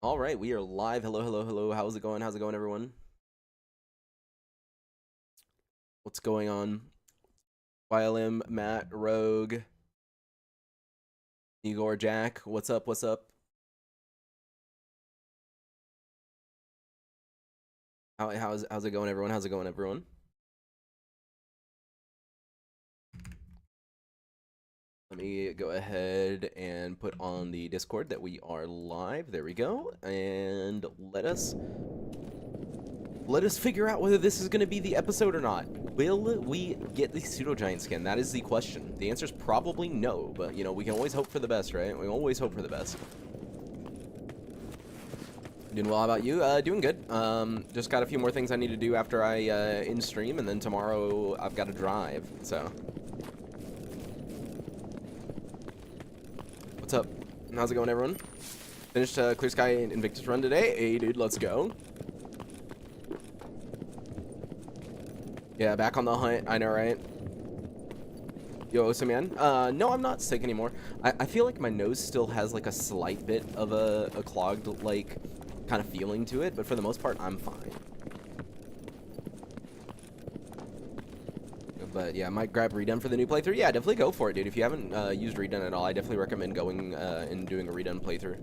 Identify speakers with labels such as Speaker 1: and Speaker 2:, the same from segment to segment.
Speaker 1: All right, we are live. Hello, hello, hello. How's it going? How's it going, everyone? What's going on? YLM, Matt, Rogue, Igor, Jack. What's up? What's up? How's it going, everyone? How's it going, everyone? Let me go ahead and put on the Discord that we are live. There we go. And let us figure out whether this is going to be the episode or not. Will we get the pseudo giant skin? That is the question. The answer is probably no, but you know, we can always hope for the best, right? We always hope for the best. Doing well. How about you? Doing good. Just got a few more things I need to do after I in stream, and then tomorrow I've got to drive. So, what's up? How's it going, everyone? Finished Clear Sky Invictus run today. Hey, dude, let's go. Yeah, back on the hunt. I know, right? Yo, so man. No, I'm not sick anymore. I feel like my nose still has like a slight bit of a clogged like kind of feeling to it, but for the most part, I'm fine. But yeah, I might grab Redone for the new playthrough. Yeah, definitely go for it, dude. If you haven't used Redone at all, I definitely recommend going and doing a Redone playthrough.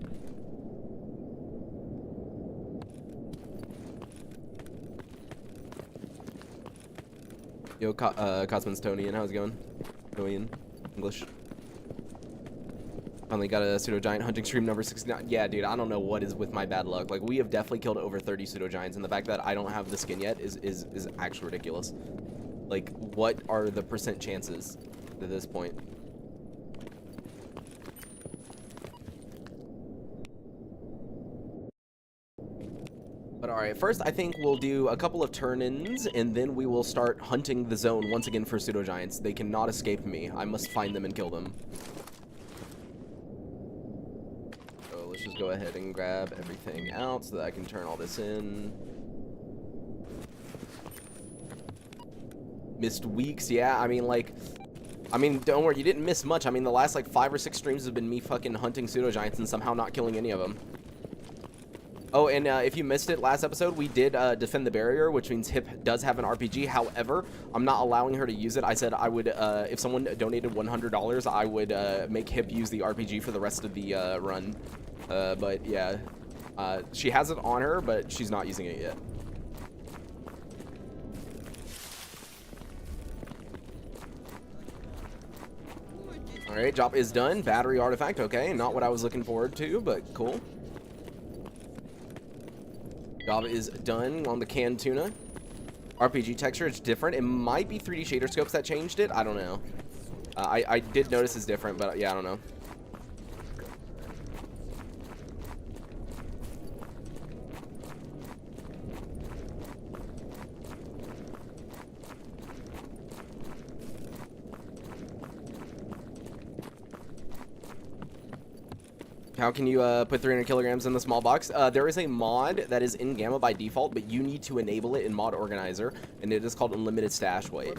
Speaker 1: Yo, Cosman's Tony, and how's it going? Going English. Finally got a pseudo giant hunting stream number 69. Yeah, dude, I don't know what is with my bad luck. Like, we have definitely killed over 30 pseudo giants, and the fact that I don't have the skin yet is actually ridiculous. Like, what are the percent chances at this point? But alright, first I think we'll do a couple of turn-ins, and then we will start hunting the zone once again for pseudo giants. They cannot escape me. I must find them and kill them. So let's just go ahead and grab everything out so that I can turn all this in. Missed weeks, yeah. I mean, don't worry, you didn't miss much. I mean, the last like 5 or 6 streams have been me fucking hunting pseudo giants and somehow not killing any of them. Oh, and if you missed it last episode, we did defend the barrier, which means Hip does have an RPG. However, I'm not allowing her to use it. I said I would, if someone donated $100, I would make Hip use the RPG for the rest of the run. But yeah, she has it on her, but she's not using it yet. Alright, job is done. Battery artifact, okay. Not what I was looking forward to, but cool. Job is done on the canned tuna. RPG texture is different. It might be 3D shader scopes that changed it. I don't know. I did notice it's different, but yeah, I don't know. How can you put 300 kilograms in the small box? There is a mod that is in Gamma by default, but you need to enable it in Mod Organizer, and it is called Unlimited Stash Weight.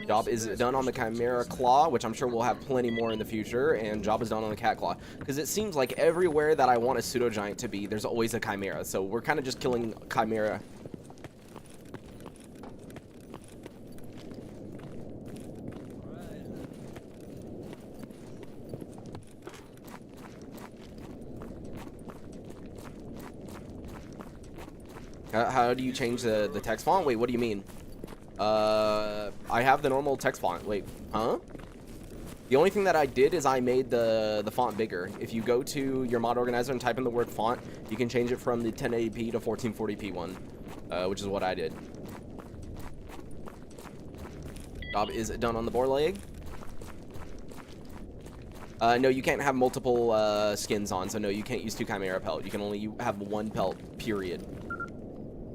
Speaker 1: Job is done on the Chimera Claw, which I'm sure we'll have plenty more in the future, and job is done on the Cat Claw. Because it seems like everywhere that I want a pseudo giant to be, there's always a Chimera, so we're kind of just killing Chimera. How do you change the text font? Wait, what do you mean? I have the normal text font. Wait, huh? The only thing that I did is I made the font bigger. If you go to your mod organizer and type in the word font, you can change it from the 1080p to 1440p one, which is what I did. Job is done on the boar leg. No, you can't have multiple skins on, so no, you can't use 2 Chimera pelt. You can only have 1 pelt, period.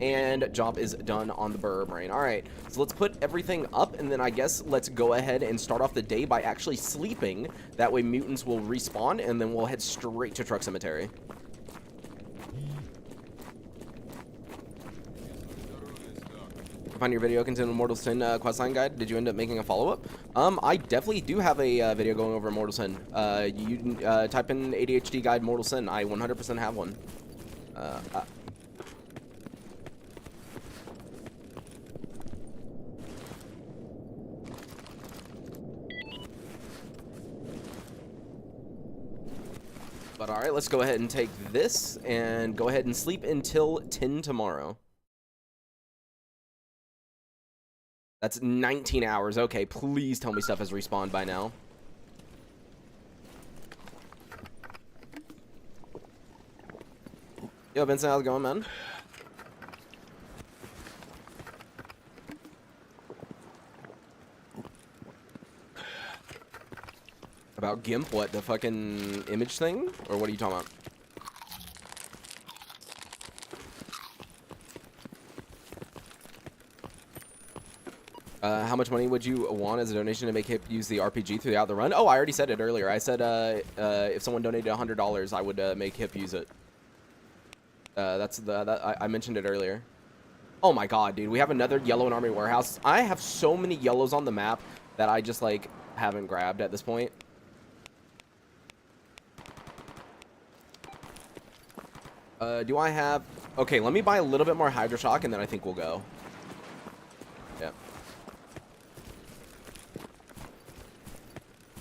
Speaker 1: And job is done on the burr brain. All right, so let's put everything up, and then I guess let's go ahead and start off the day by actually sleeping. That way mutants will respawn, and then we'll head straight to Truck Cemetery. If find your video contained Immortal Sin questline guide. Did you end up making a follow-up? I definitely do have a video going over Immortal Sin. You type in ADHD guide Mortal Sin. I 100% have one. But all right, let's go ahead and take this and go ahead and sleep until 10 tomorrow. That's 19 hours. Okay, please tell me stuff has respawned by now. Yo, Vincent, how's it going, man? About GIMP? What, the fucking image thing? Or what are you talking about? How much money would you want as a donation to make Hip use the RPG throughout the run? Oh, I already said it earlier. I said if someone donated $100, I would make Hip use it. I mentioned it earlier. Oh my god, dude. We have another yellow in Army Warehouse. I have so many yellows on the map that I just, like, haven't grabbed at this point. Do I have... Okay, let me buy a little bit more Hydro Shock, and then I think we'll go. Yeah.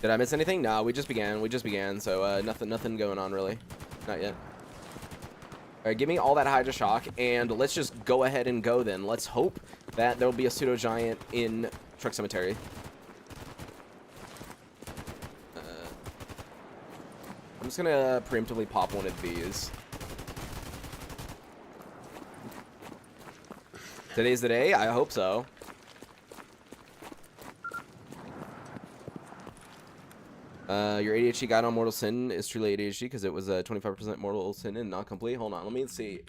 Speaker 1: Did I miss anything? No, we just began, so nothing going on, really. Not yet. Alright, give me all that Hydro Shock, and let's just go ahead and go then. Let's hope that there'll be a Pseudo Giant in Truck Cemetery. I'm just gonna preemptively pop one of these. Today's the day? I hope so. Your ADHD guide on Mortal Sin is truly ADHD because it was 25% Mortal Sin and not complete. Hold on, let me see.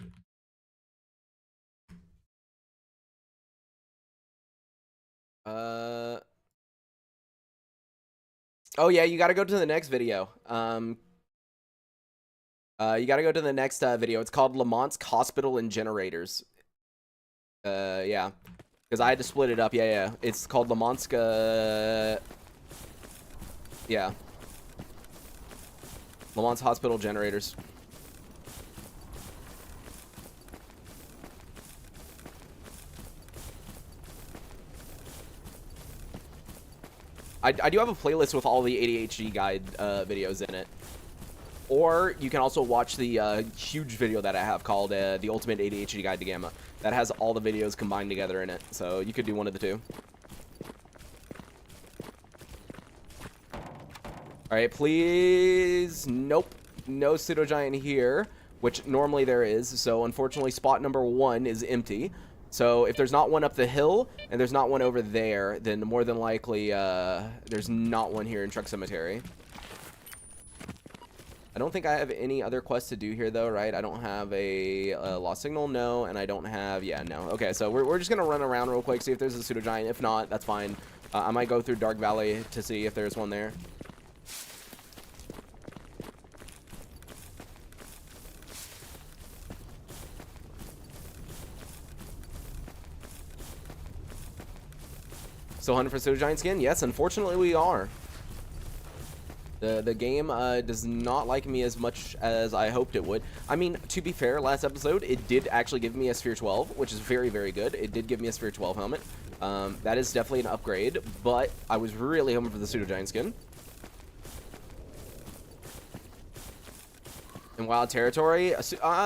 Speaker 1: Oh yeah, you gotta go to the next video. You gotta go to the next video. It's called Lamont's Hospital and Generators. Yeah. Because I had to split it up. Yeah. It's called Lamont's, yeah. Lamont's Hospital Generators. I do have a playlist with all the ADHD guide videos in it. Or you can also watch the huge video that I have called The Ultimate ADHD Guide to Gamma. That has all the videos combined together in it. So you could do one of the two. Alright, please. Nope. No Pseudo Giant here, which normally there is. So unfortunately, spot number 1 is empty. So if there's not one up the hill, and there's not one over there, then more than likely there's not one here in Truck Cemetery. I don't think I have any other quests to do here, though, right? I don't have a Lost Signal, no, and I don't have... Yeah, no. Okay, so we're just going to run around real quick, see if there's a Pseudo Giant. If not, that's fine. I might go through Dark Valley to see if there's one there. Still hunting for Pseudo Giant skin? Yes, unfortunately we are. The game does not like me as much as I hoped it would. I mean, to be fair, last episode, it did actually give me a Sphere 12, which is very, very good. It did give me a Sphere 12 helmet. That is definitely an upgrade, but I was really hoping for the Pseudo Giant skin. In Wild Territory,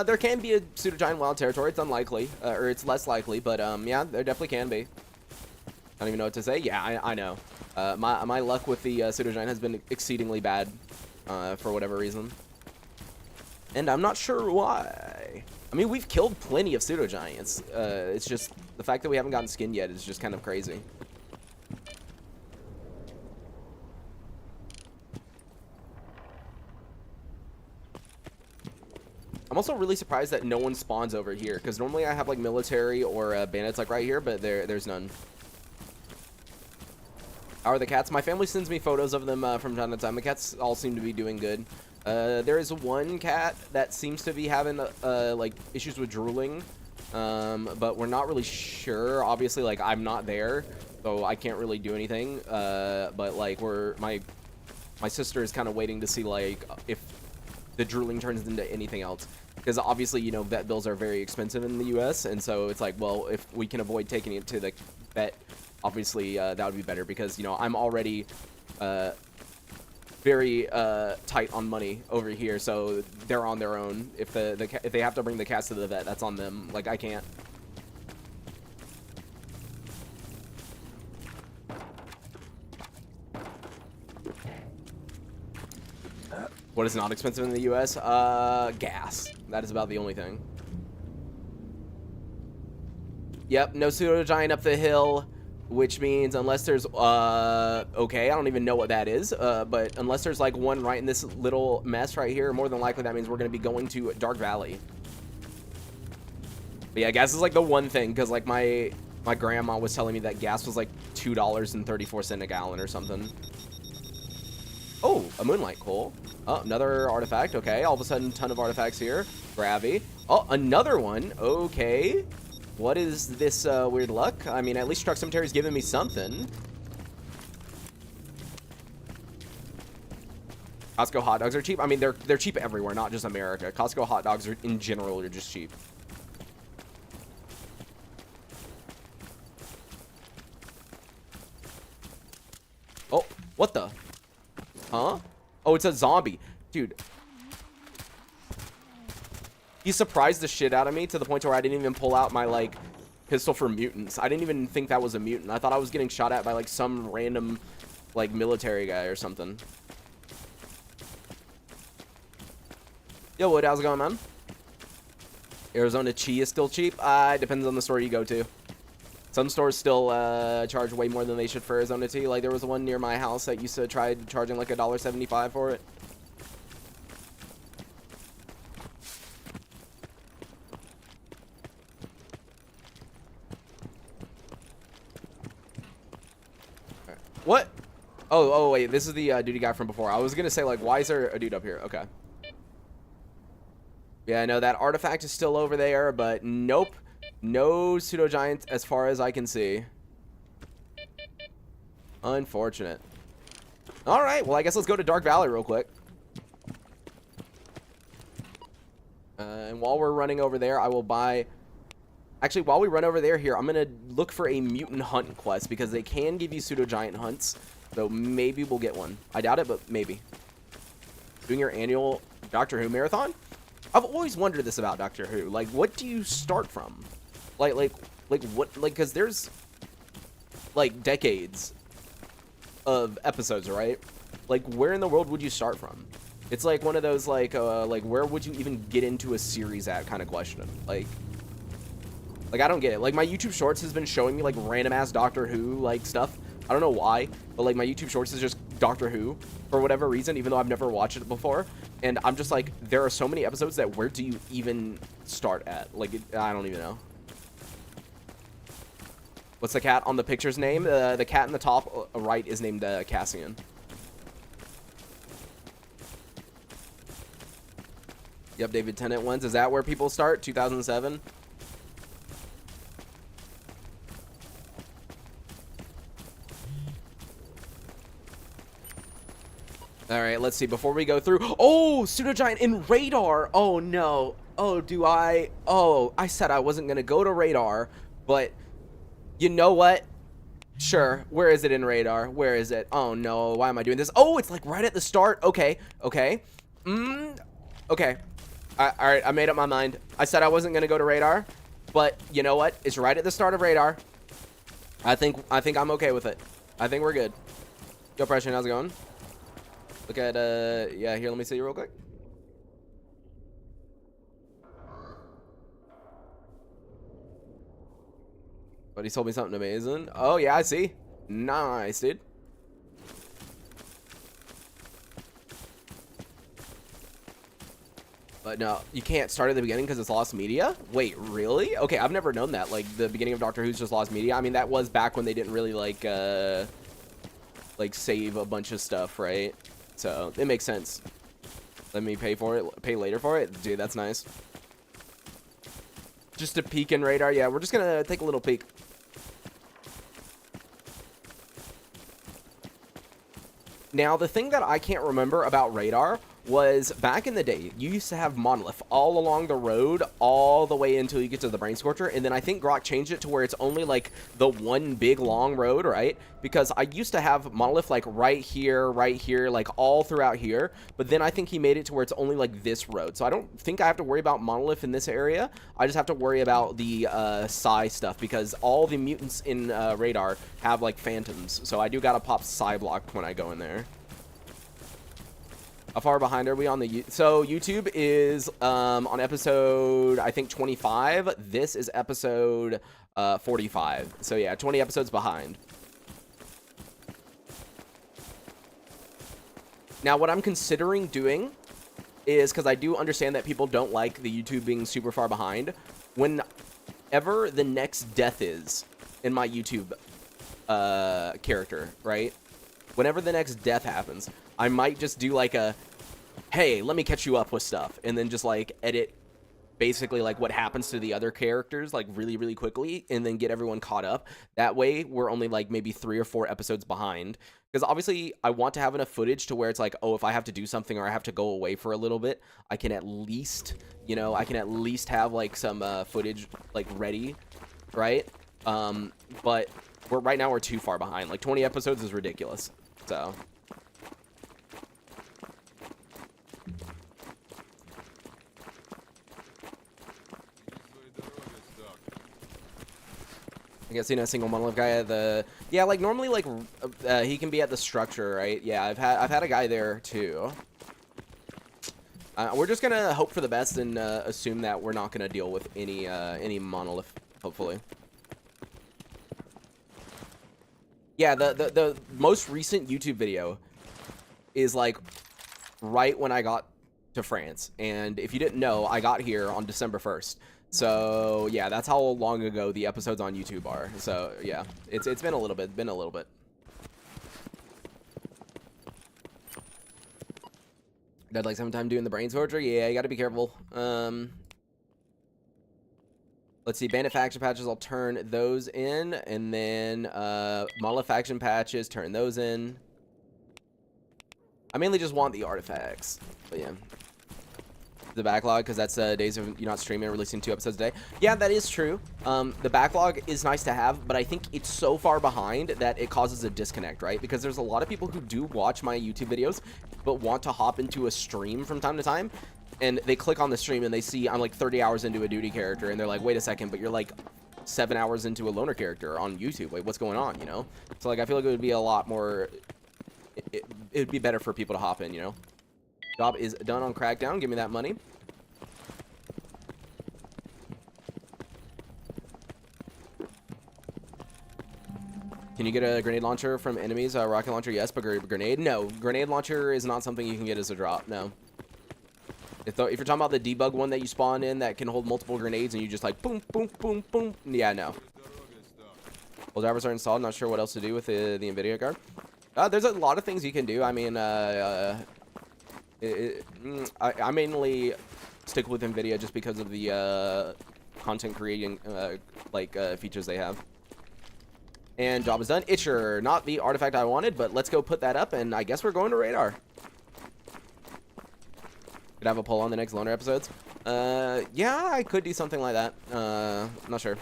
Speaker 1: there can be a Pseudo Giant in Wild Territory. It's unlikely, or it's less likely, but yeah, there definitely can be. I don't even know what to say. Yeah, I know. My luck with the Pseudo Giant has been exceedingly bad for whatever reason. And I'm not sure why. I mean, we've killed plenty of Pseudo Giants. It's just the fact that we haven't gotten skin yet is just kind of crazy. I'm also really surprised that no one spawns over here, because normally I have like military or bandits like right here, but there's none. How are the cats? My family sends me photos of them from time to time. The cats all seem to be doing good. There is one cat that seems to be having like issues with drooling. but we're not really sure. Obviously, like, I'm not there, so I can't really do anything. But like, my sister is kind of waiting to see like if the drooling turns into anything else, because obviously, you know, vet bills are very expensive in the U.S., and so it's like, well, if we can avoid taking it to the vet, obviously that would be better, because, you know, I'm already very tight on money over here, so they're on their own. If if they have to bring the cats to the vet, that's on them. Like, I can't. What is not expensive in the U.S.? Gas. That is about the only thing. Yep, no pseudo giant up the hill, which means unless there's okay, I don't even know what that is, but unless there's like one right in this little mess right here, more than likely that means we're gonna be going to Dark Valley. But yeah, gas is like the one thing, because like my grandma was telling me that gas was like $2.34 a gallon or something. Oh, a moonlight, cool. Oh, another artifact. Okay, all of a sudden, ton of artifacts here. Gravy. Oh, another one. Okay. What is this weird luck? I mean, at least Truck Cemetery's giving me something. Costco hot dogs are cheap. I mean, they're cheap everywhere, not just America. Costco hot dogs are, in general, are just cheap. Oh, what the? Huh? Oh, it's a zombie. Dude. He surprised the shit out of me to the point where I didn't even pull out my, like, pistol for mutants. I didn't even think that was a mutant. I thought I was getting shot at by, like, some random, like, military guy or something. Yo, Wood, how's it going, man? Arizona cheese is still cheap? It depends on the store you go to. Some stores still charge way more than they should for Arizona tea. Like, there was one near my house that used to try charging like $1.75 for it. Right. What? Oh, wait. This is the duty guy from before. I was going to say, like, why is there a dude up here? Okay. Yeah, no, that artifact is still over there, but nope. No pseudo giants as far as I can see. Unfortunate. All right, well, I guess let's go to Dark Valley real quick. And while we're running over there, I will buy... Actually, while we run over there here, I'm going to look for a mutant hunt quest, because they can give you pseudo giant hunts. So maybe we'll get one. I doubt it, but maybe. Doing your annual Doctor Who marathon? I've always wondered this about Doctor Who. Like, what do you start from? Like what? Like, because there's like decades of episodes, right? Like, where in the world would you start from? It's like one of those like where would you even get into a series at kind of question. Like I don't get it. Like, my YouTube Shorts has been showing me like random ass Doctor Who like stuff. I don't know why, but like my YouTube Shorts is just Doctor Who for whatever reason, even though I've never watched it before. And I'm just like, there are so many episodes that where do you even start at? Like, I don't even know. What's the cat on the picture's name? The cat in the top right is named Cassian. Yep, David Tennant ones. Is that where people start? 2007? All right, let's see. Before we go through... Oh, pseudo giant in radar. Oh, no. Oh, do I... Oh, I said I wasn't going to go to radar, but... You know what? Sure. Where is it in radar? Where is it? Oh, no. Why am I doing this? Oh, it's like right at the start. Okay. Okay. Okay. All right. I made up my mind. I said I wasn't going to go to radar, but you know what? It's right at the start of radar. I think I'm okay with it. I think we're good. Yo, Preston, how's it going? Look at, yeah, here, let me see you real quick. But he told me something amazing. Oh, yeah, I see. Nice, dude. But no, you can't start at the beginning because it's lost media? Wait, really? Okay, I've never known that. Like, the beginning of Doctor Who's just lost media. I mean, that was back when they didn't really, like save a bunch of stuff, right? So, it makes sense. Let me pay for it, pay later for it? Dude, that's nice. Just a peek in radar. Yeah, we're just gonna take a little peek. Now, the thing that I can't remember about radar was back in the day, you used to have monolith all along the road, all the way until you get to the brain scorcher, and then I think Grok changed it to where it's only like the one big long road, right? Because I used to have monolith like right here, like all throughout here, but then I think he made it to where it's only like this road. So I don't think I have to worry about monolith in this area. I just have to worry about the psi stuff, because all the mutants in radar have like phantoms, so I do gotta pop psi block when I go in there. How far behind are we on the... So, YouTube is on episode, I think, 25. This is episode 45. So, yeah, 20 episodes behind. Now, what I'm considering doing is, because I do understand that people don't like the YouTube being super far behind, whenever the next death is in my YouTube character, right? Whenever the next death happens, I might just do like a, hey, let me catch you up with stuff, and then just like edit basically like what happens to the other characters like really, really quickly, and then get everyone caught up. That way we're only like maybe 3 or 4 episodes behind, because obviously I want to have enough footage to where it's like, oh, if I have to do something or I have to go away for a little bit, I can at least, you know, I can at least have like some footage like ready, right? But right now we're too far behind. Like 20 episodes is ridiculous. So I guess, you know, single monolith guy at the... Yeah, like, normally, like, he can be at the structure, right? Yeah, I've had a guy there, too. We're just gonna hope for the best and assume that we're not gonna deal with any monolith, hopefully. Yeah, the most recent YouTube video is, like, right when I got to France. And if you didn't know, I got here on December 1st. So, yeah, that's how long ago the episodes on YouTube are. So, yeah, it's been a little bit, Did like sometime doing the brain torture? Yeah, you gotta be careful. Let's see, bandit faction patches, I'll turn those in, and then monolith faction patches, turn those in. I mainly just want the artifacts, but yeah. The backlog, because that's days of you not streaming and releasing 2 episodes a day. Yeah, that is true. The backlog is nice to have, but I think it's so far behind that it causes a disconnect, right? Because there's a lot of people who do watch my YouTube videos, but want to hop into a stream from time to time, and they click on the stream and they see I'm like 30 hours into a duty character, and they're like, wait a second, but you're like 7 hours into a loner character on YouTube. Wait, what's going on, you know? So, like, I feel like it would be a lot more... It would be better for people to hop in, you know? Job is done on Crackdown. Give me that money. Can you get a grenade launcher from enemies? Rocket launcher, yes, but grenade? No. Grenade launcher is not something you can get as a drop, no. If you're talking about the debug one that you spawn in that can hold multiple grenades and you just like boom, boom, boom, boom, yeah, no. Well, drivers are installed. Not sure what else to do with the NVIDIA card. There's a lot of things you can do. I mean, I mainly stick with NVIDIA just because of the content creating features they have. And job is done. Itcher, not the artifact I wanted, but let's go put that up, and I guess we're going to radar. Could have a poll on the next loner episodes. Yeah, I could do something like that. I'm not sure.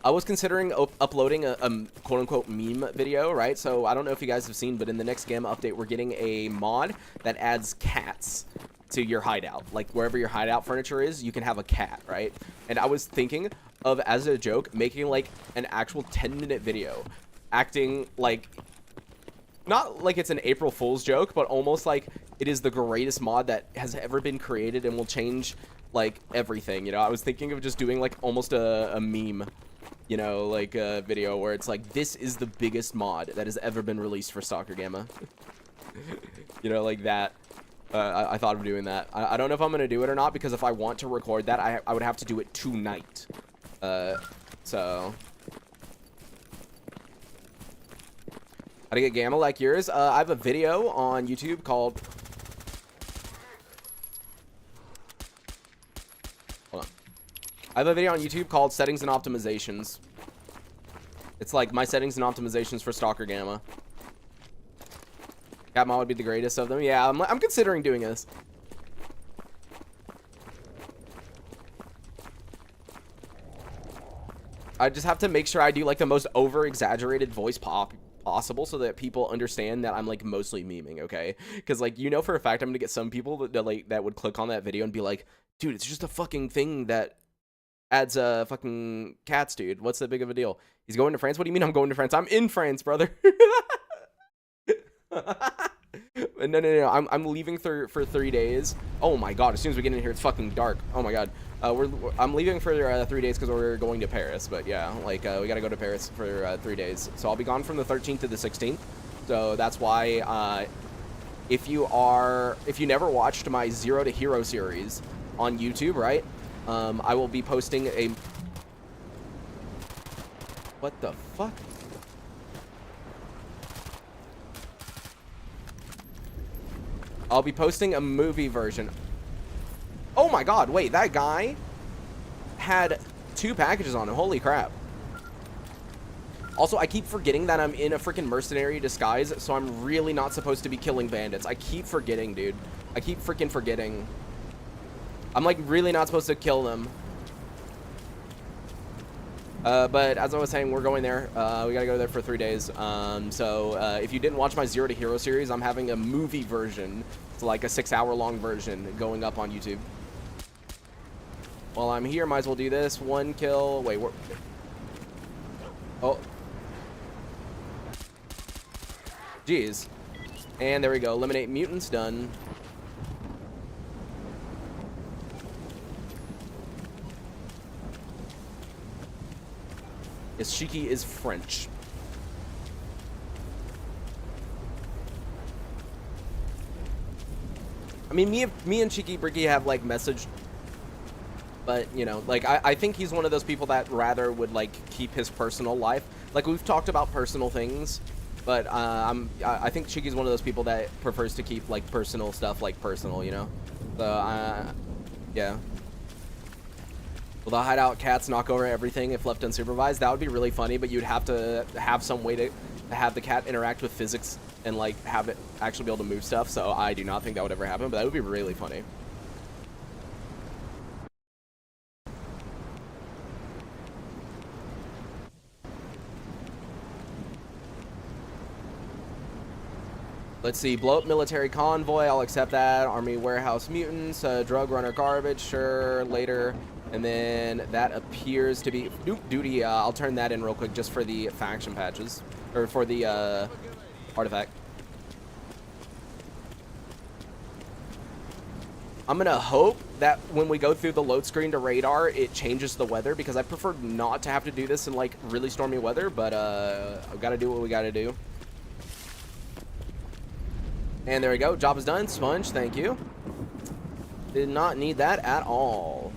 Speaker 1: I was considering uploading a quote-unquote meme video, right? So I don't know if you guys have seen, but in the next Gamma update, we're getting a mod that adds cats to your hideout. Like, wherever your hideout furniture is, you can have a cat, right? And I was thinking of, as a joke, making, like, an actual 10-minute video acting like... Not like it's an April Fool's joke, but almost like it is the greatest mod that has ever been created and will change, like, everything, you know? I was thinking of just doing, like, almost a meme, you know, like a video where it's like, this is the biggest mod that has ever been released for Stalker Gamma. You know, like that. I thought of doing that. I don't know if I'm going to do it or not, because if I want to record that, I would have to do it tonight. So... How to get Gamma like yours? I have a video on YouTube called I have a video on YouTube called Settings and Optimizations. It's like my settings and optimizations for Stalker Gamma. Catmon would be the greatest of them. Yeah, I'm considering doing this. I just have to make sure I do like the most over-exaggerated voice pop possible so that people understand that I'm like mostly memeing, okay? Because like, you know, for a fact I'm gonna get some people that would click on that video and be like, dude, it's just a fucking thing that adds fucking cats, dude. What's that big of a deal? He's going to France? What do you mean I'm going to France? I'm in France, brother. No. I'm leaving for 3 days. Oh my god, as soon as we get in here, it's fucking dark. Oh my god. I'm leaving for 3 days because we're going to Paris. But yeah, like, we gotta go to Paris for 3 days. So I'll be gone from the 13th to the 16th. So that's why, if you never watched my Zero to Hero series on YouTube, right? I will be posting a... What the fuck? I'll be posting a movie version. Oh my god, wait, that guy had 2 packages on him. Holy crap. Also, I keep forgetting that I'm in a freaking mercenary disguise, so I'm really not supposed to be killing bandits. I keep forgetting, dude. I keep freaking forgetting. I'm like really not supposed to kill them. But as I was saying, we're going there. We gotta go there for 3 days. So if you didn't watch my Zero to Hero series, I'm having a movie version. It's like a 6-hour-long version going up on YouTube. While I'm here, might as well do this. 1 kill. Wait, we're... Oh. Jeez. And there we go. Eliminate mutants. Done. Yes, Shiki is French. I mean, me and Shiki Bricky have, like, messaged. But, you know, like, I think he's one of those people that rather would, like, keep his personal life. Like, we've talked about personal things. But, I think Shiki's one of those people that prefers to keep, like, personal stuff, like, personal, you know? So, yeah. Will the hideout cats knock over everything if left unsupervised? That would be really funny, but you'd have to have some way to have the cat interact with physics and, like, have it actually be able to move stuff, so I do not think that would ever happen, but that would be really funny. Let's see, blow up military convoy, I'll accept that. Army warehouse mutants, drug runner garbage, sure, later. And then that appears to be duty. I'll turn that in real quick just for the faction patches, or for the artifact. I'm gonna hope that when we go through the load screen to radar, it changes the weather, because I prefer not to have to do this in like really stormy weather, but I've got to do what we got to do. And there we go. Job is done. Sponge, thank you. Did not need that at all.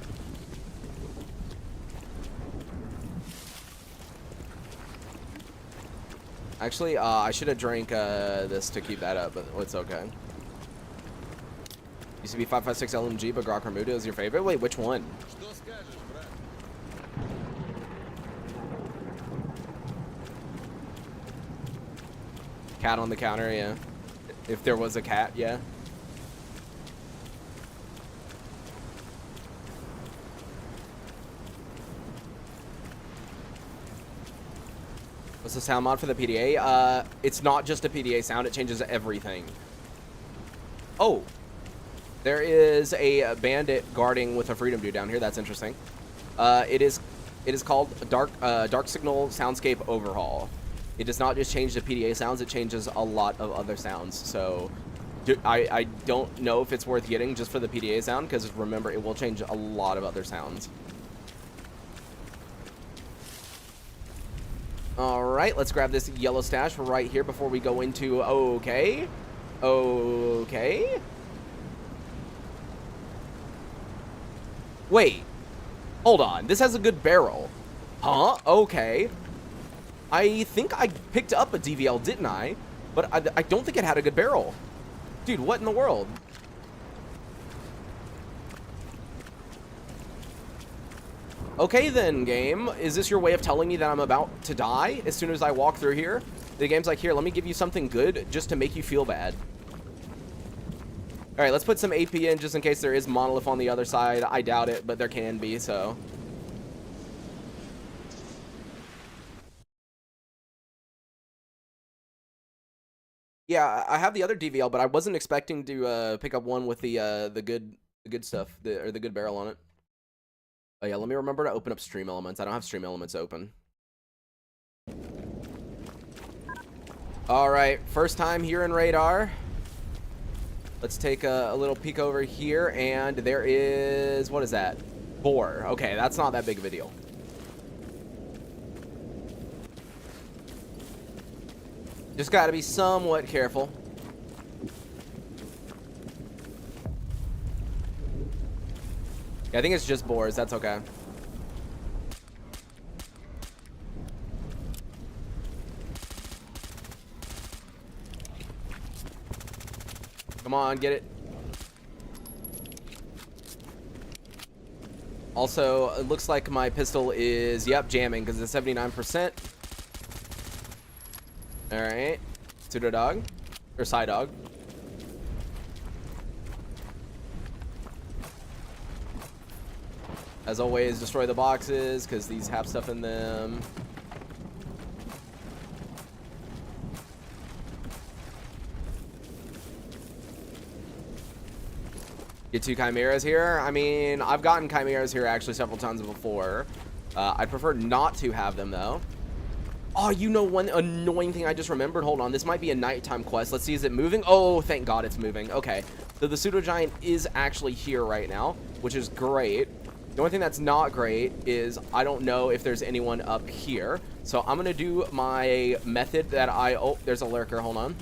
Speaker 1: Actually, I should have drank this to keep that up, but it's okay. Used to be 556 LMG, but Grok Ramuda is your favorite? Wait, which one? Cat on the counter, yeah. If there was a cat, yeah. What's the sound mod for the PDA? It's not just a PDA sound, it changes everything. Oh. There is a bandit guarding with a freedom dude down here. That's interesting. It is called Dark Signal Soundscape Overhaul. It does not just change the PDA sounds, it changes a lot of other sounds. So I don't know if it's worth getting just for the PDA sound, because remember, it will change a lot of other sounds. Alright, let's grab this yellow stash right here before we go into... Okay. Okay. Wait. Hold on. This has a good barrel. Huh? Okay. I think I picked up a DVL, didn't I? But I don't think it had a good barrel. Dude, what in the world? Okay then, game. Is this your way of telling me that I'm about to die as soon as I walk through here? The game's like, here, let me give you something good just to make you feel bad. Alright, let's put some AP in just in case there is monolith on the other side. I doubt it, but there can be, so. Yeah, I have the other DVL, but I wasn't expecting to pick up one with the good stuff, or the good barrel on it. Oh yeah, let me remember to open up stream elements. I don't have stream elements open. All right, first time here in radar. Let's take a little peek over here, and there is, what is that? Boar. Okay, that's not that big of a deal. Just got to be somewhat careful. Yeah, I think it's just boars. That's okay. Come on, get it. Also, it looks like my pistol is, yep, jamming because it's 79%. All right, pseudo dog or side dog. As always, destroy the boxes because these have stuff in them. Get 2 chimeras here. I mean, I've gotten chimeras here actually several times before. I'd prefer not to have them though. Oh, you know one annoying thing I just remembered? Hold on, this might be a nighttime quest. Let's see, is it moving? Oh, thank God it's moving. Okay, so the pseudo giant is actually here right now, which is great. The only thing that's not great is I don't know if there's anyone up here. So I'm gonna do my method that oh, there's a lurker, hold on.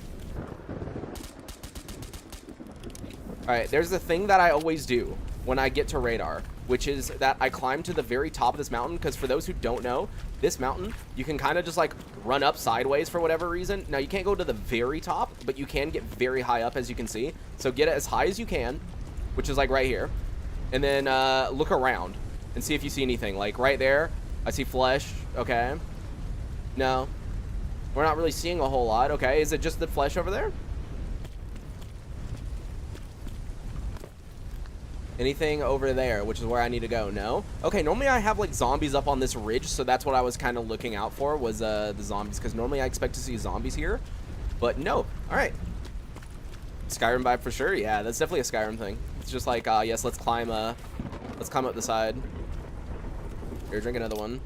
Speaker 1: All right, there's the thing that I always do when I get to radar, which is that I climb to the very top of this mountain, because for those who don't know, this mountain, you can kind of just like run up sideways for whatever reason. Now, you can't go to the very top, but you can get very high up, as you can see. So get it as high as you can, which is like right here. And then look around and see if you see anything. Like right there, I see flesh. Okay. No. We're not really seeing a whole lot. Okay, is it just the flesh over there? Anything over there, which is where I need to go? No. Okay, normally I have like zombies up on this ridge, so that's what I was kind of looking out for, was the zombies, because normally I expect to see zombies here, but no. All right. Skyrim vibe for sure. Yeah, that's definitely a Skyrim thing. It's just like, yes, let's climb up the side. Here, drink another one.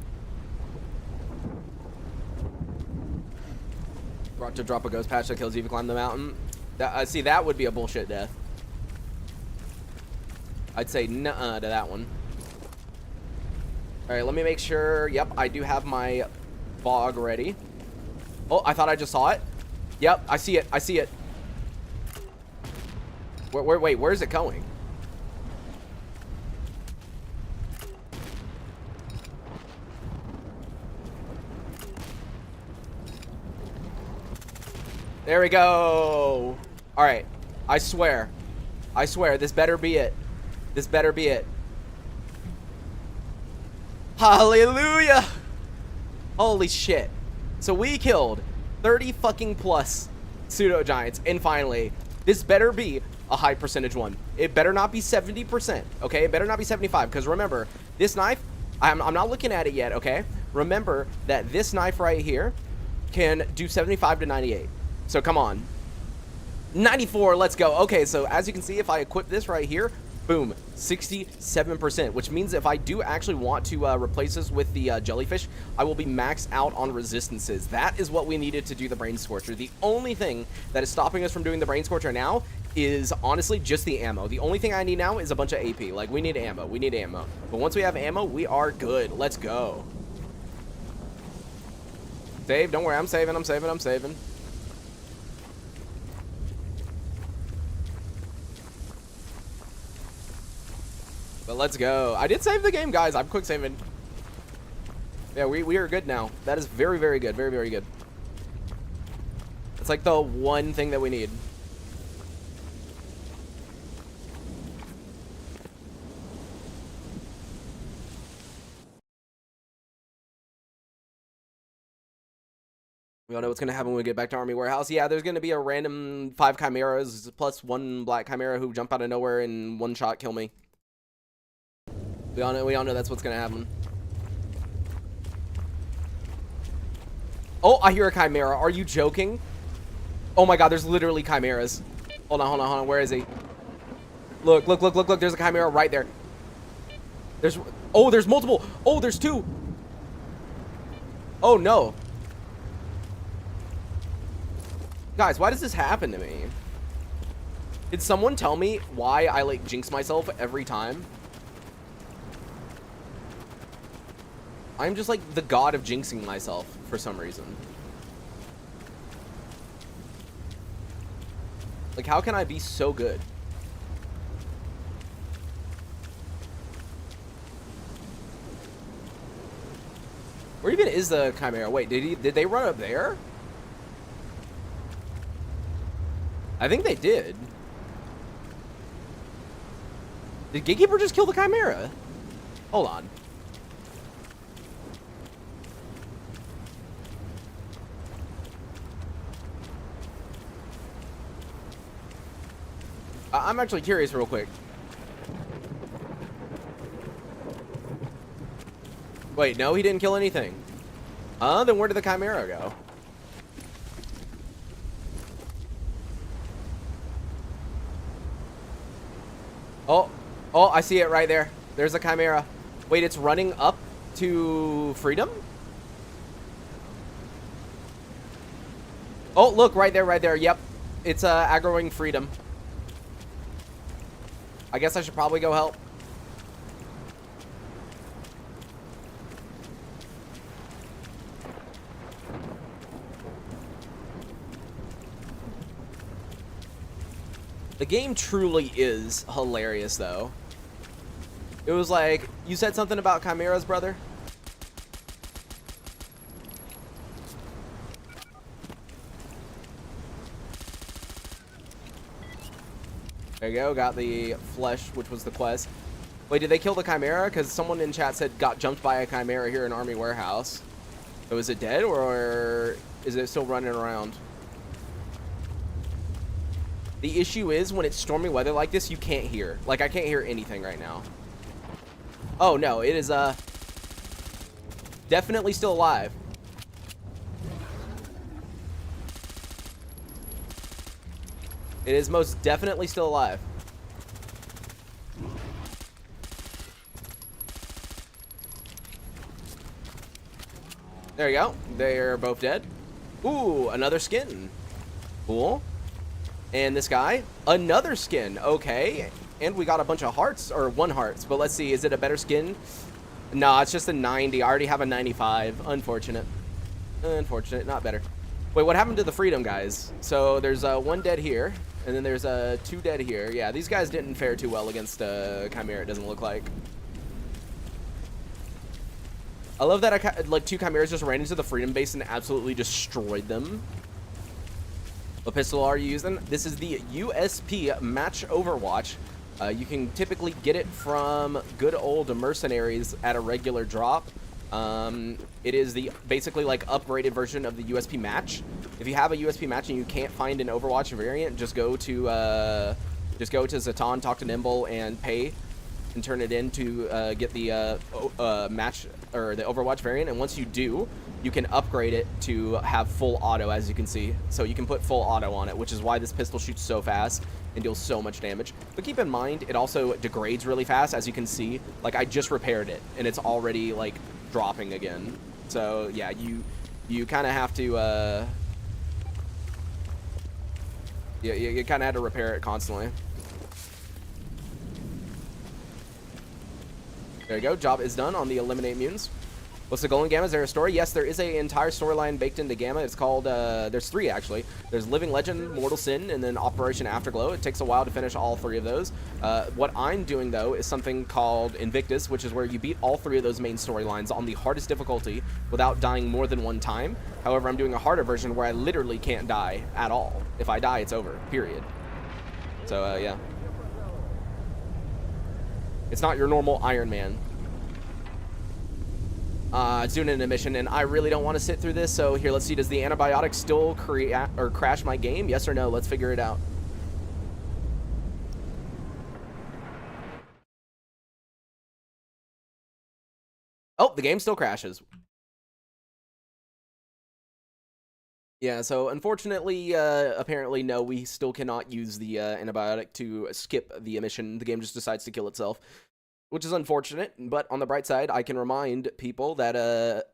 Speaker 1: Brought to drop a ghost patch that kills you if you climb the mountain. See, that would be a bullshit death. I'd say nuh-uh to that one. All right, let me make sure. Yep, I do have my bog ready. Oh, I thought I just saw it. Yep, I see it. I see it. Wait, where is it going? There we go. All right, I swear, this better be it. This better be it. Hallelujah. Holy shit. So we killed 30 fucking plus pseudo giants, and finally, this better be a high percentage one. It better not be 70%, okay? It better not be 75, because remember, this knife, I'm not looking at it yet, okay? Remember that this knife right here can do 75 to 98. So come on. 94, let's go. Okay, so as you can see, if I equip this right here, boom, 67%, which means if I do actually want to replace this with the jellyfish, I will be maxed out on resistances. That is what we needed to do the Brain Scorcher. The only thing that is stopping us from doing the Brain Scorcher now is honestly just the ammo. The only thing I need now is a bunch of AP. Like, we need ammo. We need ammo. But once we have ammo, we are good. Let's go. Save. Don't worry. I'm saving. I'm saving. I'm saving. But let's go. I did save the game, guys. I'm quick saving. Yeah, we are good now. That is very, very good. Very, very good. It's like the one thing that we need. We all know what's going to happen when we get back to Army Warehouse. Yeah, there's going to be a random 5 chimeras plus 1 black chimera who jump out of nowhere and one shot kill me. We all know that's what's going to happen. Oh, I hear a chimera. Are you joking? Oh my god, there's literally chimeras. Hold on. Where is he? Look. There's a chimera right there. There's multiple. Oh, there's 2. Oh no. Guys, why does this happen to me? Did someone tell me why I like jinx myself every time? I'm just like the god of jinxing myself for some reason. Like, how can I be so good? Where even is the chimera? Wait, did they run up there? I think they did. Did Gatekeeper just kill the chimera? Hold on. I'm actually curious real quick. Wait, no, he didn't kill anything. Then where did the chimera go? Oh, I see it right there. There's a chimera. Wait, it's running up to freedom? Oh, look, right there. Yep. It's aggroing freedom. I guess I should probably go help. The game truly is hilarious, though. It was like, you said something about chimeras, brother? There you go, got the flesh, which was the quest. Wait, did they kill the chimera? Because someone in chat said got jumped by a chimera here in Army Warehouse. So is it dead, or is it still running around? The issue is, when it's stormy weather like this, you can't hear. Like, I can't hear anything right now. Oh, no, it is, definitely still alive. It is most definitely still alive. There you go. They're both dead. Ooh, another skin. Cool. And this guy, another skin. Okay. And we got a bunch of hearts, or 1 hearts. But let's see, is it a better skin? No, it's just a 90. I already have a 95. Unfortunate. Unfortunate, not better. Wait, what happened to the freedom guys? So there's 1 dead here, and then there's 2 dead here. Yeah, these guys didn't fare too well against Chimera, it doesn't look like. I love that like 2 chimeras just ran into the freedom base and absolutely destroyed them. What pistol are you using? This is the USP Match Overwatch. You can typically get it from good old mercenaries at a regular drop. It is the basically like upgraded version of the USP Match. If you have a USP Match and you can't find an Overwatch variant, just go to Zaton, talk to Nimble, and pay, and turn it in to get the match or the Overwatch variant. And once you do, you can upgrade it to have full auto, as you can see. So you can put full auto on it, which is why this pistol shoots so fast and deals so much damage. But keep in mind, it also degrades really fast, as you can see. Like, I just repaired it, and it's already, like, dropping again. So, yeah, you kind of have to, you kind of had to repair it constantly. There you go. Job is done on the Eliminate Mutants. What's the goal in Gamma? Is there a story? Yes, there is an entire storyline baked into Gamma. It's called, there's 3 actually. There's Living Legend, Mortal Sin, and then Operation Afterglow. It takes a while to finish all 3 of those. What I'm doing, though, is something called Invictus, which is where you beat all 3 of those main storylines on the hardest difficulty without dying more than 1 time. However, I'm doing a harder version where I literally can't die at all. If I die, it's over, period. So, yeah. It's not your normal Iron Man. It's doing an emission, and I really don't want to sit through this. So here, let's see. Does the antibiotic still create or crash my game? Yes or no? Let's figure it out. Oh, the game still crashes. Yeah, so unfortunately, apparently, no, we still cannot use the antibiotic to skip the emission. The game just decides to kill itself, which is unfortunate. But on the bright side, I can remind people that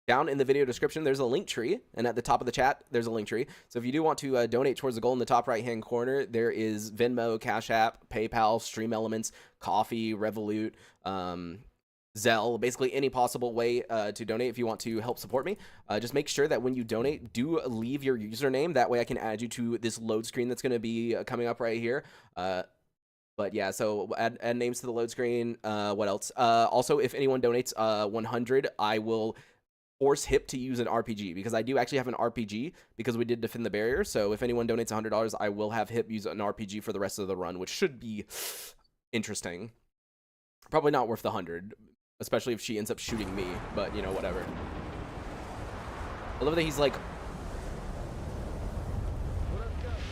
Speaker 1: down in the video description, there's a link tree, and at the top of the chat, there's a link tree. So if you do want to donate towards the goal in the top right-hand corner, there is Venmo, Cash App, PayPal, Stream Elements, Coffee, Revolut, Zelle, basically any possible way to donate if you want to help support me. Just make sure that when you donate, do leave your username. That way I can add you to this load screen that's going to be coming up right here. But yeah, so add names to the load screen. What else? Also, if anyone donates 100, I will force Hip to use an RPG, because I do actually have an RPG because we did defend the barrier. So if anyone donates $100, I will have Hip use an RPG for the rest of the run, which should be interesting. Probably not worth the 100, especially if she ends up shooting me, but you know, whatever. I love that he's like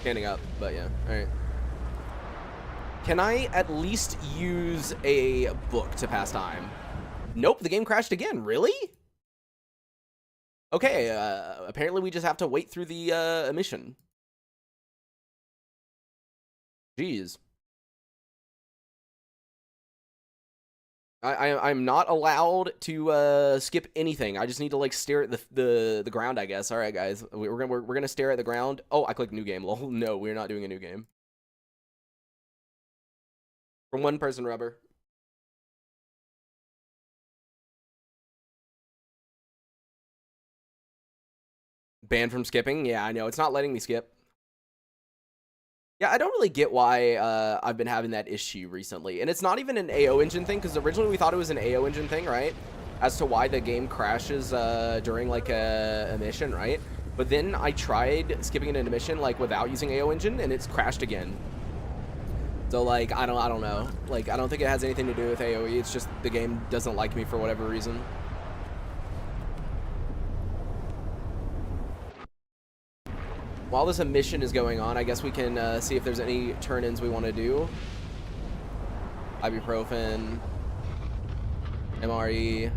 Speaker 1: standing up, but yeah, all right. Can I at least use a book to pass time? Nope, the game crashed again. Really? Okay, apparently we just have to wait through the emission. Jeez. I'm not allowed to skip anything. I just need to like stare at the ground, I guess. All right, guys, we're gonna stare at the ground. Oh, I clicked new game. Lol. No, we're not doing a new game. From one person, rubber. Banned from skipping. Yeah, I know, it's not letting me skip. Yeah, I don't really get why I've been having that issue recently. And it's not even an AO engine thing, because originally we thought it was an AO engine thing, right? As to why the game crashes during like a mission, right? But then I tried skipping an mission like without using AO engine, and it's crashed again. So like I don't know. Like I don't think it has anything to do with AOE. It's just the game doesn't like me for whatever reason. While this emission is going on, I guess we can see if there's any turn-ins we want to do. Ibuprofen, MRE.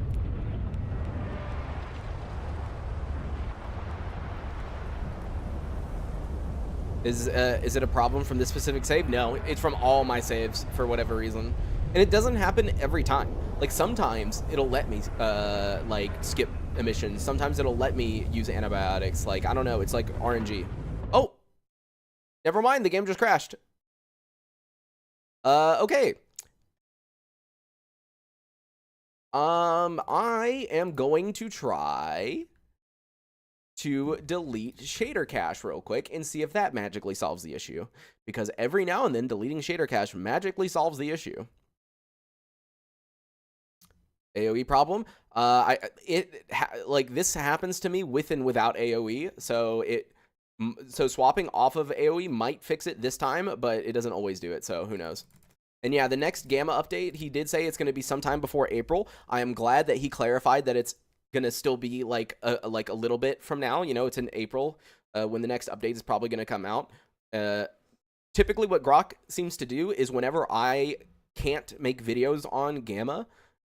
Speaker 1: Is it a problem from this specific save? No, it's from all my saves for whatever reason. And it doesn't happen every time. Like sometimes it'll let me like skip emissions. Sometimes it'll let me use antibiotics. Like I don't know, it's like RNG. Oh, never mind, the game just crashed. Okay. I am going to try to delete shader cache real quick and see if that magically solves the issue, because every now and then deleting shader cache magically solves the issue. AoE problem. Like this happens to me with and without AoE, so swapping off of AoE might fix it this time, but it doesn't always do it, so who knows. And yeah, the next Gamma update, he did say it's going to be sometime before April. I am glad that he clarified that it's going to still be like a little bit from now. You know, it's in April when the next update is probably going to come out. Typically what Grok seems to do is whenever I can't make videos on Gamma,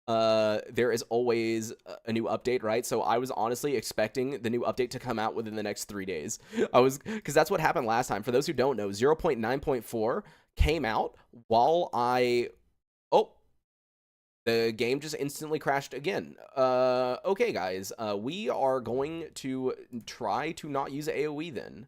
Speaker 1: there is always a new update, right? So I was honestly expecting the new update to come out within the next 3 days. Because that's what happened last time. For those who don't know, 0.9.4 came out while the game just instantly crashed again. Okay, guys, we are going to try to not use AoE then.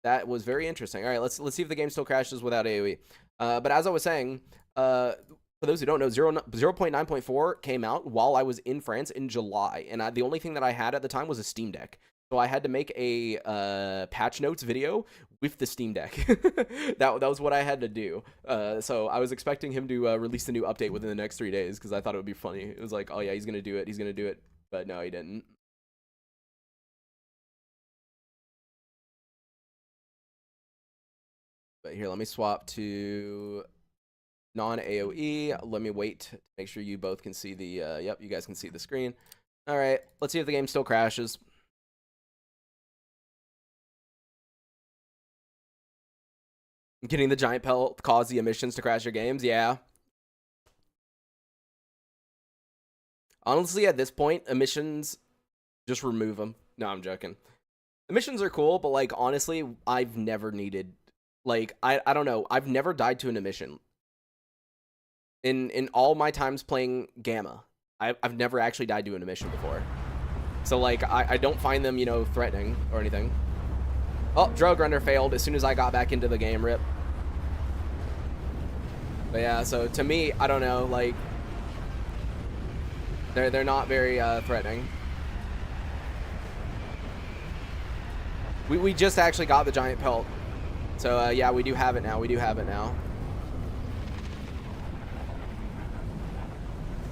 Speaker 1: That was very interesting. All right, let's see if the game still crashes without AoE. But as I was saying, for those who don't know, 0.9.4 came out while I was in France in July, and the only thing that I had at the time was a Steam Deck. So I had to make a patch notes video with the Steam Deck. that was what I had to do. So I was expecting him to release the new update within the next 3 days, because I thought it would be funny. It was like, oh yeah, he's gonna do it. He's gonna do it. But no, he didn't. But here, let me swap to non-AoE. Let me wait to make sure you both can see the, yep, you guys can see the screen. All right, let's see if the game still crashes. Getting the giant pelt cause the emissions to crash your games? Yeah. Honestly, at this point, emissions, just remove them. No, I'm joking. Emissions are cool, but, like, honestly, I've never needed, like, I don't know. I've never died to an emission. In all my times playing Gamma, I've never actually died to an emission before. So, like, I don't find them, you know, threatening or anything. Oh, drug render failed as soon as I got back into the game, rip. But yeah, so to me, I don't know, like, they're not very threatening. We just actually got the giant pelt. So yeah, we do have it now. We do have it now.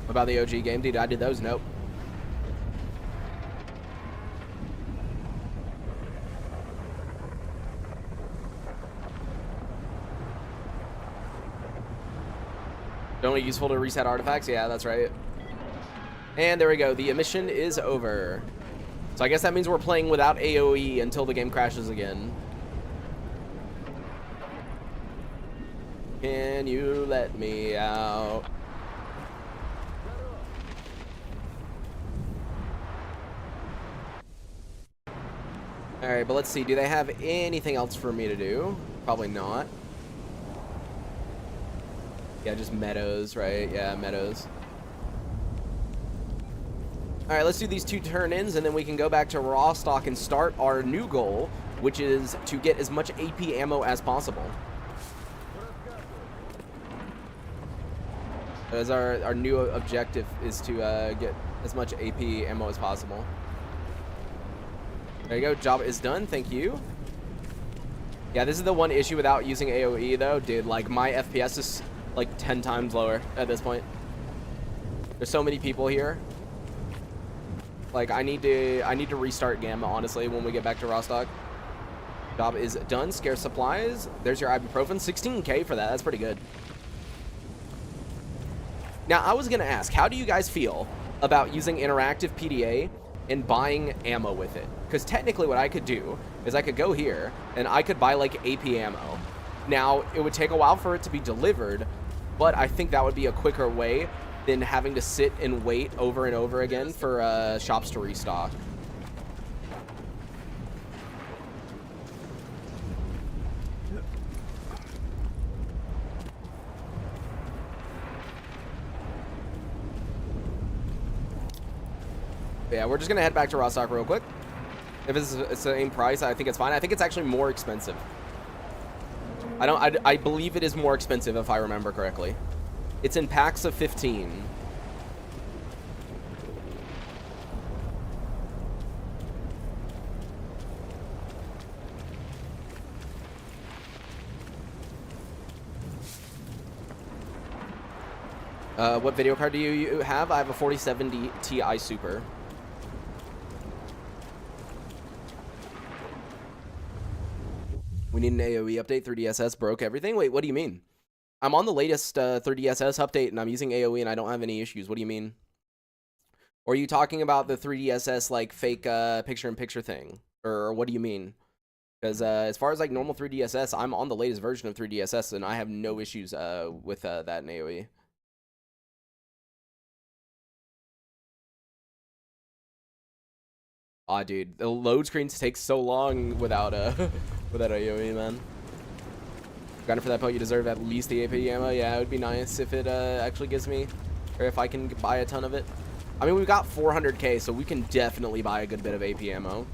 Speaker 1: What about the OG game? Dude, I did those. Nope. Only useful to reset artifacts? Yeah, that's right. And there we go. The emission is over. So I guess that means we're playing without AoE until the game crashes again. Can you let me out? Alright, but let's see. Do they have anything else for me to do? Probably not. Yeah, just meadows, right? Yeah, meadows. Alright, let's do these 2 turn-ins, and then we can go back to raw stock and start our new goal, which is to get as much AP ammo as possible. As our new objective is to get as much AP ammo as possible. There you go, job is done, thank you. Yeah, this is the one issue without using AoE though, dude, like my FPS is like 10 times lower at this point. There's so many people here. Like I need to restart Gamma, honestly, when we get back to raw stock. Job is done, scarce supplies. There's your ibuprofen, 16k for that, that's pretty good. Now, I was gonna ask, how do you guys feel about using interactive PDA and buying ammo with it? Because technically what I could do is I could go here and I could buy like AP ammo. Now, it would take a while for it to be delivered, but I think that would be a quicker way than having to sit and wait over and over again for shops to restock. Yeah, we're just gonna head back to raw stock real quick. If it's the same price, I think it's fine. I think it's actually more expensive. I believe it is more expensive if I remember correctly. It's in packs of 15. What video card do you have? I have a 4070 Ti Super. We need an AoE update. 3DSS broke everything. Wait, what do you mean? I'm on the latest 3DSS update and I'm using AoE and I don't have any issues. What do you mean? Or are you talking about the 3DSS like fake picture-in-picture thing? Or what do you mean? Because as far as like normal 3DSS, I'm on the latest version of 3DSS and I have no issues with that in AoE. Aw, dude, the load screens take so long without without AoE, man. Gunning for that pelt, you deserve at least the AP ammo. Yeah, it would be nice if it actually gives me, or if I can buy a ton of it. I mean, we've got 400k, so we can definitely buy a good bit of AP ammo.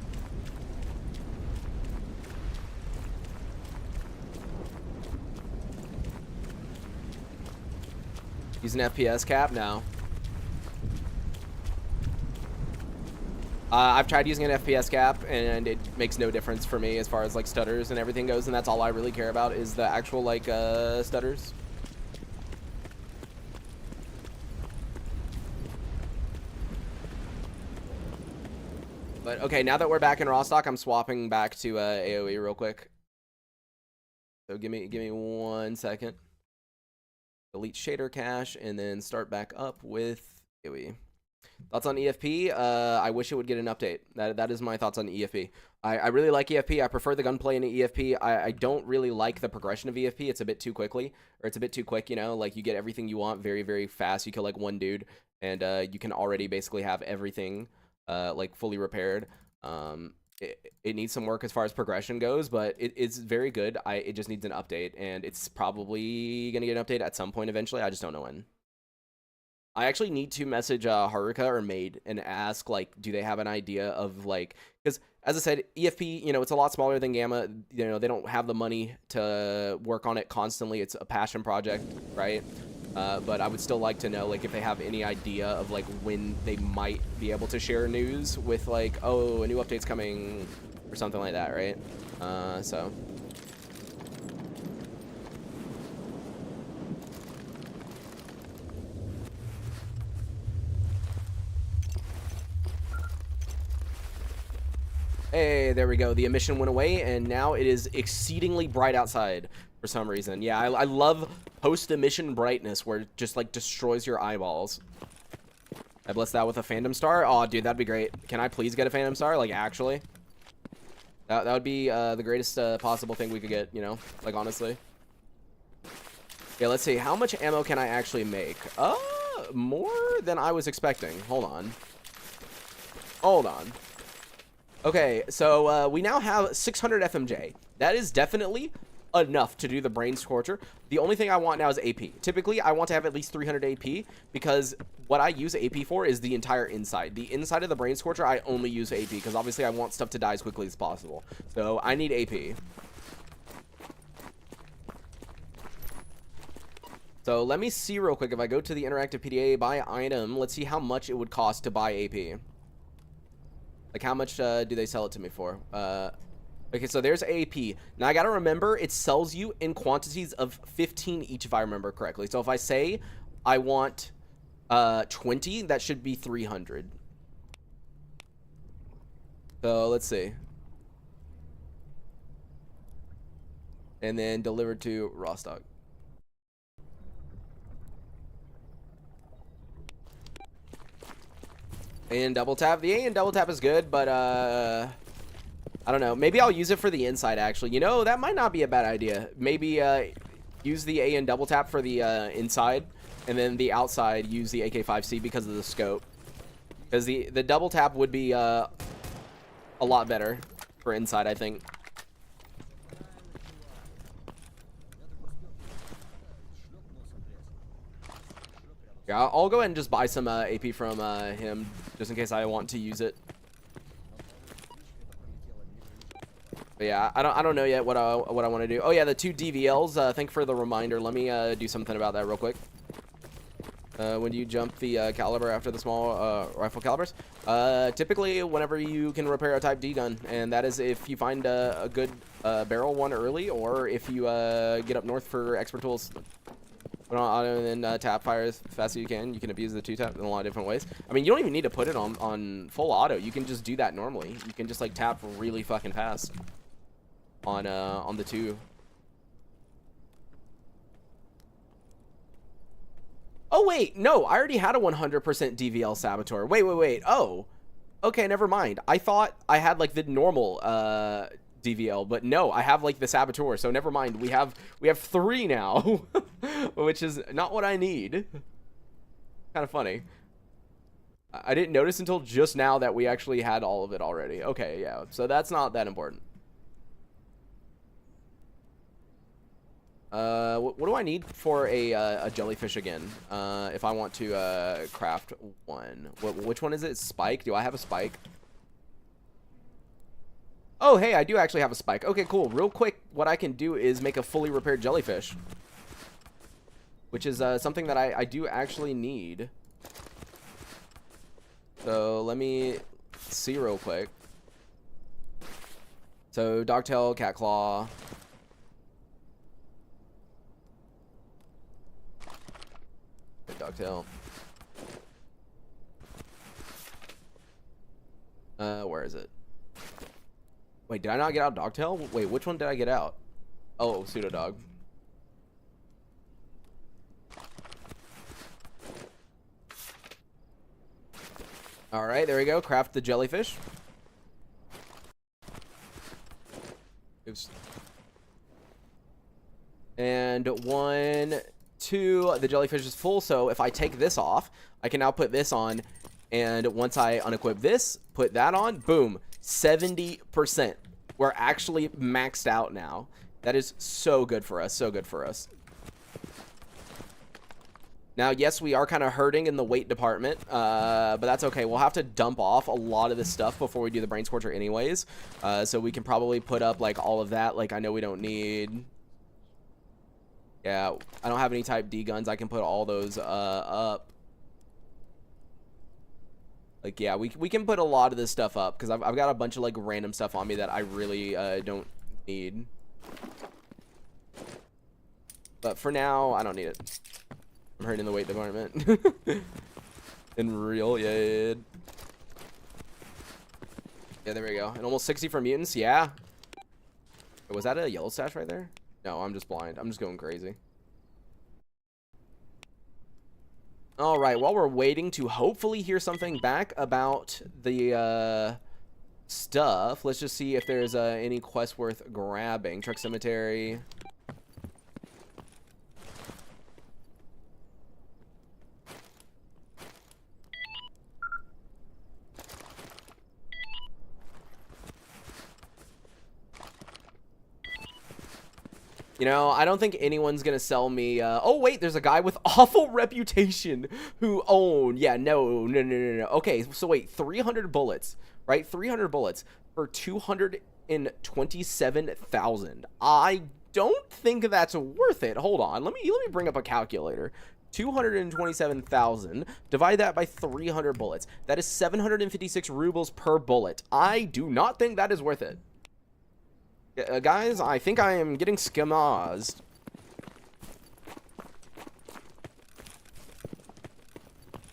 Speaker 1: Use an FPS cap? No. I've tried using an FPS cap, and it makes no difference for me as far as like stutters and everything goes, and that's all I really care about is the actual like stutters. But okay, now that we're back in raw stock, I'm swapping back to AoE real quick. So give me 1 second. delete shader cache, and then start back up with GUI. Thoughts on EFP? I wish it would get an update. That is my thoughts on EFP. I really like EFP. I prefer the gunplay in EFP. I don't really like the progression of EFP. It's a bit too quickly, or it's a bit too quick, you know? Like, you get everything you want very, very fast. You kill, like, one dude, and you can already basically have everything, like, fully repaired. It needs some work as far as progression goes, but it's very good. It just needs an update, and it's probably going to get an update at some point eventually. I just don't know when. I actually need to message Haruka or Maid and ask, like, do they have an idea of, like, because, as I said, EFP, you know, it's a lot smaller than Gamma. You know, they don't have the money to work on it constantly. It's a passion project, right? But I would still like to know, like, if they have any idea of, like, when they might be able to share news with, like, oh, a new update's coming or something like that, right? So... Hey, there we go. The emission went away, and now it is exceedingly bright outside for some reason. Yeah, I love post-emission brightness where it just, like, destroys your eyeballs. I bless that with a fandom star. Oh, dude, that'd be great. Can I please get a fandom star? Like, actually? That would be the greatest possible thing we could get, you know? Like, honestly. Yeah, let's see. How much ammo can I actually make? More than I was expecting. Hold on. Hold on. Okay, so we now have 600 FMJ. That is definitely enough to do the brain scorcher. The only thing I want now is AP. Typically, I want to have at least 300 AP because what I use AP for is the entire inside. The inside of the brain scorcher, I only use AP because obviously I want stuff to die as quickly as possible. So I need AP. So let me see real quick. If I go to the interactive PDA, buy item, let's see how much it would cost to buy AP. Like, how much do they sell it to me for? Okay, so there's AP. Now, I gotta remember, it sells you in quantities of 15 each, if I remember correctly. So if I say I want 20, that should be 300. So let's see. And then delivered to Rostock. A and double tap. The A and double tap is good, but I don't know. Maybe I'll use it for the inside, actually. You know, that might not be a bad idea. Maybe use the A and double tap for the inside, and then the outside use the AK-5C because of the scope. Because the double tap would be a lot better for inside, I think. Yeah, I'll go ahead and just buy some AP from him, just in case I want to use it. But yeah, I don't know yet what I want to do. Oh yeah, the 2 DVLs. Thank you for the reminder. Let me do something about that real quick. When do you jump the caliber after the small rifle calibers? Typically, whenever you can repair a Type D gun, and that is if you find a good barrel one early, or if you get up north for expert tools. Put on auto and then tap fire as fast as you can. You can abuse the 2-tap in a lot of different ways. I mean, you don't even need to put it on full auto. You can just do that normally. You can just, like, tap really fucking fast on the 2. Oh, wait. No, I already had a 100% DVL Saboteur. Wait. Oh. Okay, never mind. I thought I had, like, the normal DVL, but no, I have, like, the Saboteur, so never mind. We have 3 now, which is not what I need. Kind of funny. I didn't notice until just now that we actually had all of it already. Okay, yeah, so that's not that important. What do I need for a jellyfish again? If I want to craft one. Which one is it? Spike? Do I have a spike? Oh, hey, I do actually have a spike. Okay, cool. Real quick, what I can do is make a fully repaired jellyfish, which is something that I do actually need. So let me see real quick. So dogtail, cat claw. Dogtail. Where is it? Wait, did I not get out Dogtail? Wait, which one did I get out? Oh, Pseudo Dog. All right, there we go. Craft the jellyfish. Oops. And 1, 2, the jellyfish is full. So if I take this off, I can now put this on. And once I unequip this, put that on, boom, 70%. We're actually maxed out now. That is so good for us, so good for us. Now, yes, we are kind of hurting in the weight department, but that's okay. We'll have to dump off a lot of this stuff before we do the Brain Scorcher anyways. So we can probably put up, like, all of that. Like, I know we don't need... Yeah, I don't have any Type D guns. I can put all those up. Like, yeah, we can put a lot of this stuff up because I've got a bunch of, like, random stuff on me that I really don't need. But for now, I don't need it. I'm hurting the weight department. In real, yeah. Yeah, there we go. And almost 60 for mutants, yeah. Was that a yellow stash right there? No, I'm just blind. I'm just going crazy. All right, while we're waiting to hopefully hear something back about the stuff, let's just see if there's any quest worth grabbing. Truck Cemetery. You know, I don't think anyone's gonna sell me, oh wait, there's a guy with awful reputation who owned, yeah, no. Okay, so wait, 300 bullets, right? 300 bullets for 227,000. I don't think that's worth it. Hold on, let me bring up a calculator. 227,000, divide that by 300 bullets. That is 756 rubles per bullet. I do not think that is worth it. Guys, I think I am getting scammazed.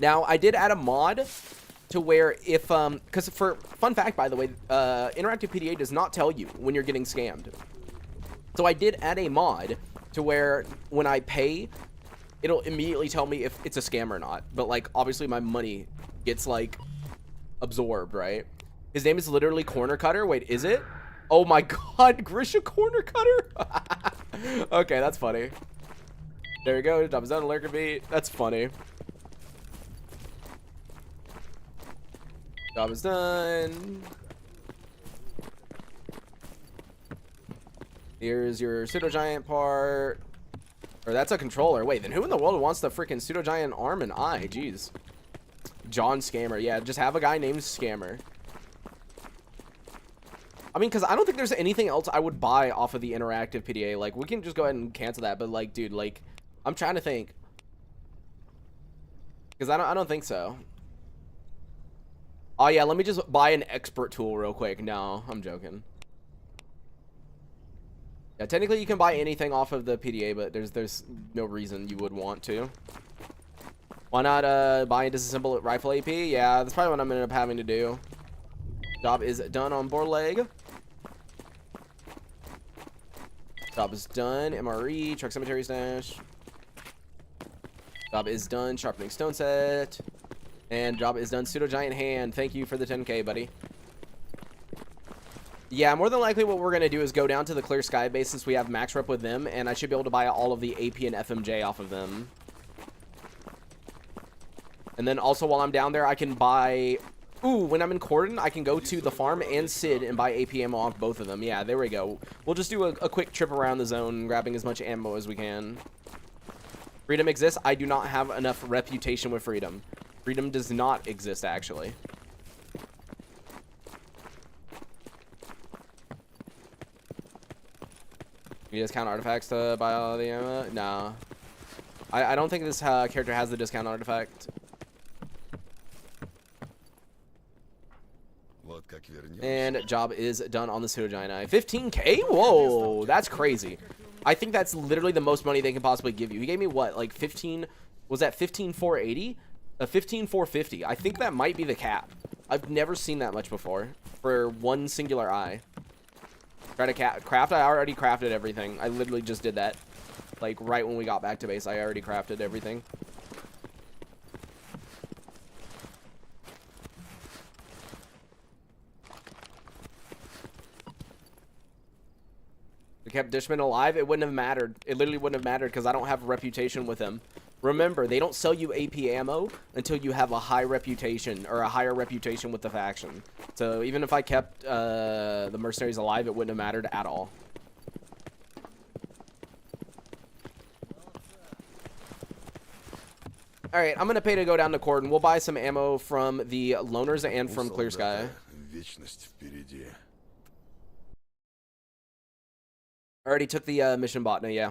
Speaker 1: Now, I did add a mod to where if, because for, fun fact, by the way, Interactive PDA does not tell you when you're getting scammed. So I did add a mod to where when I pay, it'll immediately tell me if it's a scam or not. But, like, obviously my money gets, like, absorbed, right? His name is literally Corner Cutter. Wait, is it? Oh my god, Grisha Corner Cutter? Okay, that's funny. There we go, job is done, lurker beat. That's funny. Job is done. Here's your pseudo giant part. Or that's a controller. Wait, then who in the world wants the freaking pseudo giant arm and eye? Jeez. John Scammer. Yeah, just have a guy named Scammer. I mean, because I don't think there's anything else I would buy off of the Interactive PDA. Like, we can just go ahead and cancel that. But, like, dude, like, I'm trying to think. Because I don't think so. Oh, yeah, let me just buy an expert tool real quick. No, I'm joking. Yeah, technically you can buy anything off of the PDA, but there's no reason you would want to. Why not buy and disassemble rifle AP? Yeah, that's probably what I'm going to end up having to do. Job is done on board leg. Job is done. MRE, truck cemetery stash. Job is done. Sharpening stone set. And job is done. Pseudo giant hand. Thank you for the 10K, buddy. Yeah, more than likely what we're going to do is go down to the Clear Sky base since we have max rep with them. And I should be able to buy all of the AP and FMJ off of them. And then also while I'm down there, I can buy... Ooh, when I'm in Cordon, I can go to the farm and Sid and buy AP ammo off both of them. Yeah, there we go. We'll just do a quick trip around the zone, grabbing as much ammo as we can. Freedom exists. I do not have enough reputation with Freedom. Freedom does not exist, actually. You discount artifacts to buy all the ammo? No. I don't think this character has the discount artifact. And job is done on the pseudo giant eye. 15K? Whoa, that's crazy. I think that's literally the most money they can possibly give you. He gave me what, like 15? Was that 15,480? 15,450. I think that might be the cap. I've never seen that much before for one singular eye. Try to craft. I already crafted everything. I literally just did that. Like right when we got back to base, I already crafted everything. We kept Dishman alive. It wouldn't have mattered. It literally wouldn't have mattered because I don't have a reputation with him. Remember, they don't sell you AP ammo until you have a high reputation or a higher reputation with the faction. So even if I kept the mercenaries alive, it wouldn't have mattered at all. All right, I'm going to pay to go down to Corden. We'll buy some ammo from the Loners and from Clear Sky. I already took the mission botna, yeah.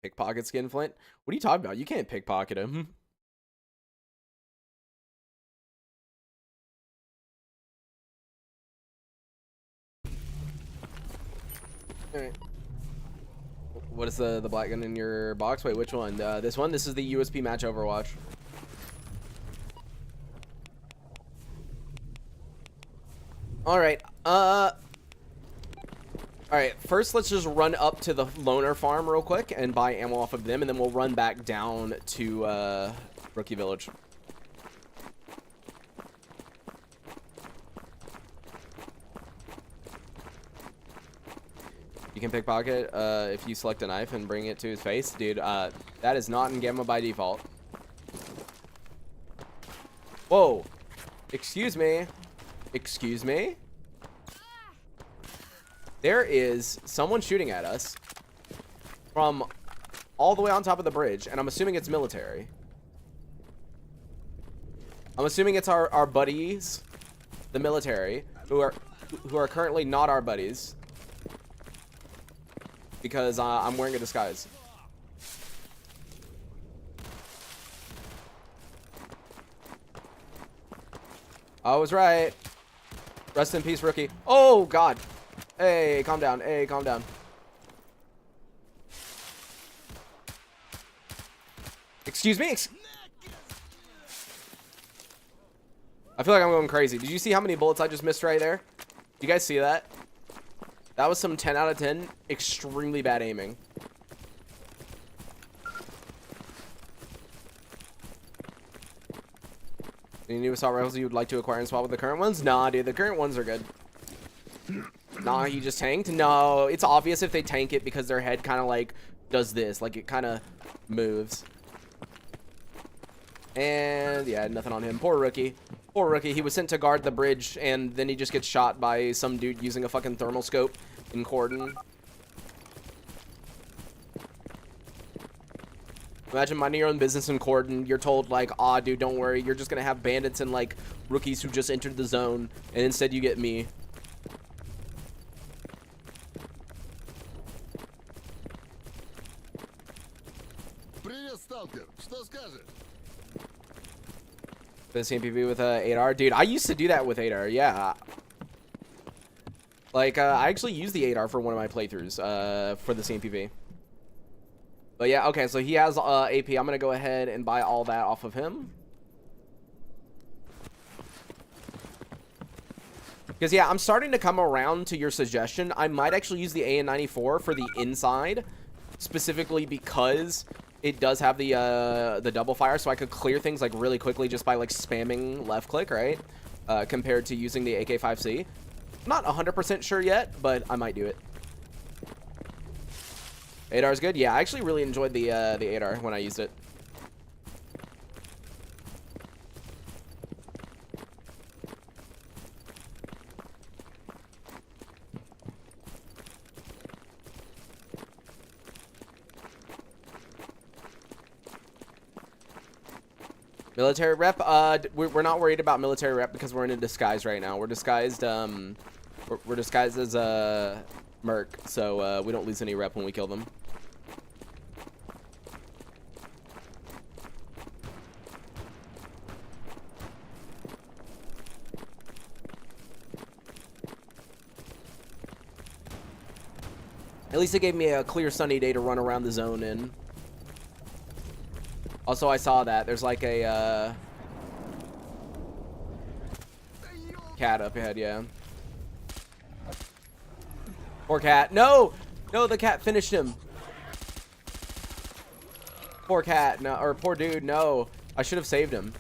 Speaker 1: Pickpocket Skinflint? What are you talking about? You can't pickpocket him. Alright. What is the black gun in your box? Wait, which one? This one? This is the USP match Overwatch. Alright, alright, first let's just run up to the Loner farm real quick and buy ammo off of them, and then we'll run back down to, Rookie Village. You can pickpocket, if you select a knife and bring it to his face. Dude, that is not in Gamma by default. Whoa. Excuse me. Excuse me? There is someone shooting at us from all the way on top of the bridge, and I'm assuming it's military. I'm assuming it's our buddies, the military, who are currently not our buddies, because I'm wearing a disguise. I was right. Rest in peace, Rookie. Oh, God. Hey, calm down. Hey, calm down. Excuse me? I feel like I'm going crazy. Did you see how many bullets I just missed right there? You guys see that? That was some 10 out of 10 extremely bad aiming. Any new assault rifles you would like to acquire and swap with the current ones? Nah, dude, the current ones are good. Nah, he just tanked? No, it's obvious if they tank it because their head kind of like does this. Like it kind of moves. And yeah, nothing on him. Poor Rookie. Poor Rookie. He was sent to guard the bridge and then he just gets shot by some dude using a fucking thermal scope in Corden. Imagine minding your own business in Corden. You're told, like, aw, dude, don't worry. You're just going to have bandits and, like, rookies who just entered the zone. And instead you get me.
Speaker 2: Привет, Сталкер. Что скажешь?
Speaker 1: The CMPV with 8R. Dude, I used to do that with 8R, yeah. Like, I actually used the 8R for one of my playthroughs for the CMPV. But yeah, okay, so he has AP. I'm going to go ahead and buy all that off of him. Because, yeah, I'm starting to come around to your suggestion. I might actually use the AN-94 for the inside, specifically because it does have the double fire, so I could clear things, like, really quickly just by, like, spamming left click, right? Compared to using the AK-5C. Not 100% sure yet, but I might do it. 8R is good. Yeah, I actually really enjoyed the 8R when I used it. Military rep? We're not worried about military rep because we're in a disguise right now. We're disguised. We're disguised as Merc, so we don't lose any rep when we kill them. At least it gave me a clear sunny day to run around the zone in. Also, I saw that. There's like a cat up ahead, yeah. Poor cat. No! No, the cat finished him. Poor cat. No, or poor dude. No. I should have saved him.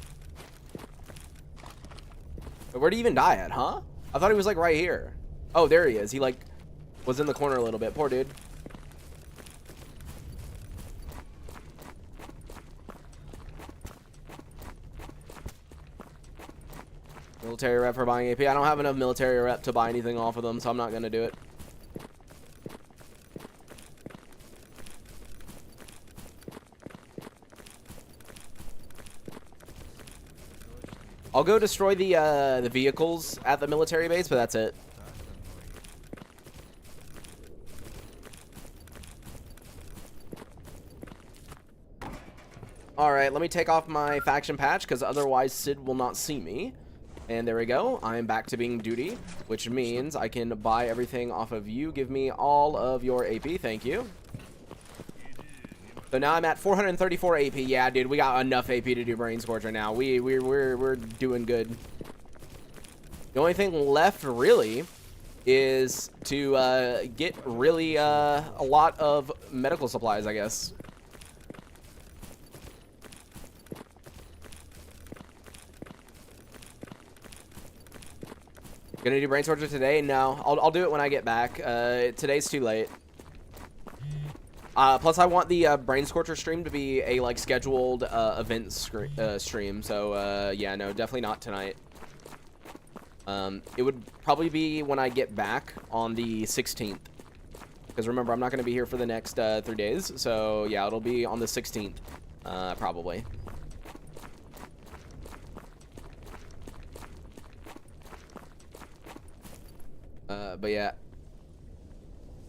Speaker 1: But where'd he even die at, huh? I thought he was like right here. Oh, there he is. He like was in the corner a little bit. Poor dude. Military rep for buying AP. I don't have enough military rep to buy anything off of them, so I'm not gonna do it. I'll go destroy the vehicles at the military base, but that's it. Alright, let me take off my faction patch, because otherwise Sid will not see me. And there we go. I'm back to being duty, which means I can buy everything off of you. Give me all of your AP. Thank you. So now I'm at 434 AP. Yeah, dude, we got enough AP to do Brain Scorcher now. We're doing good. The only thing left really is to get really a lot of medical supplies, I guess. Gonna do Brain Scorcher today? No, I'll do it when I get back. Today's too late. Plus, I want the Brain Scorcher stream to be a like scheduled event stream. So yeah, no, definitely not tonight. It would probably be when I get back on the 16th. Because remember, I'm not going to be here for the next 3 days. So yeah, it'll be on the 16th, probably. But yeah.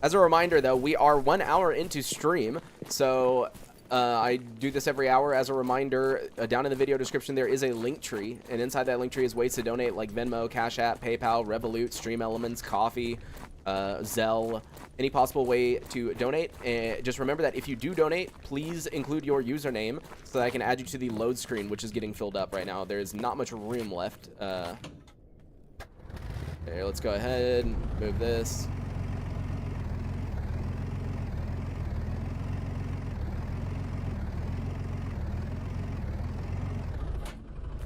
Speaker 1: As a reminder, though, we are 1 hour into stream, so I do this every hour. As a reminder, down in the video description, there is a link tree, and inside that link tree is ways to donate, like Venmo, Cash App, PayPal, Revolut, Stream Elements, Coffee, Zelle, any possible way to donate. And just remember that if you do donate, please include your username so that I can add you to the load screen, which is getting filled up right now. There's not much room left. Here, let's go ahead and move this.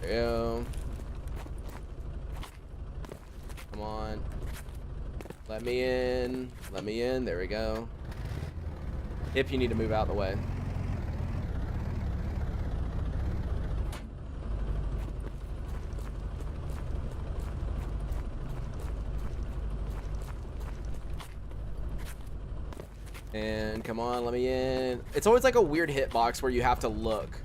Speaker 1: There we go. Come on. Let me in. Let me in. There we go. If you need to move out of the way. And come on, let me in. It's always like a weird hitbox where you have to look.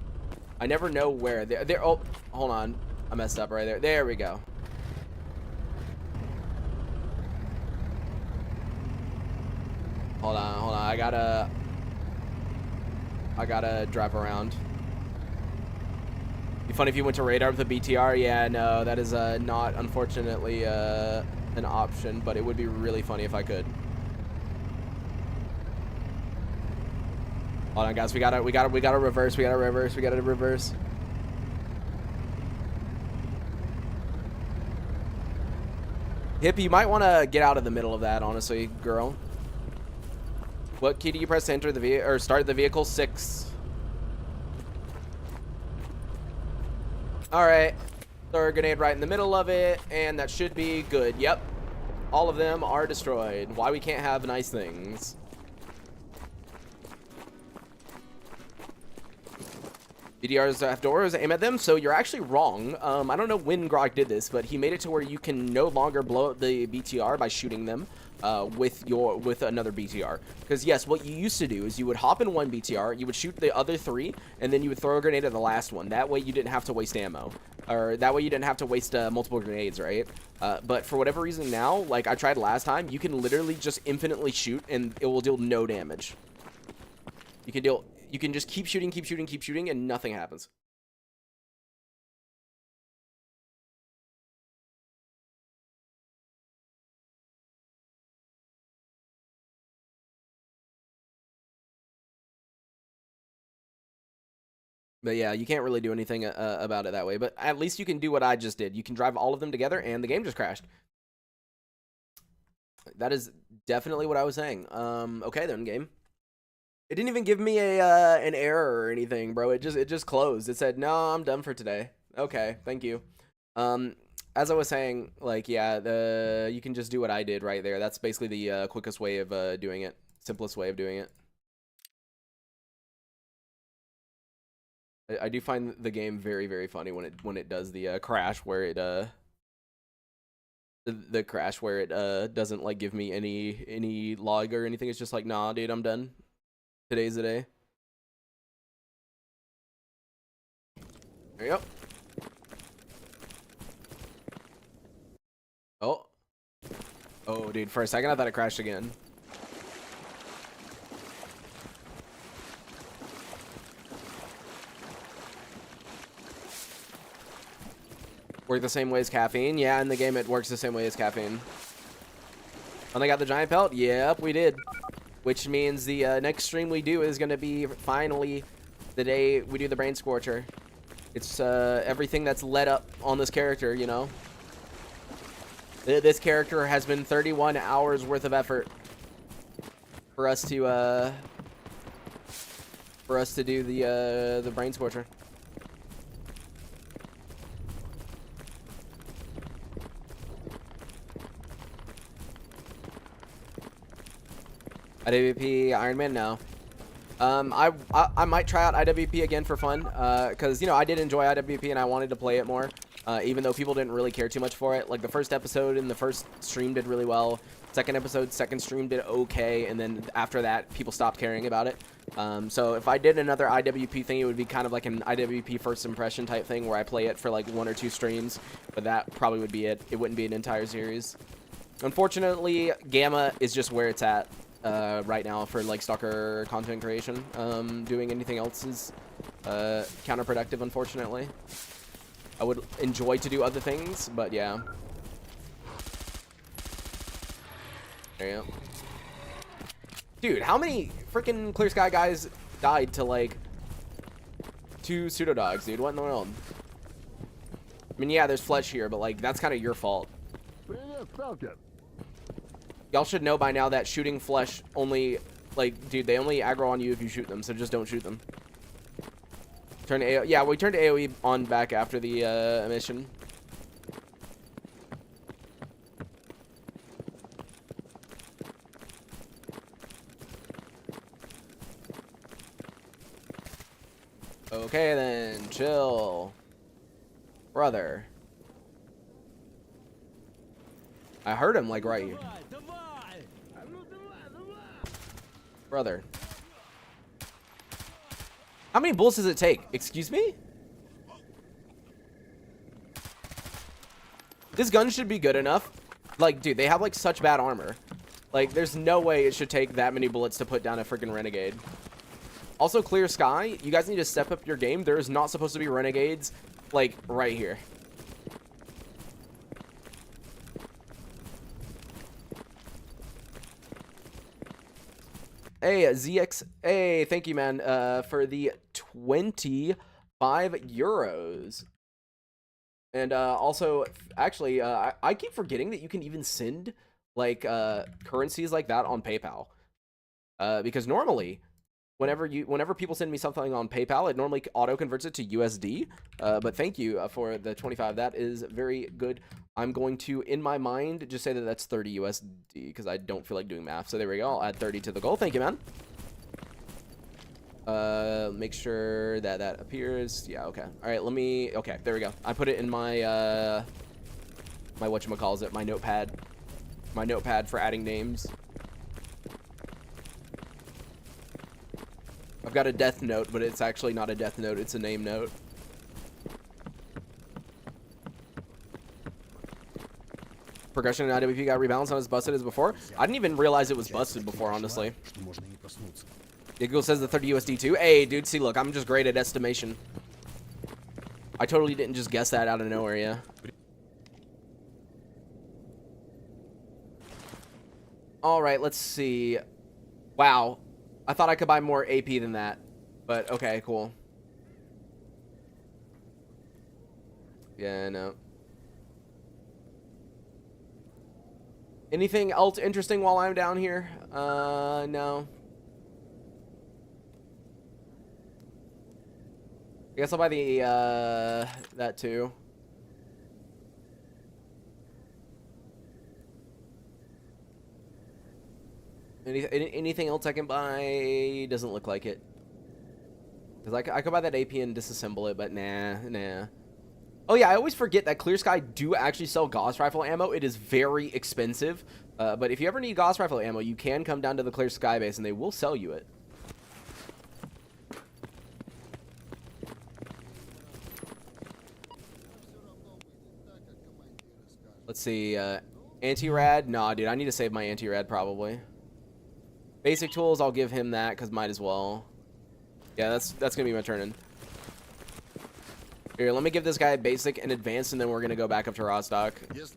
Speaker 1: I never know where. There. Oh, hold on. I messed up right there. There we go. Hold on, hold on. I gotta drive around. Be funny if you went to radar with a BTR. Yeah, no, that is not, unfortunately, an option. But it would be really funny if I could. Hold on, guys. We gotta reverse. We gotta reverse. Hippie, you might want to get out of the middle of that, honestly, girl. What key do you press to enter the vehicle or start the vehicle? 6. All right. Throw a grenade right in the middle of it, and that should be good. Yep. All of them are destroyed. Why we can't have nice things? BDRs have doors, aim at them, so you're actually wrong. I don't know when Grog did this, but he made it to where you can no longer blow up the BTR by shooting them with another BTR. Because yes, what you used to do is you would hop in one BTR, you would shoot the other 3, and then you would throw a grenade at the last one. That way you didn't have to waste ammo. Or that way you didn't have to waste multiple grenades, right? But for whatever reason now, like I tried last time, you can literally just infinitely shoot and it will deal no damage. You can just keep shooting, and nothing happens. But yeah, you can't really do anything about it that way. But at least you can do what I just did. You can drive all of them together, and the game just crashed. That is definitely what I was saying. Okay then, game. It didn't even give me an error or anything, bro. It just closed. It said, "No, I'm done for today." Okay, thank you. as I was saying, like, yeah, you can just do what I did right there. That's basically the quickest way of doing it, simplest way of doing it. I do find the game very, very funny when it does the crash where it the crash where it doesn't like give me any log or anything. It's just like, nah, dude, I'm done. Today's the day. There you go. Oh. Oh, dude, for a second I thought it crashed again. Work the same way as caffeine? Yeah, in the game it works the same way as caffeine. Finally got the giant pelt? Yep, we did. Which means the next stream we do is going to be finally the day we do the Brain Scorcher. It's everything that's led up on this character, you know? This character has been 31 hours worth of effort for us to do the Brain Scorcher. IWP Ironman? No. I might try out IWP again for fun, because, you know, I did enjoy IWP and I wanted to play it more, even though people didn't really care too much for it. Like, the first episode and the first stream did really well. Second episode, second stream did okay, and then after that, people stopped caring about it. So if I did another IWP thing, it would be kind of like an IWP first impression type thing where I play it for like 1 or 2 streams, but that probably would be it. It wouldn't be an entire series. Unfortunately, Gamma is just where it's at. Right now for like stalker content creation. Doing anything else is counterproductive, unfortunately. I would enjoy to do other things, but yeah. There you go. Dude, how many freaking Clear Sky guys died to like 2 pseudo dogs, dude? What in the world? I mean, yeah, there's flesh here, but like that's kind of your fault.
Speaker 2: Привет, сталкер.
Speaker 1: Y'all should know by now that shooting flesh only, like, dude, they only aggro on you if you shoot them, so just don't shoot them. Turn AoE. Yeah, we turned AoE on back after the Emission. Okay, then. Chill. Brother. I heard him, like, right here. Brother. How many bullets does it take? Excuse me? This gun should be good enough. Like, dude, they have, like, such bad armor. Like, there's no way it should take that many bullets to put down a freaking renegade. Also, Clear Sky, you guys need to step up your game. There is not supposed to be renegades, like, right here. Hey, ZX. Hey, thank you, man, for the 25 euros. And also, actually, I keep forgetting that you can even send like currencies like that on PayPal. Because normally, whenever people send me something on PayPal, it normally auto converts it to USD. But thank you for the 25. That is very good. I'm going to, in my mind, just say that that's 30 USD because I don't feel like doing math. So there we go. I'll add 30 to the goal. Thank you, man. Make sure that that appears. Yeah, okay. All right, let me, okay, there we go. I put it in my, my whatchamacallit, my notepad. My notepad for adding names. I've got a death note, but it's actually not a death note. It's a name note. Progression in IWP got rebalanced on as busted as before. I didn't even realize it was busted before, honestly. Google says the 30 USD too. Hey, dude, see, look, I'm just great at estimation. I totally didn't just guess that out of nowhere, yeah. All right, let's see. Wow. I thought I could buy more AP than that, but okay, cool. Yeah, no. Anything else interesting while I'm down here? No. I guess I'll buy the, that too. Anything else I can buy? Doesn't look like it. Because I could buy that AP and disassemble it, but nah. Oh yeah, I always forget that Clear Sky do actually sell Gauss Rifle ammo. It is very expensive. But if you ever need Gauss Rifle ammo, you can come down to the Clear Sky base and they will sell you it. Let's see, anti-rad? Nah, dude, I need to save my anti-rad probably. Basic tools, I'll give him that because might as well. Yeah, that's gonna be my turn in. Here, let me give this guy basic and advanced, and then we're gonna go back up to raw stock.
Speaker 2: Yes.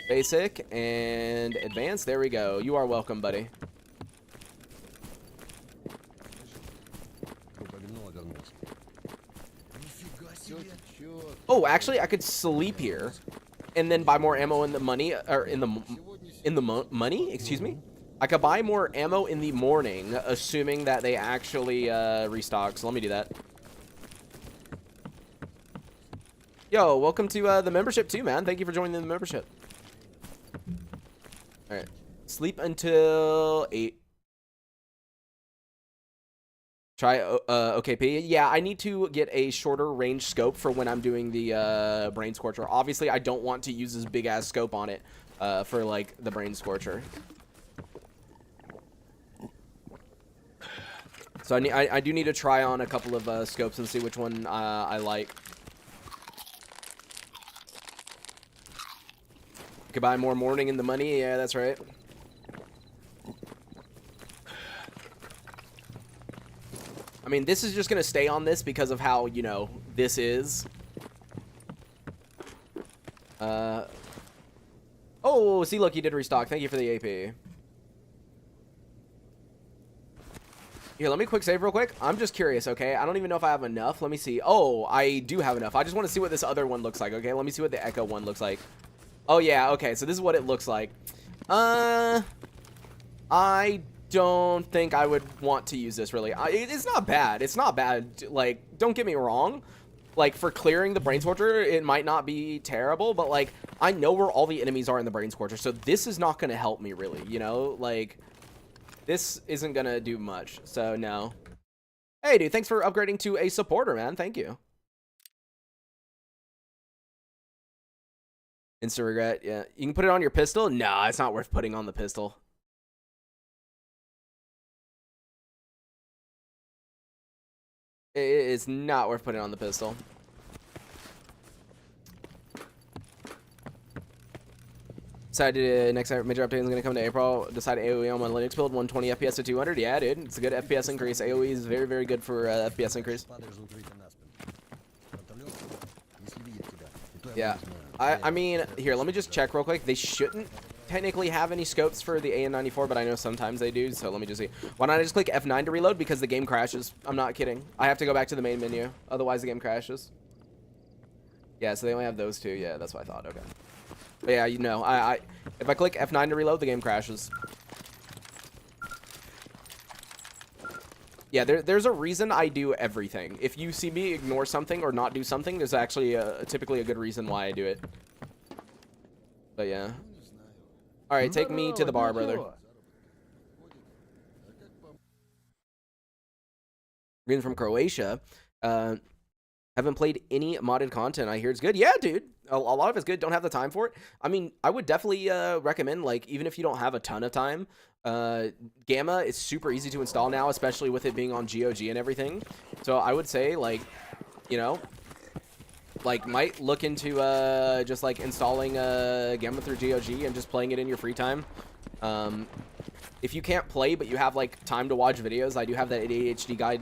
Speaker 1: Basic and advanced. There we go. You are welcome, buddy. Oh, actually, I could sleep here, and then buy more ammo in the money, or in the money. Excuse me. I could buy more ammo in the morning, assuming that they actually restock. So let me do that. Yo, welcome to the membership too, man. Thank you for joining the membership. All right, sleep until 8. Try OKP. Yeah, I need to get a shorter range scope for when I'm doing the Brain Scorcher. Obviously, I don't want to use this big ass scope on it for like the Brain Scorcher. So I do need to try on a couple of scopes and see which one I like. Could buy more morning in the money. Yeah, that's right. I mean, this is just going to stay on this because of how, you know, this is. Oh, see, look, you did restock. Thank you for the AP. Here, let me quick save real quick. I'm just curious, okay? I don't even know if I have enough. Let me see. Oh, I do have enough. I just want to see what this other one looks like, okay? Let me see what the Echo one looks like. Oh, yeah, okay. So this is what it looks like. I don't think I would want to use this, really. It's not bad. It's not bad. Like, don't get me wrong. Like, for clearing the Brain Scorcher, it might not be terrible, but, like, I know where all the enemies are in the Brain Scorcher, so this is not going to help me, really, you know? Like, this isn't going to do much, so no. Hey, dude, thanks for upgrading to a supporter, man. Thank you. Instant regret, yeah. You can put it on your pistol? Nah, it's not worth putting on the pistol. It's not worth putting on the pistol. Decided next major update is going to come to April. Decided AoE on my Linux build, 120 FPS to 200. Yeah, dude, it's a good FPS increase. AoE is very, very good for FPS increase. Yeah, I mean, here, let me just check real quick. They shouldn't technically have any scopes for the AN94, but I know sometimes they do, so let me just see. Why not I just click F9 to reload? Because the game crashes. I'm not kidding. I have to go back to the main menu. Otherwise, the game crashes. Yeah, so they only have those two. Yeah, that's what I thought. Okay. But yeah, you know, if I click F9 to reload, the game crashes. Yeah, there's a reason I do everything. If you see me ignore something or not do something, there's actually typically a good reason why I do it. But yeah. All right, take me to the bar, brother. Being from Croatia. Haven't played any modded content. I hear it's good. Yeah, dude. A lot of it's good. Don't have the time for it. I mean, I would definitely recommend, like, even if you don't have a ton of time, Gamma is super easy to install now, especially with it being on GOG and everything. So I would say, like, you know, like, might look into just, like, installing Gamma through GOG and just playing it in your free time. If you can't play, but you have, like, time to watch videos, I do have that ADHD guide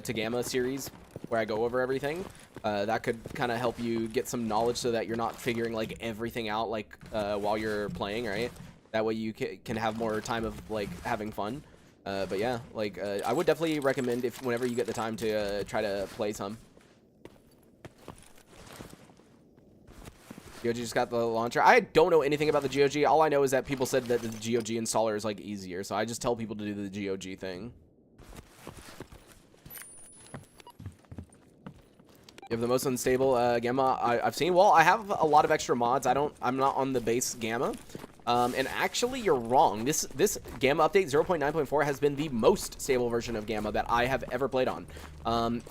Speaker 1: to Gamma series where I go over everything. That could kind of help you get some knowledge so that you're not figuring, like, everything out, like, while you're playing, right? That way you can have more time of, like, having fun. But yeah, like, I would definitely recommend if whenever you get the time to try to play some. GOG just got the launcher. I don't know anything about the GOG. All I know is that people said that the GOG installer is, like, easier. So I just tell people to do the GOG thing. You have the most unstable Gamma I've seen. Well, I have a lot of extra mods. I'm not on the base Gamma. And actually, you're wrong. This Gamma update 0.9.4 has been the most stable version of Gamma that I have ever played on.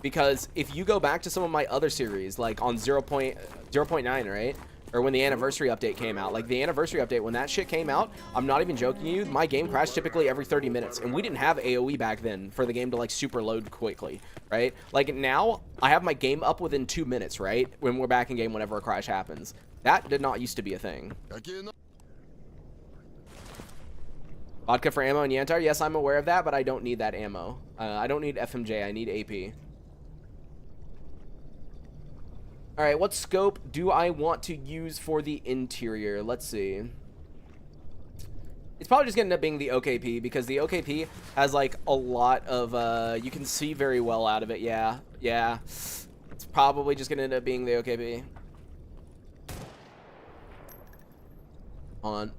Speaker 1: Because if you go back to some of my other series, like on 0.9, right? Or when the anniversary update came out. Like, the anniversary update, when that shit came out, I'm not even joking you, my game crashed typically every 30 minutes. And we didn't have AoE back then for the game to, like, super load quickly, right? Like, now, I have my game up within 2 minutes, right? When we're back in game whenever a crash happens. That did not used to be a thing. Vodka for ammo and Yantar? Yes, I'm aware of that, but I don't need that ammo. I don't need FMJ, I need AP. Alright, what scope do I want to use for the interior? Let's see. It's probably just going to end up being the OKP, because the OKP has, like, a lot of, you can see very well out of it. Yeah. It's probably just going to end up being the OKP. Hold on.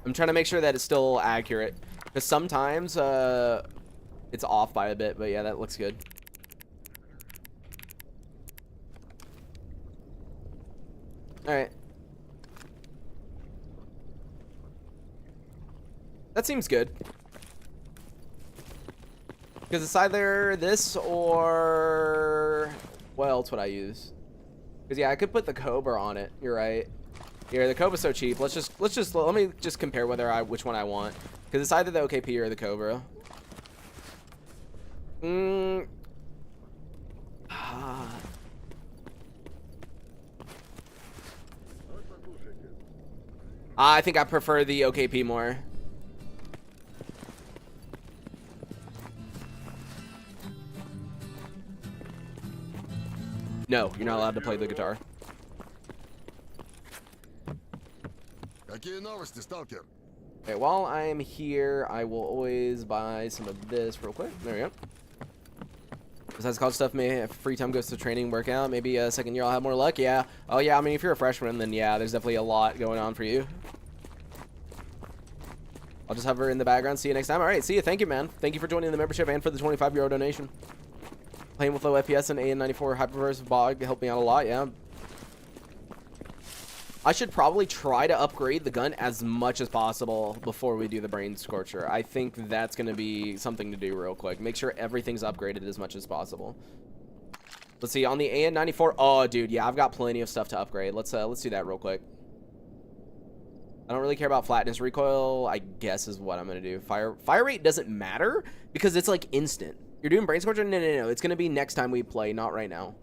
Speaker 1: I'm trying to make sure that it's still accurate, because sometimes, it's off by a bit, but yeah, that looks good. Alright. That seems good. Because it's either this or... what else would I use? Because, yeah, I could put the Cobra on it. You're right. Here, the Cobra's so cheap. Let me just compare which one I want. Because it's either the OKP or the Cobra. I think I prefer the OKP more. No, you're not allowed to play the guitar.
Speaker 2: Какие новости, сталкер?
Speaker 1: Okay, while I am here, I will always buy some of this real quick. There we go. Besides college stuff, may free time goes to training, workout. Maybe a second year I'll have more luck. Yeah. Oh yeah. I mean, if you're a freshman, then yeah, there's definitely a lot going on for you. I'll just have her in the background. See you next time. All right. See you. Thank you, man. Thank you for joining the membership and for the 25-euro donation. Playing with low FPS and AN94 Hyperverse Bog helped me out a lot. Yeah. I should probably try to upgrade the gun as much as possible before we do the Brain Scorcher. I think that's going to be something to do real quick. Make sure everything's upgraded as much as possible. Let's see, on the AN94. Oh, dude, yeah, I've got plenty of stuff to upgrade. Let's do that real quick. I don't really care about flatness. Recoil, I guess, is what I'm going to do. Fire rate doesn't matter because it's, like, instant. You're doing Brain Scorcher? No. It's going to be next time we play, not right now.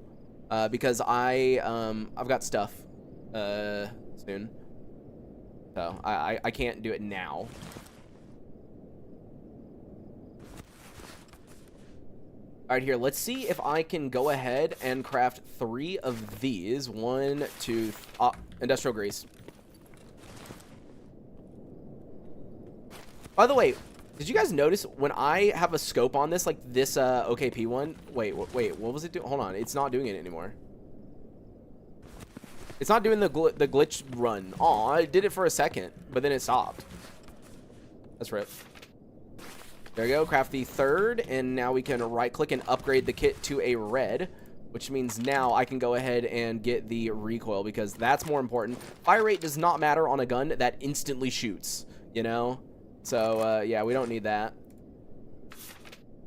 Speaker 1: Because I've got stuff. Soon. So I can't do it now. Alright, here, let's see if I can go ahead and craft 3 of these. 1, 2, industrial grease. By the way, did you guys notice when I have a scope on this, like this OKP one? Wait, what was it doing? Hold on, it's not doing it anymore. It's not doing the glitch run. Aw, I did it for a second, but then it stopped. That's rip. There we go, craft the 3rd, and now we can right-click and upgrade the kit to a red, which means now I can go ahead and get the recoil, because that's more important. Fire rate does not matter on a gun that instantly shoots, you know? So, yeah, we don't need that.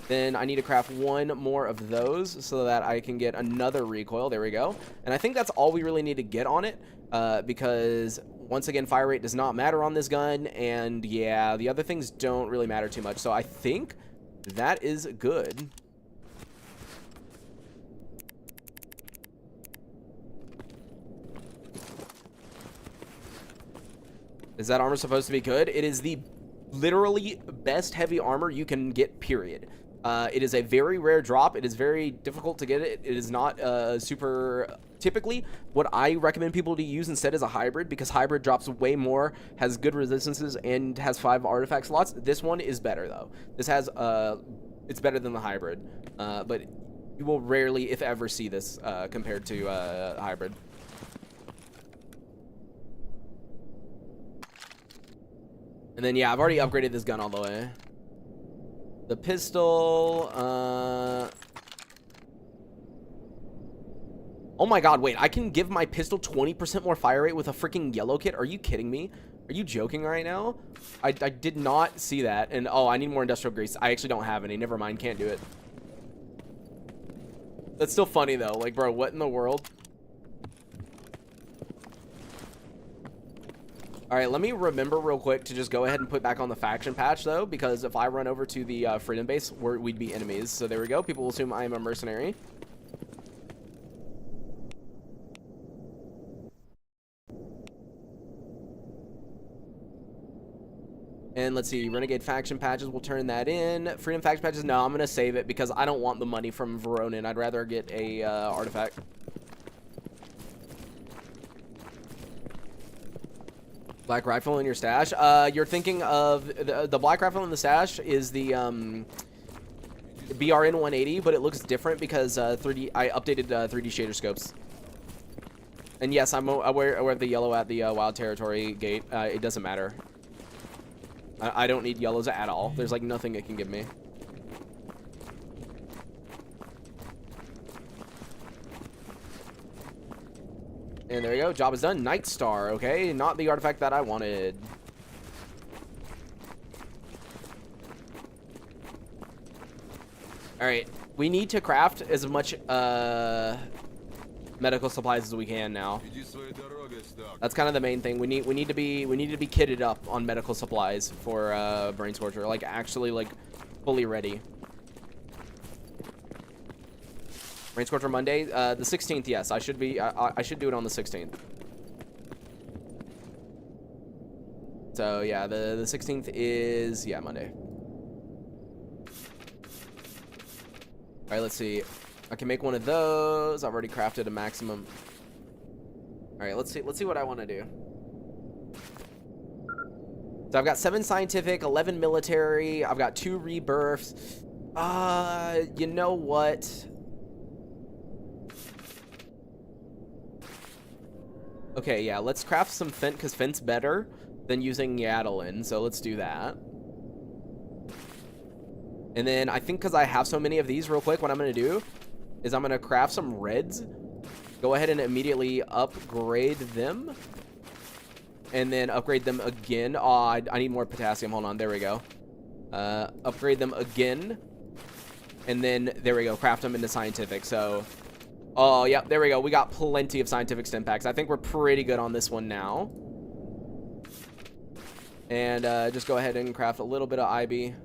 Speaker 1: Then I need to craft 1 more of those so that I can get another recoil. There we go. And I think that's all we really need to get on it because, once again, fire rate does not matter on this gun. And, yeah, the other things don't really matter too much. So I think that is good. Is that armor supposed to be good? It is the literally best heavy armor you can get, period. It is a very rare drop. It is very difficult to get it. It is not super... Typically, what I recommend people to use instead is a hybrid, because hybrid drops way more, has good resistances, and has 5 artifact slots. This one is better, though. This has... it's better than the hybrid. But you will rarely, if ever, see this compared to hybrid. And then, yeah, I've already upgraded this gun all the way. The pistol, Oh my god, wait, I can give my pistol 20% more fire rate with a freaking yellow kit? Are you kidding me? Are you joking right now? I did not see that. And, oh, I need more industrial grease. I actually don't have any. Never mind, can't do it. That's still funny, though. Like, bro, what in the world? Alright, let me remember real quick to just go ahead and put back on the faction patch, though, because if I run over to the Freedom base, we'd be enemies. So there we go. People will assume I am a mercenary. And let's see, Renegade faction patches, we'll turn that in. Freedom faction patches, no, I'm going to save it because I don't want the money from Veronin. I'd rather get a artifact. Black rifle in your stash? You're thinking of the black rifle in the stash is the BRN 180, but it looks different because I updated 3D shader scopes. And yes, I'm aware of the yellow at the wild territory gate. It doesn't matter. I don't need yellows at all. There's like nothing it can give me. And there you go. Job is done. Night Star. Okay, not the artifact that I wanted. All right, we need to craft as much medical supplies as we can now. That's kind of the main thing. We need to be kitted up on medical supplies for Brain Scorcher, like actually like fully ready. Brain Scorcher Monday, the 16th. Yes, I should be. I should do it on the 16th. So yeah, the 16th is Monday. All right, let's see. I can make one of those. I've already crafted a maximum. All right, let's see what I want to do. So I've got 7 scientific, 11 military. I've got 2 rebirths. You know what? Okay, yeah, let's craft some Fent because Fent's better than using Yaddlin. So let's do that. And then I think because I have so many of these real quick, what I'm going to do is I'm going to craft some reds. Go ahead and immediately upgrade them. And then upgrade them again. Oh, I need more potassium. Hold on. There we go. Upgrade them again. And then, there we go. Craft them into scientific. So, oh, yeah. There we go. We got plenty of scientific stim packs. I think we're pretty good on this one now. And just go ahead and craft a little bit of IB.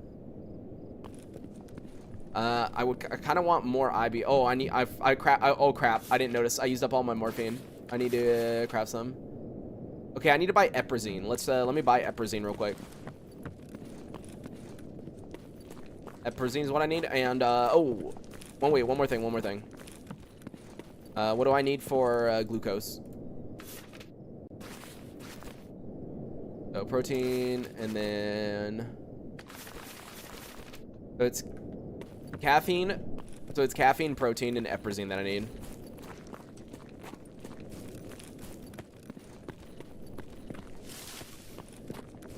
Speaker 1: I kind of want more IB. Oh, oh crap. I didn't notice. I used up all my morphine. I need to craft some. Okay, I need to buy Eprazine. Let me buy Eprazine real quick. Eprazine is what I need. And, oh, one more thing. What do I need for glucose? So protein, and then, so it's caffeine. So it's caffeine, protein, and Eprazine that I need.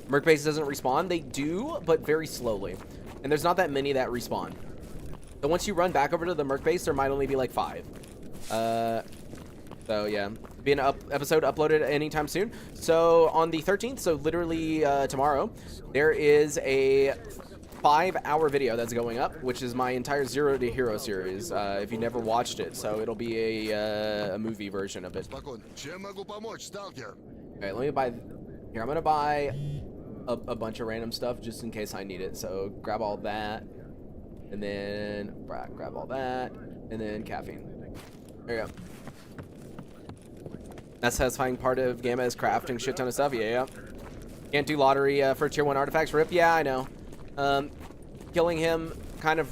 Speaker 1: Merc base doesn't respawn. They do, but very slowly. And there's not that many that respawn. So once you run back over to the Merc base, there might only be like 5. So yeah, be an episode uploaded anytime soon. So on the 13th, so literally tomorrow, there is a 5-hour video that's going up, which is my entire Zero to Hero series. If you never watched it, so it'll be a movie version of it. Okay, let me buy. Here, I'm gonna buy a bunch of random stuff just in case I need it. So grab all that, and then grab all that, and then caffeine. There you go. That satisfying part of Gamma is crafting shit ton of stuff. Yeah. Can't do lottery for tier 1 artifacts. Rip. Yeah, I know. Killing him kind of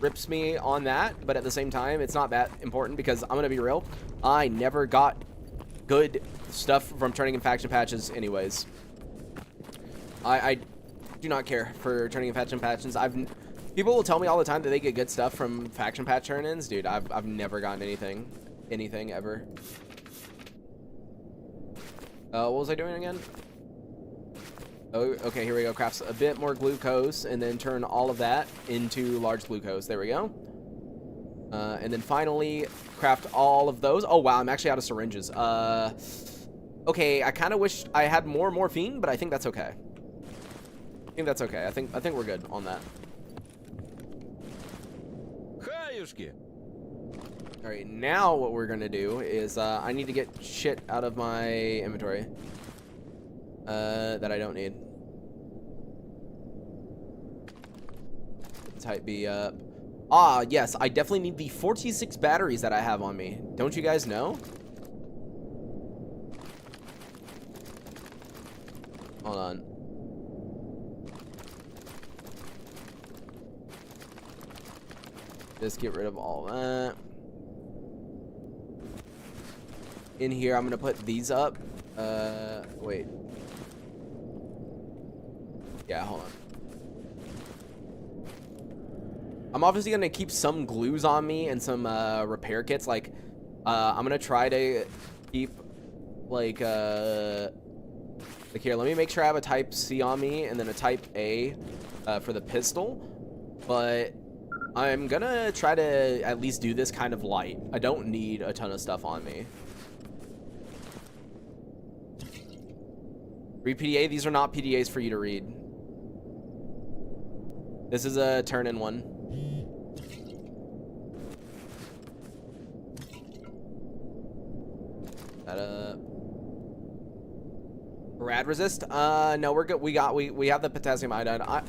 Speaker 1: rips me on that, but at the same time, it's not that important because I'm gonna be real. I never got good stuff from turning in faction patches anyways. I do not care for turning in faction patches. People will tell me all the time that they get good stuff from faction patch turn-ins. Dude, I've never gotten anything ever. What was I doing again? Oh, okay, here we go. Crafts a bit more glucose and then turn all of that into large glucose. There we go. And then finally, craft all of those. Oh, wow, I'm actually out of syringes. Okay, I kind of wish I had more morphine, but I think that's okay. I think that's okay. I think we're good on that. All right, now what we're gonna do is I need to get shit out of my inventory that I don't need. Type B up. Ah, yes, I definitely need the 46 batteries that I have on me. Don't you guys know? Hold on. Just get rid of all that. In here, I'm gonna put these up. Wait. Yeah, hold on. I'm obviously gonna keep some glues on me and some repair kits. Like, I'm gonna try to keep like here. Let me make sure I have a Type C on me and then a Type A for the pistol. But I'm gonna try to at least do this kind of light. I don't need a ton of stuff on me. Read PDA. These are not PDAs for you to read. This is a turn-in one. That rad resist? No, we're good. We have the potassium iodide. I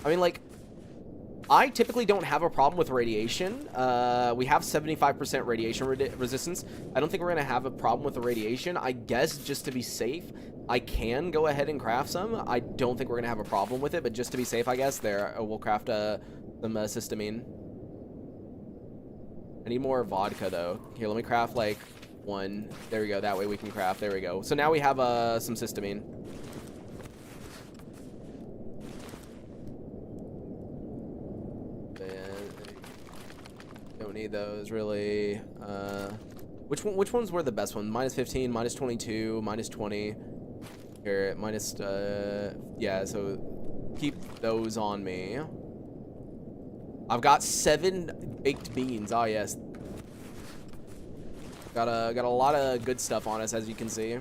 Speaker 1: mean, like, I typically don't have a problem with radiation. We have 75% radiation resistance. I don't think we're gonna have a problem with the radiation. I guess just to be safe, I can go ahead and craft some. I don't think we're gonna have a problem with it, but just to be safe, I guess we'll craft some histamine. I need more vodka though. Here, let me craft like one. There we go. That way we can craft. There we go. So now we have some histamine. Don't need those really. Which ones were the best ones? Minus 15, minus 22, minus 20. Here, minus yeah, so keep those on me. I've got 7 baked beans. Oh yes. Got a lot of good stuff on us, as you can see.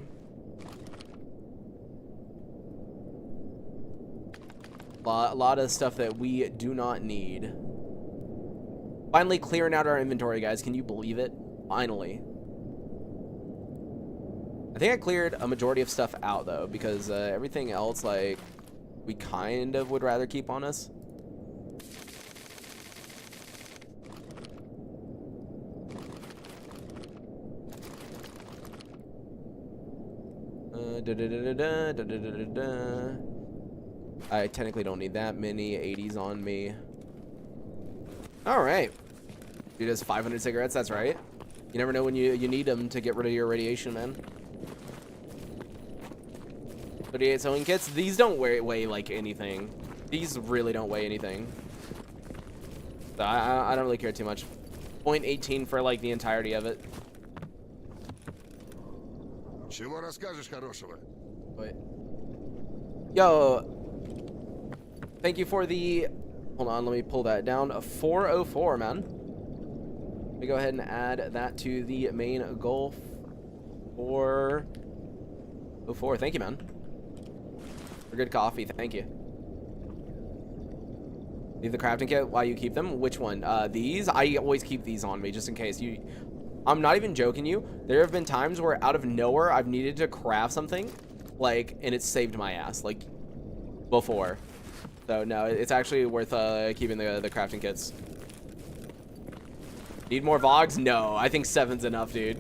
Speaker 1: A lot of stuff that we do not need. Finally clearing out our inventory, guys. Can you believe it? Finally. I think I cleared a majority of stuff out, though, because everything else, like, we kind of would rather keep on us. I technically don't need that many 80s on me. All right. Dude has 500 cigarettes. That's right. You never know when you need them to get rid of your radiation, man. 38 sewing kits. These don't weigh like anything. These really don't weigh anything. So I don't really care too much. 0.18 for like the entirety of it.
Speaker 2: Чего расскажешь хорошего?
Speaker 1: Wait. Yo. Thank you for the... Hold on, let me pull that down. 404, man. Let me go ahead and add that to the main goal. 404. Thank you, man. For good coffee. Thank you. Leave the crafting kit while you keep them. Which one? These? I always keep these on me just in case. I'm not even joking you. There have been times where out of nowhere I've needed to craft something, like, and it saved my ass, like, before. So no, it's actually worth keeping the crafting kits. Need more Vogs? No, I think 7's enough, dude.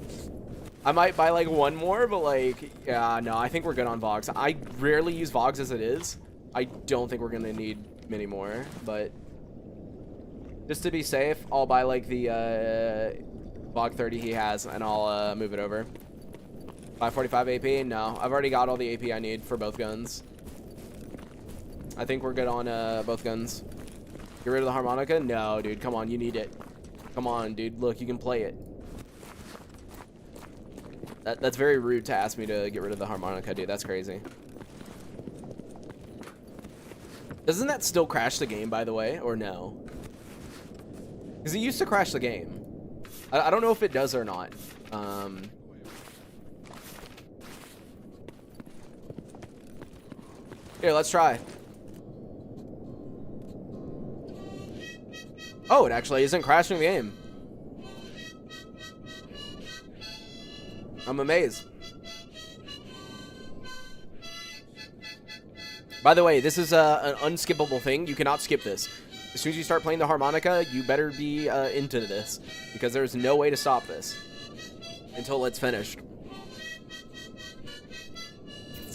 Speaker 1: I might buy like one more, but like, yeah, no, I think we're good on Vogs. I rarely use Vogs as it is. I don't think we're gonna need many more, but just to be safe, I'll buy like the Vog 30 he has, and I'll move it over. 545 AP? No, I've already got all the AP I need for both guns. I think we're good on both guns. Get rid of the harmonica? No, dude, come on, you need it. Come on, dude, look, you can play it. That's very rude to ask me to get rid of the harmonica, dude. That's crazy. Doesn't that still crash the game, by the way, or no? Because it used to crash the game. I don't know if it does or not. Here, let's try. Oh, it actually isn't crashing the game. I'm amazed. By the way, this is an unskippable thing. You cannot skip this. As soon as you start playing the harmonica, you better be into this, because there's no way to stop this until it's finished.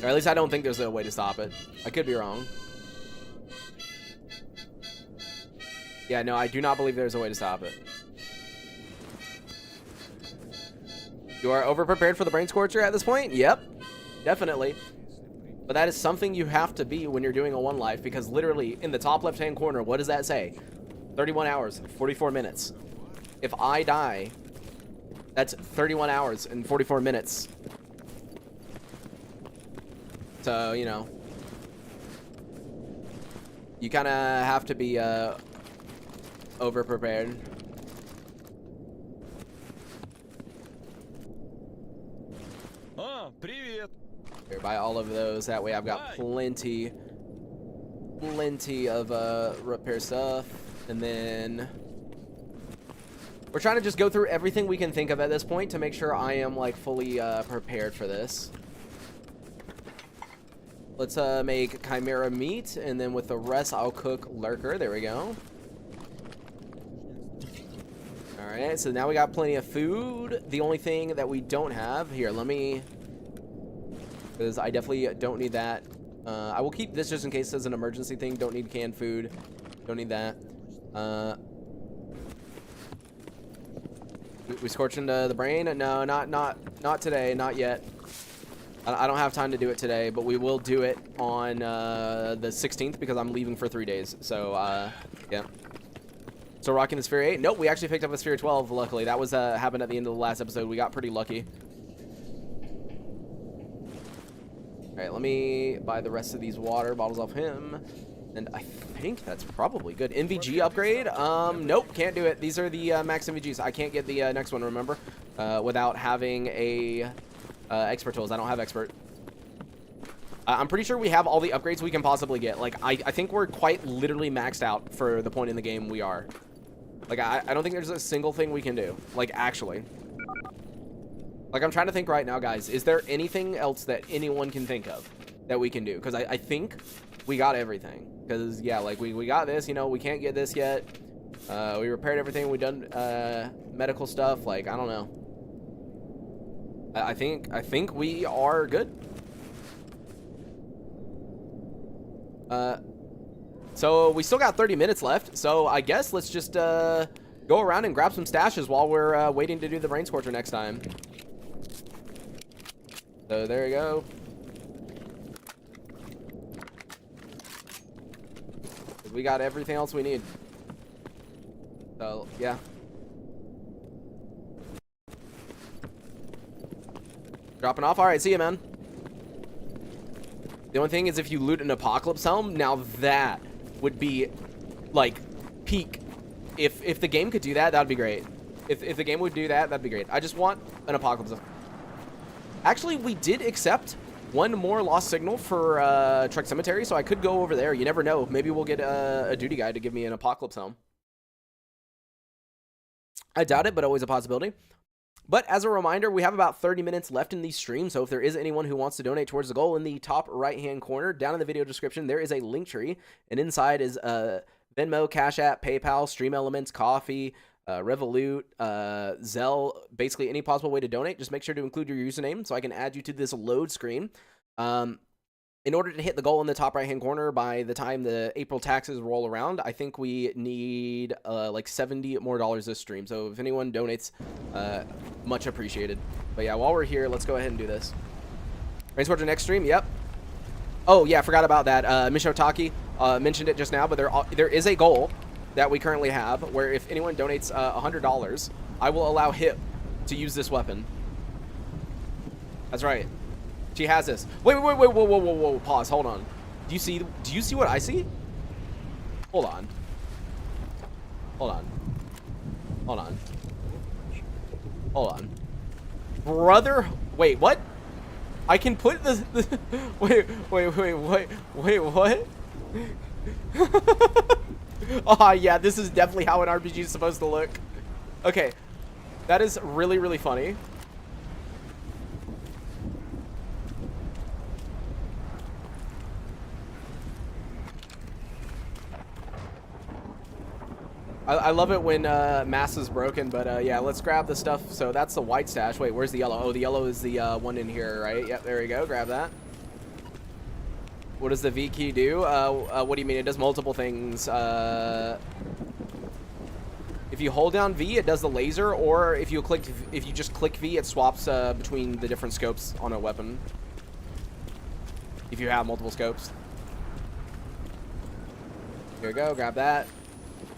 Speaker 1: Or at least I don't think there's a way to stop it. I could be wrong. Yeah, no, I do not believe there's a way to stop it. You are over-prepared for the brain scorcher at this point? Yep, definitely. But that is something you have to be when you're doing a one life, because literally in the top left-hand corner, what does that say? 31 hours, 44 minutes. If I die, that's 31 hours and 44 minutes. So, you know, you kind of have to be over-prepared.
Speaker 3: Привет.
Speaker 1: Here, buy all of those. That way I've got plenty of repair stuff. And then we're trying to just go through everything we can think of at this point to make sure I am like fully prepared for this. Let's make chimera meat, and then with the rest I'll cook lurker. There we go. Alright, so now we got plenty of food. The only thing that we don't have here, let me, because I definitely don't need that. I will keep this just in case it's an emergency thing. Don't need canned food. Don't need that. We scorch into the brain? No, not today. Not yet. I don't have time to do it today, but we will do it on the 16th because I'm leaving for 3 days. So, yeah. So rocking the Sphere 8. Nope, we actually picked up a Sphere 12, luckily. That was happened at the end of the last episode. We got pretty lucky. Alright, let me buy the rest of these water bottles off him. And I think that's probably good. MVG upgrade? Nope, can't do it. These are the max MVGs. I can't get the next one, remember? Without having a expert tools. I don't have expert. I'm pretty sure we have all the upgrades we can possibly get. Like, I think we're quite literally maxed out for the point in the game we are. Like, I don't think there's a single thing we can do. Like, actually. Like, I'm trying to think right now, guys. Is there anything else that anyone can think of that we can do? Because I think we got everything. Because, yeah, like, we got this. You know, we can't get this yet. We repaired everything. We done medical stuff. Like, I don't know. I think we are good. So we still got 30 minutes left. So I guess let's just go around and grab some stashes while we're waiting to do the brain scorcher next time. So there you go. We got everything else we need. So yeah. Dropping off. All right, see you, man. The only thing is if you loot an apocalypse helm, now that would be like peak. If the game could do that, that'd be great. If the game would do that, that'd be great. I just want an apocalypse helm. Actually, we did accept one more lost signal for Trek Cemetery, so I could go over there. You never know. Maybe we'll get a duty guy to give me an apocalypse helm. I doubt it, but always a possibility. But as a reminder, we have about 30 minutes left in the stream, so if there is anyone who wants to donate towards the goal, in the top right-hand corner, down in the video description, there is a link tree, and inside is Venmo, Cash App, PayPal, Stream Elements, Coffee, Revolut, Zelle, basically any possible way to donate. Just make sure to include your username so I can add you to this load screen. In order to hit the goal in the top right-hand corner by the time the April taxes roll around, I think we need like $70 more this stream. So if anyone donates, much appreciated. But yeah, while we're here, let's go ahead and do this. Brain Scorcher next stream, yep. Oh yeah, I forgot about that. Mission s.t.a.l.k.e.r mentioned it just now, but there is a goal that we currently have where if anyone donates $100, I will allow him to use this weapon. That's right. She has this. Wait, whoa, pause, hold on. Do you see what I see? Hold on. Hold on. Brother, wait, what? I can put the wait, what? Oh, yeah, this is definitely how an RPG is supposed to look. Okay, that is really, really funny. I love it when mass is broken, but yeah, let's grab the stuff. So that's the white stash. Wait, where's the yellow? Oh, the yellow is the one in here, right? Yep, there we go. Grab that. What does the V key do? What do you mean? It does multiple things. If you hold down V, it does the laser, or if you just click V, it swaps between the different scopes on a weapon. If you have multiple scopes. Here we go. Grab that.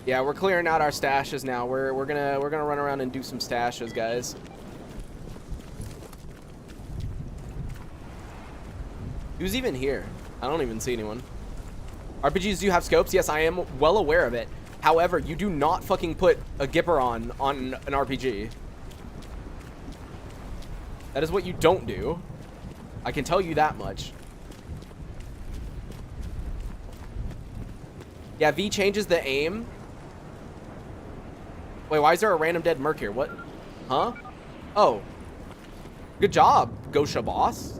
Speaker 1: Yeah, we're clearing out our stashes now. We're gonna run around and do some stashes, guys. Who's even here? I don't even see anyone. RPGs do have scopes. Yes, I am well aware of it. However, you do not fucking put a Gipper on an RPG. That is what you don't do. I can tell you that much. Yeah, V changes the aim. Wait, why is there a random dead merc here? What? Huh? Oh. Good job, Gosha boss.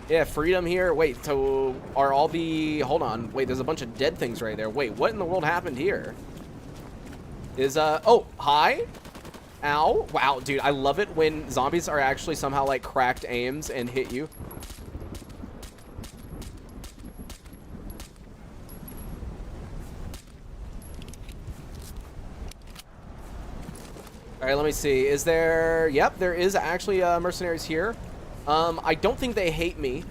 Speaker 1: Yeah, freedom here. Wait, so are all the... Hold on. Wait, there's a bunch of dead things right there. Wait, what in the world happened here? Is, oh, hi? Ow. Wow, dude, I love it when zombies are actually somehow, like, cracked aims and hit you. All right, let me see. Is there... Yep, there is actually mercenaries here. I don't think they hate me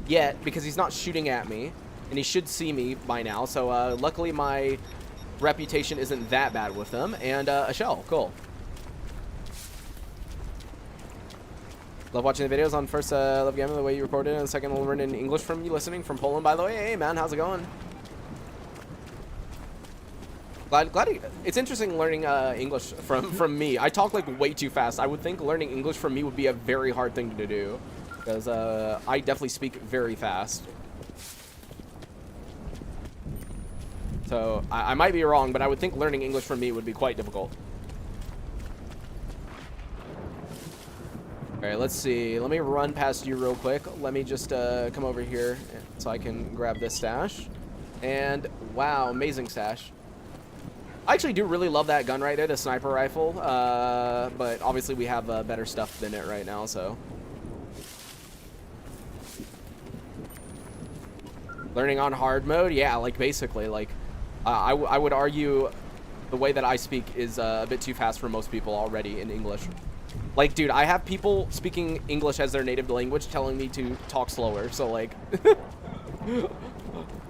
Speaker 1: yet because he's not shooting at me, and he should see me by now. So luckily my reputation isn't that bad with them. And a shell, cool. Love watching the videos. On first, love gaming the way you recorded it, and second, we'll learn in English from you listening from Poland, by the way. Hey man, how's it going? Glad it's interesting learning English from me. I talk like way too fast. I would think learning English from me would be a very hard thing to do, because I definitely speak very fast. So I might be wrong, but I would think learning English from me would be quite difficult. All right, let's see. Let me run past you real quick. Let me just come over here so I can grab this stash. And wow, amazing stash. I actually do really love that gun right there, the sniper rifle, but obviously we have better stuff than it right now, so. Learning on hard mode? Yeah, like basically, like, I would argue the way that I speak is a bit too fast for most people already in English. Like, dude, I have people speaking English as their native language telling me to talk slower, so like,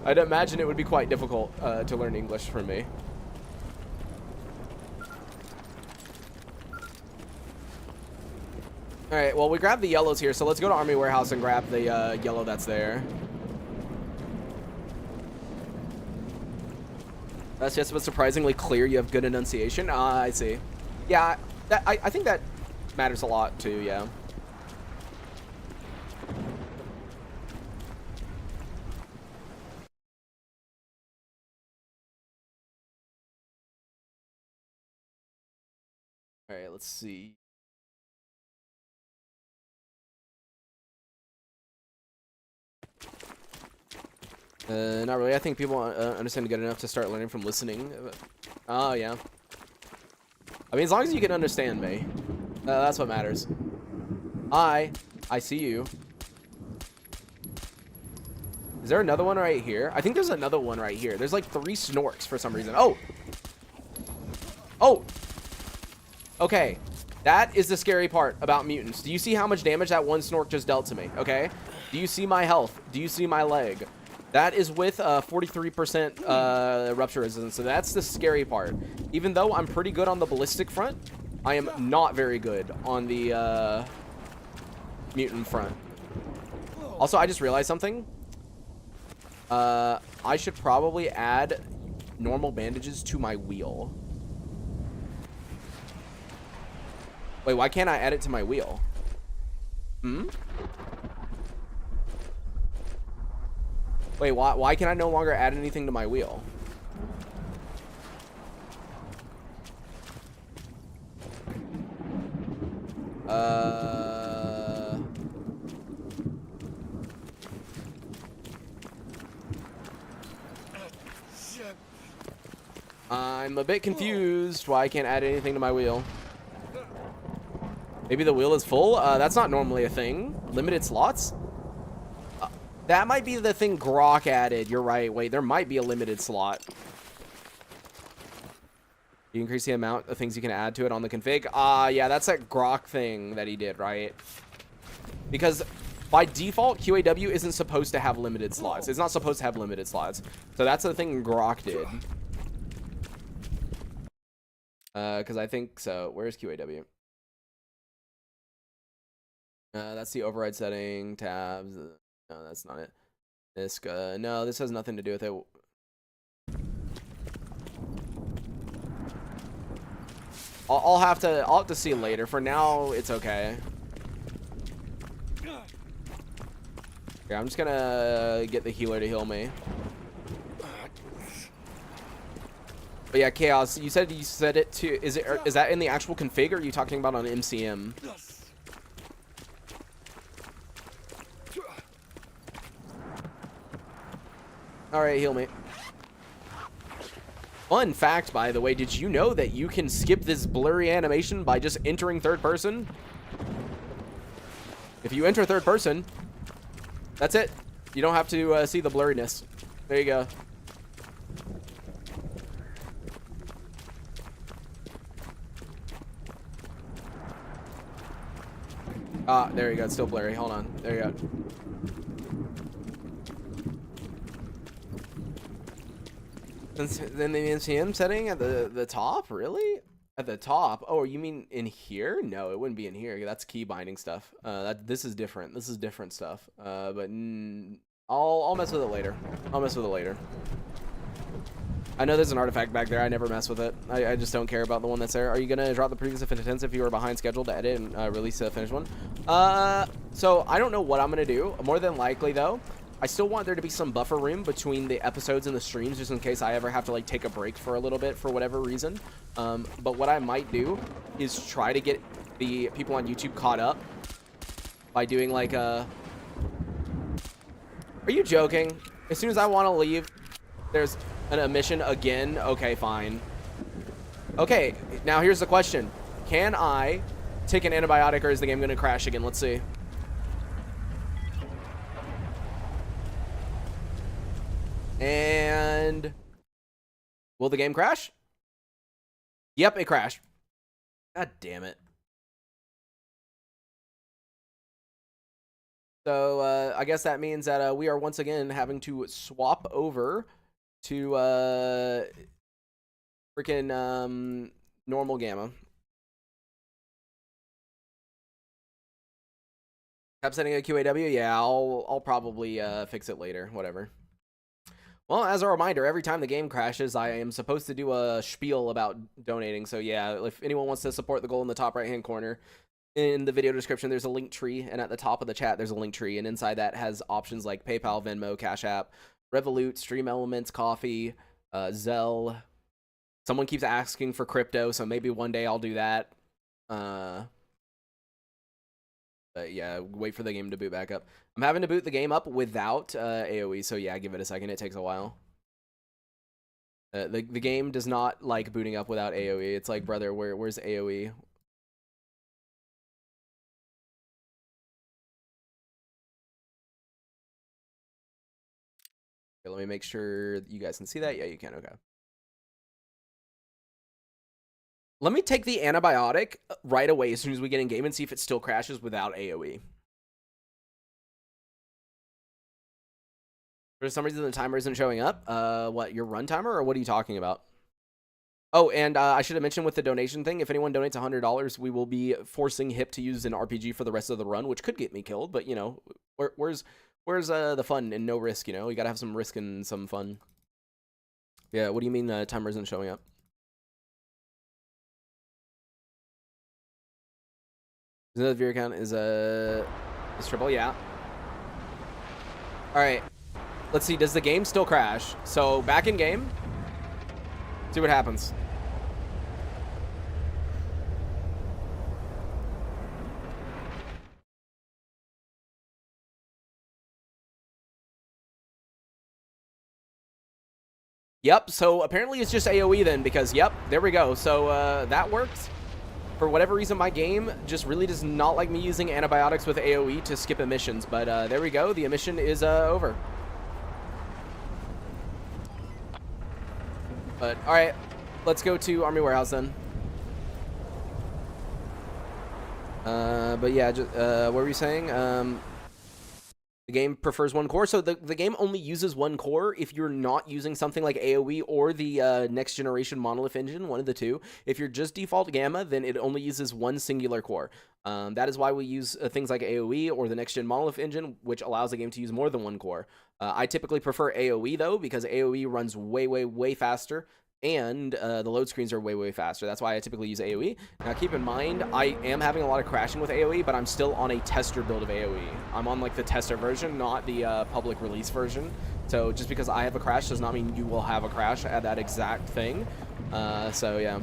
Speaker 1: I'd imagine it would be quite difficult to learn English from me. All right, well, we grabbed the yellows here, so let's go to Army Warehouse and grab the yellow that's there. That's just what's surprisingly clear. You have good enunciation. Ah, I see. Yeah, I think that matters a lot, too, yeah. All right, let's see. Not really. I think people understand good enough to start learning from listening. Oh, yeah. I mean, as long as you can understand me, that's what matters. I see you. Is there another one right here? I think there's another one right here. There's like 3 snorks for some reason. Oh! Oh! Okay. That is the scary part about mutants. Do you see how much damage that one snork just dealt to me? Okay? Do you see my health? Do you see my leg? That is with 43% rupture resistance, so that's the scary part. Even though I'm pretty good on the ballistic front, I am not very good on the mutant front. Also, I just realized something. I should probably add normal bandages to my wheel. Wait, why can't I add it to my wheel? Wait, why can I no longer add anything to my wheel? I'm a bit confused why I can't add anything to my wheel. Maybe the wheel is full? That's not normally a thing. Limited slots? That might be the thing Grok added. You're right. Wait, there might be a limited slot. You increase the amount of things you can add to it on the config. Yeah, that's that Grok thing that he did, right? Because by default, QAW isn't supposed to have limited slots. It's not supposed to have limited slots. So that's the thing Grok did. Because I think so. Where's QAW? That's the override setting, tabs. No, that's not it. This, no, this has nothing to do with it. I'll have to see later. For now, it's okay. Yeah, I'm just gonna get the healer to heal me. But yeah, Chaos, you said it to, is that in the actual config, or are you talking about on MCM? Alright, heal me. Fun fact, by the way, did you know that you can skip this blurry animation by just entering third person? If you enter third person, that's it. You don't have to see the blurriness. There you go. There you go. It's still blurry. Hold on. There you go. Then the MCM setting at the top? Really? At the top? Oh, you mean in here? No, it wouldn't be in here. That's key binding stuff. This is different. This is different stuff. But I'll mess with it later. I'll mess with it later. I know there's an artifact back there. I never mess with it. I just don't care about the one that's there. Are you gonna drop the previous attempts if you were behind schedule to edit and release a finished one? So I don't know what I'm gonna do. More than likely though, I still want there to be some buffer room between the episodes and the streams, just in case I ever have to like take a break for a little bit for whatever reason. But what I might do is try to get the people on YouTube caught up by doing like a... Are you joking? As soon as I want to leave, there's an emission again? Okay, fine. Okay, now here's the question. Can I take an antibiotic, or is the game going to crash again? Let's see. And will the game crash? Yep, it crashed. God damn it. So I guess that means that we are once again having to swap over to freaking normal gamma. Kept setting a QAW? Yeah, I'll probably fix it later. Whatever. Well, as a reminder, every time the game crashes, I am supposed to do a spiel about donating. So yeah, if anyone wants to support the goal in the top right-hand corner, in the video description, there's a link tree, and at the top of the chat, there's a link tree, and inside that has options like PayPal, Venmo, Cash App, Revolut, Stream Elements, Coffee, Zelle. Someone keeps asking for crypto, so maybe one day I'll do that. But yeah, wait for the game to boot back up. I'm having to boot the game up without AoE, so yeah, give it a second. It takes a while. The game does not like booting up without AoE. It's like, brother, where's AoE? Okay, let me make sure you guys can see that. Yeah, you can. Okay. Let me take the antibiotic right away as soon as we get in game and see if it still crashes without AoE. For some reason, the timer isn't showing up. What, your run timer, or what are you talking about? Oh, and I should have mentioned with the donation thing, if anyone donates $100, we will be forcing Hip to use an RPG for the rest of the run, which could get me killed, but, you know, where's the fun and no risk, you know? You gotta have some risk and some fun. Yeah, what do you mean timer isn't showing up? The viewer count is triple, yeah. All right, let's see. Does the game still crash? So back in game. See what happens. Yep. So apparently it's just AOE then, because yep, there we go. So that works. For whatever reason, my game just really does not like me using antibiotics with AOE to skip emissions. But there we go. The emission is over. But all right, let's go to Army Warehouse then. But yeah, just, what were you saying? The game prefers one core, so the game only uses one core if you're not using something like AoE or the next generation monolith engine, one of the two. If you're just default Gamma, then it only uses one singular core. That is why we use things like AoE or the next gen monolith engine, which allows the game to use more than one core. I typically prefer AoE though, because AoE runs way faster. And the load screens are way faster. That's why I typically use AoE. Now keep in mind, I am having a lot of crashing with AoE, but I'm still on a tester build of AoE. I'm on like the tester version, not the public release version. So just because I have a crash does not mean you will have a crash at that exact thing. So yeah.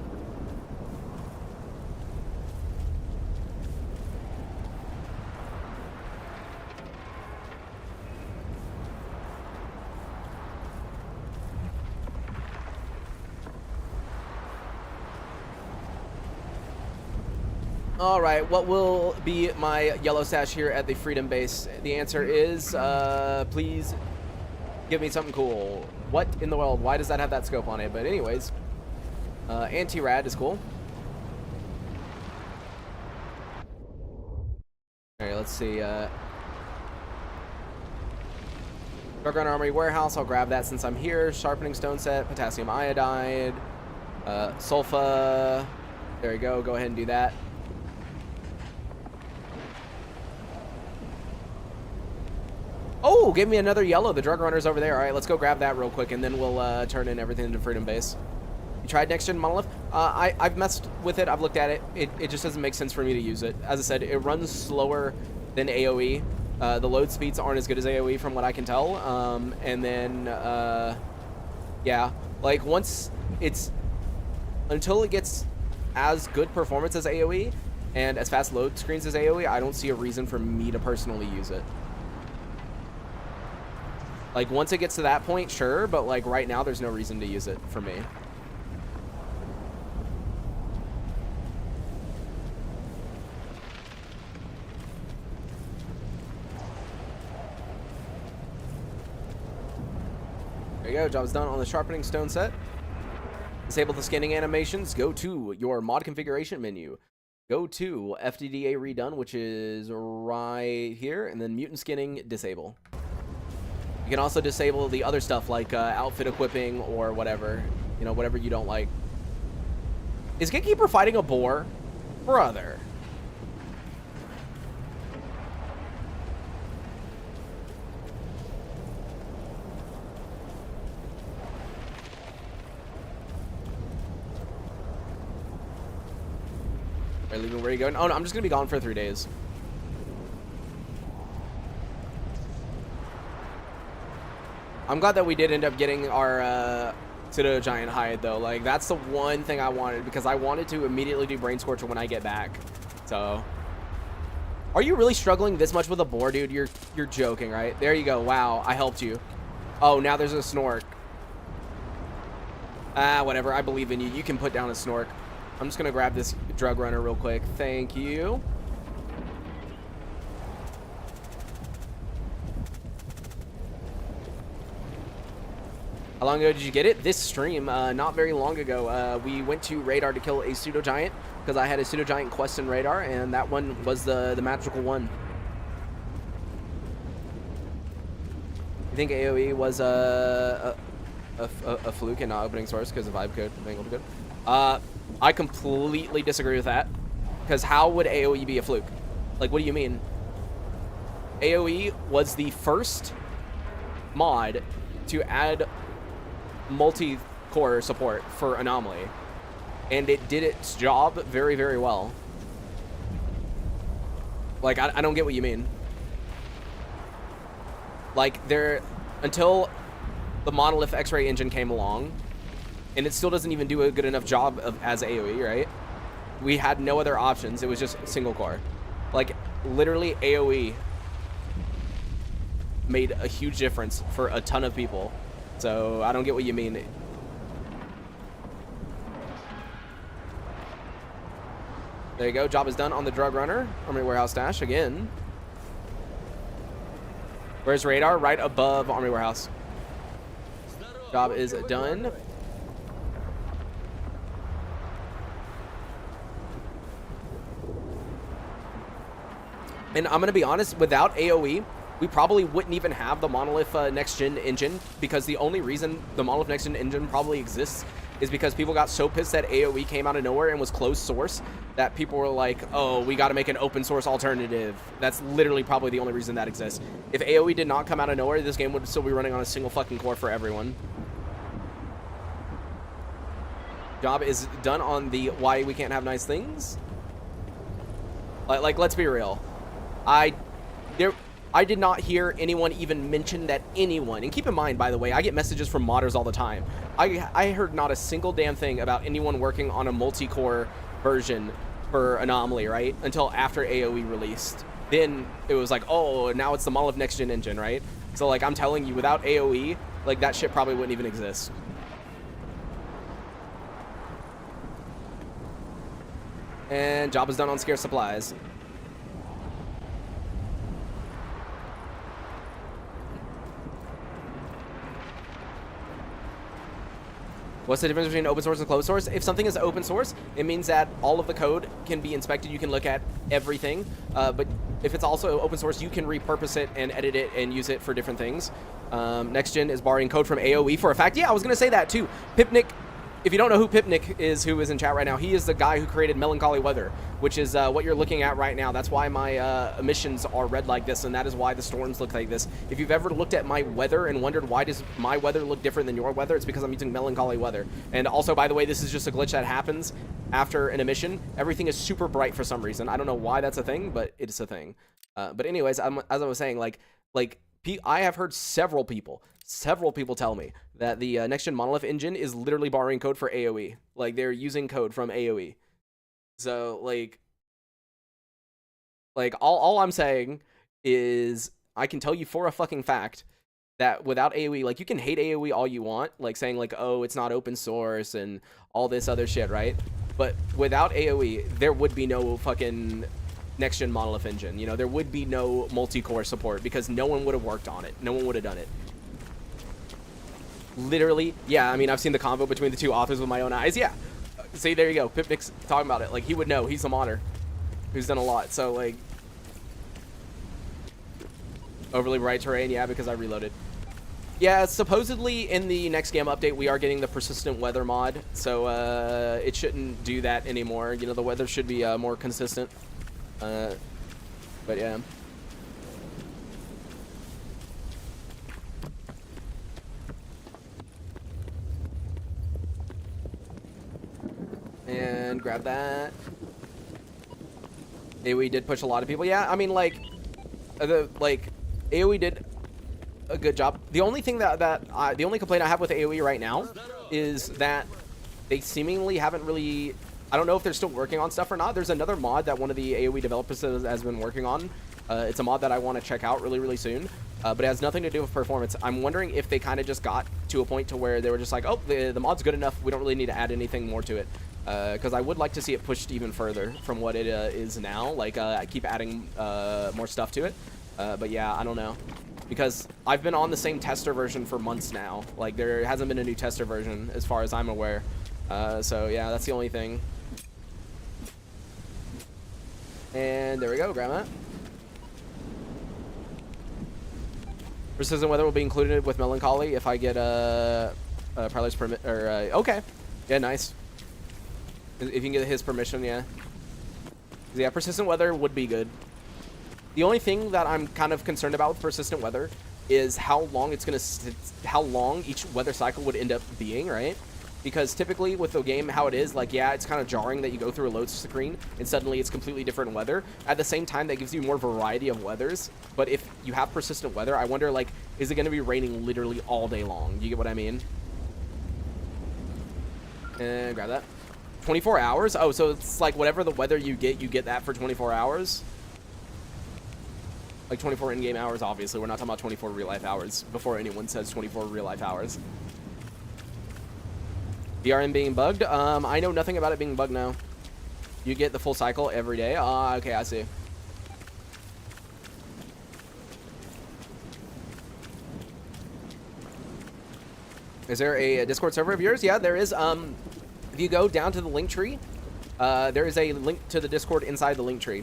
Speaker 1: All right, what will be my yellow sash here at the Freedom Base? The answer is, please give me something cool. What in the world? Why does that have that scope on it? But anyways, anti-rad is cool. All right, let's see. Drug Runner Armory Warehouse, I'll grab that since I'm here. Sharpening stone set, potassium iodide, sulfa. There you go, go ahead and do that. Oh, give me another yellow. The drug runner's over there. All right, let's go grab that real quick, and then we'll turn in everything into Freedom Base. You tried Next Gen Monolith? I've messed with it. I've looked at it. It just doesn't make sense for me to use it. As I said, it runs slower than AoE. The load speeds aren't as good as AoE from what I can tell. And then, yeah, like once it's, until it gets as good performance as AoE and as fast load screens as AoE, I don't see a reason for me to personally use it. Like, once it gets to that point, sure, but, like, right now, there's no reason to use it for me. There you go, job's done on the sharpening stone set. Disable the scanning animations, go to your mod configuration menu. Go to FDDA redone, which is right here, and then mutant skinning, disable. You can also disable the other stuff like outfit equipping or whatever. You know, whatever you don't like. Is Gatekeeper fighting a boar? Brother. Are you leaving? Where are you going? Oh, no, I'm just going to be gone for 3 days. I'm glad that we did end up getting our pseudo-giant hide, though. Like, that's the one thing I wanted, because I wanted to immediately do Brain Scorcher when I get back. So, are you really struggling this much with a boar, dude? You're joking, right? There you go. Wow, I helped you. Oh, now there's a snork. Ah, whatever. I believe in you. You can put down a snork. I'm just going to grab this drug runner real quick. Thank you. How long ago did you get it? This stream, not very long ago. We went to Radar to kill a pseudo-giant because I had a pseudo-giant quest in Radar, and that one was the magical one. You think AoE was a fluke and not opening source because of vibe code mangled code? I completely disagree with that, because how would AoE be a fluke? Like, what do you mean? AoE was the first mod to add core support for Anomaly. And it did its job very, very well. Like, I don't get what you mean. Like, until the Monolith X-Ray engine came along, and it still doesn't even do a good enough job as AoE, right? We had no other options. It was just single core. Like, literally AoE made a huge difference for a ton of people. So I don't get what you mean. There you go. Job is done on the drug runner. Armory warehouse stash again. Where's radar? Right above armory warehouse. Job is done. And I'm going to be honest, without AoE, we probably wouldn't even have the Monolith Next Gen engine, because the only reason the Monolith Next Gen engine probably exists is because people got so pissed that AoE came out of nowhere and was closed source that people were like, oh, we got to make an open source alternative. That's literally probably the only reason that exists. If AoE did not come out of nowhere, this game would still be running on a single fucking core for everyone. Job is done on the why we can't have nice things. Like let's be real. I did not hear anyone even mention that anyone, and keep in mind, by the way, I get messages from modders all the time. I heard not a single damn thing about anyone working on a multi-core version for Anomaly, right? Until after AoE released. Then it was like, oh, now it's the Monolith Next Gen engine, right? So, like, I'm telling you, without AoE, like, that shit probably wouldn't even exist. And job is done on scarce supplies. What's the difference between open source and closed source? If something is open source, it means that all of the code can be inspected. You can look at everything. But if it's also open source, you can repurpose it and edit it and use it for different things. Next Gen is borrowing code from AoE for a fact. Yeah, I was going to say that too. Pipnik, if you don't know who Pipnik is, who is in chat right now, he is the guy who created Melancholy Weather, which is what you're looking at right now. That's why my emissions are red like this, and that is why the storms look like this. If you've ever looked at my weather and wondered why does my weather look different than your weather, it's because I'm using Melancholy Weather. And also, by the way, this is just a glitch that happens after an emission. Everything is super bright for some reason. I don't know why that's a thing, but it's a thing. But anyways, as I was saying, I have heard several people tell me that the Next Gen Monolith engine is literally borrowing code for AoE. Like, they're using code from AoE. So, all I'm saying is I can tell you for a fucking fact that without AoE, like, you can hate AoE all you want, like, saying, like, oh, it's not open source and all this other shit, right? But without AoE, there would be no fucking Next Gen Monolith engine. You know, there would be no multi-core support because no one would have worked on it. No one would have done it. Literally, yeah, I mean, I've seen the convo between the two authors with my own eyes. Yeah. See, there you go. Pipnik's talking about it. Like, he would know. He's a modder who's done a lot. So, like, overly bright terrain, yeah, because I reloaded. Yeah, supposedly in the next game update, we are getting the persistent weather mod. So, it shouldn't do that anymore. You know, the weather should be more consistent. But, yeah. And grab that. AoE did push a lot of people. Yeah, I mean, AoE did a good job. The only thing the only complaint I have with AoE right now is that they seemingly haven't really. I don't know if they're still working on stuff or not. There's another mod that one of the AoE developers has been working on. It's a mod that I want to check out really, really soon. But it has nothing to do with performance. I'm wondering if they kind of just got to a point to where they were just like, oh, the mod's good enough. We don't really need to add anything more to it. Because I would like to see it pushed even further from what it is now. Like, I keep adding more stuff to it. But yeah, I don't know. Because I've been on the same tester version for months now. Like, there hasn't been a new tester version as far as I'm aware. So yeah, that's the only thing. And there we go, grab that. Persistent weather will be included with Melancholy if I get Parlay's permit. Or okay, yeah, nice. If you can get his permission, yeah. Yeah, persistent weather would be good. The only thing that I'm kind of concerned about with persistent weather is how long it's gonna, how long each weather cycle would end up being, right? because typically with the game, how it is, like, yeah, it's kind of jarring that you go through a load screen and suddenly it's completely different weather. At the same time, that gives you more variety of weathers. But if you have persistent weather, I wonder, like, is it going to be raining literally all day long? You get what I mean? And grab that. 24 hours? Oh, so it's like whatever the weather you get that for 24 hours? Like 24 in-game hours, obviously. We're not talking about 24 real-life hours before anyone says 24 real-life hours. VRM being bugged? I know nothing about it being bugged now. You get the full cycle every day? Okay, I see. Is there a Discord server of yours? Yeah, there is. If you go down to the link tree, there is a link to the Discord inside the link tree.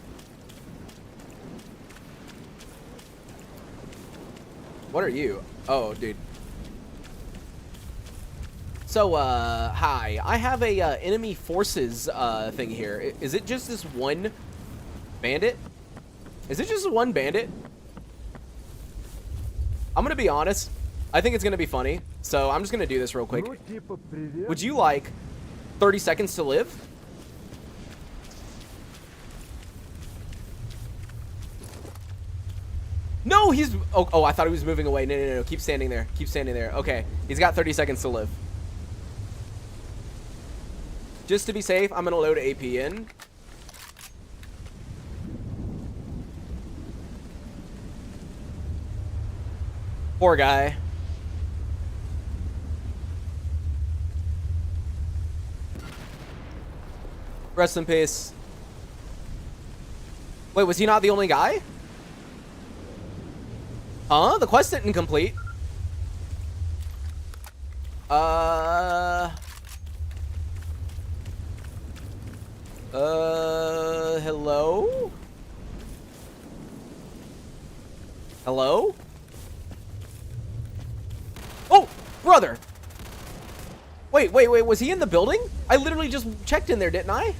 Speaker 1: What are you? Oh, dude. So, hi. I have a enemy forces thing here. Is it just this one bandit? Is it just one bandit? I'm gonna be honest. I think it's gonna be funny. So I'm just gonna do this real quick. Would you like 30 seconds to live? No, he's... Oh, I thought he was moving away. No. Keep standing there. Keep standing there. Okay. He's got 30 seconds to live. Just to be safe, I'm going to load AP in. Poor guy. Rest in peace. Wait, was he not the only guy? Huh? The quest didn't complete. Hello? Hello? Oh, brother. Wait, was he in the building? I literally just checked in there, didn't I?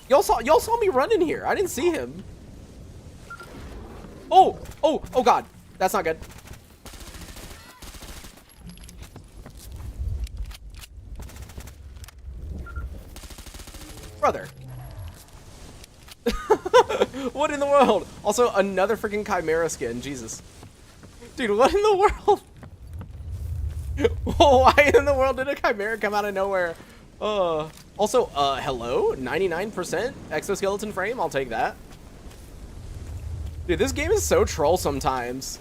Speaker 1: Y'all saw me running here. I didn't see him. Oh god. That's not good. Brother. What in the world? Also, another freaking Chimera skin. Jesus. Dude, what in the world? Why in the world did a Chimera come out of nowhere? Also, hello? 99% exoskeleton frame? I'll take that. Dude, this game is so troll sometimes.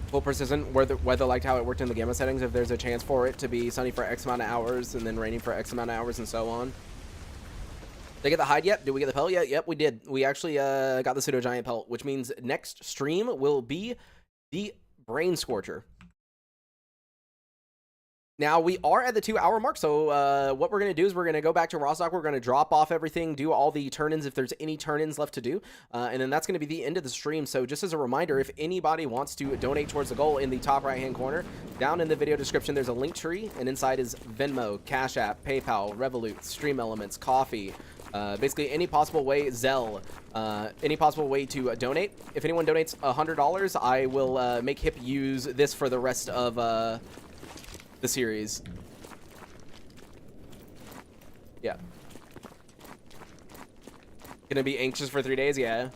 Speaker 1: Full precision, weather liked how it worked in the gamma settings. If there's a chance for it to be sunny for X amount of hours and then raining for X amount of hours and so on. Did I get the hide yet? Did we get the pelt yet? Yep, we did. We actually got the pseudo giant pelt, which means next stream will be the brain scorcher. Now, we are at the 2-hour mark, so what we're going to do is we're going to go back to Rostock. We're going to drop off everything, do all the turn-ins if there's any turn-ins left to do, and then that's going to be the end of the stream. So just as a reminder, if anybody wants to donate towards the goal, in the top right-hand corner, down in the video description, there's a link tree, and inside is Venmo, Cash App, PayPal, Revolut, Stream Elements, Coffee, basically any possible way, Zelle, any possible way to donate. If anyone donates $100, I will make Hip use this for the rest of... the series. Yeah. Gonna be anxious for 3 days? Yeah.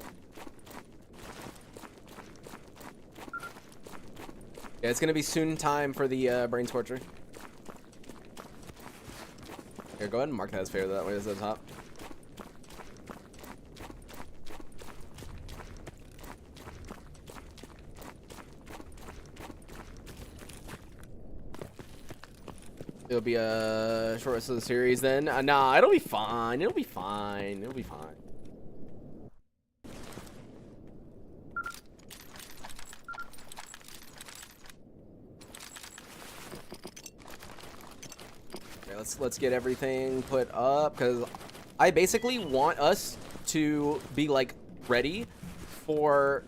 Speaker 1: Yeah, it's gonna be soon time for the brain scorcher. Here, go ahead and mark that as favorite. That way it's at the top. It'll be a short rest of the series then. Nah, it'll be fine. It'll be fine. It'll be fine. Okay, let's get everything put up because I basically want us to be like ready for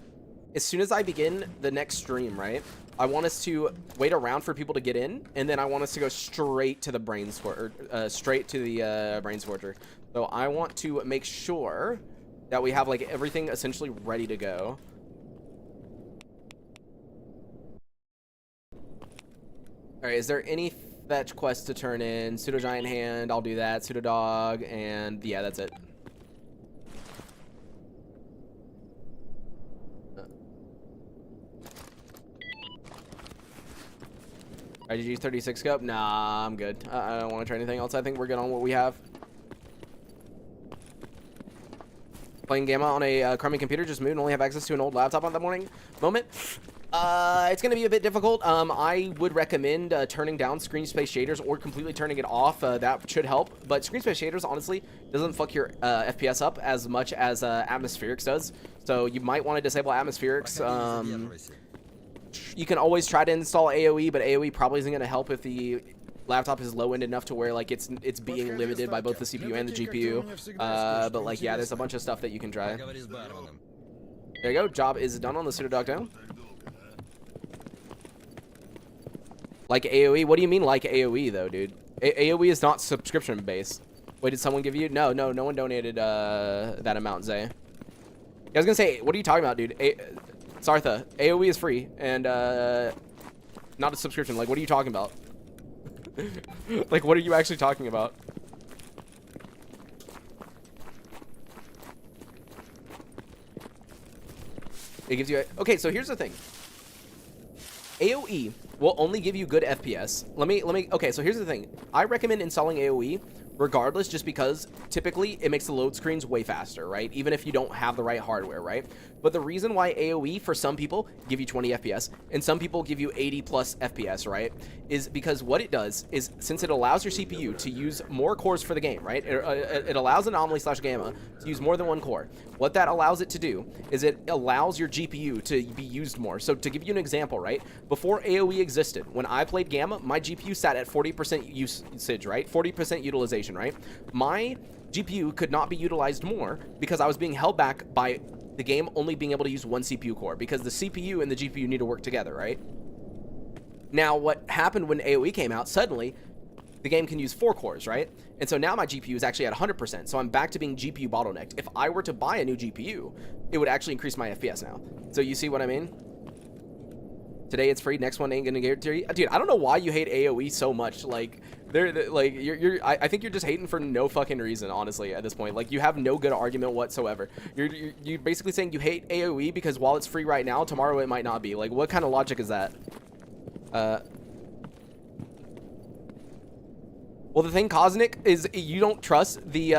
Speaker 1: as soon as I begin the next stream, right? I want us to wait around for people to get in, and then I want us to go straight to the brain straight to the brain scorcher. So I want to make sure that we have like everything essentially ready to go. All right, is there any fetch quest to turn in? Pseudo giant hand, I'll do that. Pseudo dog, and yeah, that's it. IGG 36 scope? Nah, I'm good. I don't want to try anything else. I think we're good on what we have. Playing Gamma on a crummy computer, just moved and only have access to an old laptop on that moment. It's going to be a bit difficult. I would recommend turning down screen space shaders or completely turning it off. That should help. But screen space shaders, honestly, doesn't fuck your FPS up as much as atmospherics does. So you might want to disable atmospherics. You can always try to install AoE, but AoE probably isn't going to help if the laptop is low end enough to where like it's being limited by both the CPU and the GPU. But like yeah, there's a bunch of stuff that you can try. There you go. Job is done on the pseudo dog down. Like AoE? What do you mean like AoE though, dude? AoE is not subscription based. Wait, did someone give you? No one donated that amount, Zay. I was gonna say, what are you talking about, dude? Sartha, AoE is free and not a subscription. Like, what are you talking about? Like, what are you actually talking about? It gives you okay, so here's the thing. AoE will only give you good FPS. Okay, so here's the thing. I recommend installing AoE regardless, just because typically it makes the load screens way faster, right? Even if you don't have the right hardware, right? But the reason why AoE for some people give you 20 FPS and some people give you 80 plus FPS, right, is because what it does is, since it allows your CPU to use more cores for the game, right? It allows Anomaly/Gamma to use more than one core. What that allows it to do is it allows your GPU to be used more. So to give you an example, right, before AoE existed, when I played Gamma, my GPU sat at 40% usage, right? 40% utilization, right? My GPU could not be utilized more because I was being held back by the game only being able to use one CPU core, because the CPU and the GPU need to work together, right? Now, what happened when AoE came out, suddenly the game can use 4 cores, right? And so now my GPU is actually at 100%, so I'm back to being GPU bottlenecked. If I were to buy a new GPU, it would actually increase my FPS now. So you see what I mean? Today it's free, next one ain't gonna guarantee you. Dude, I don't know why you hate AoE so much. Like, I think you're just hating for no fucking reason, honestly, at this point. Like, you have no good argument whatsoever. You're basically saying you hate AoE because while it's free right now, tomorrow it might not be. Like, what kind of logic is that? Well, the thing, Cosmic, is you don't trust the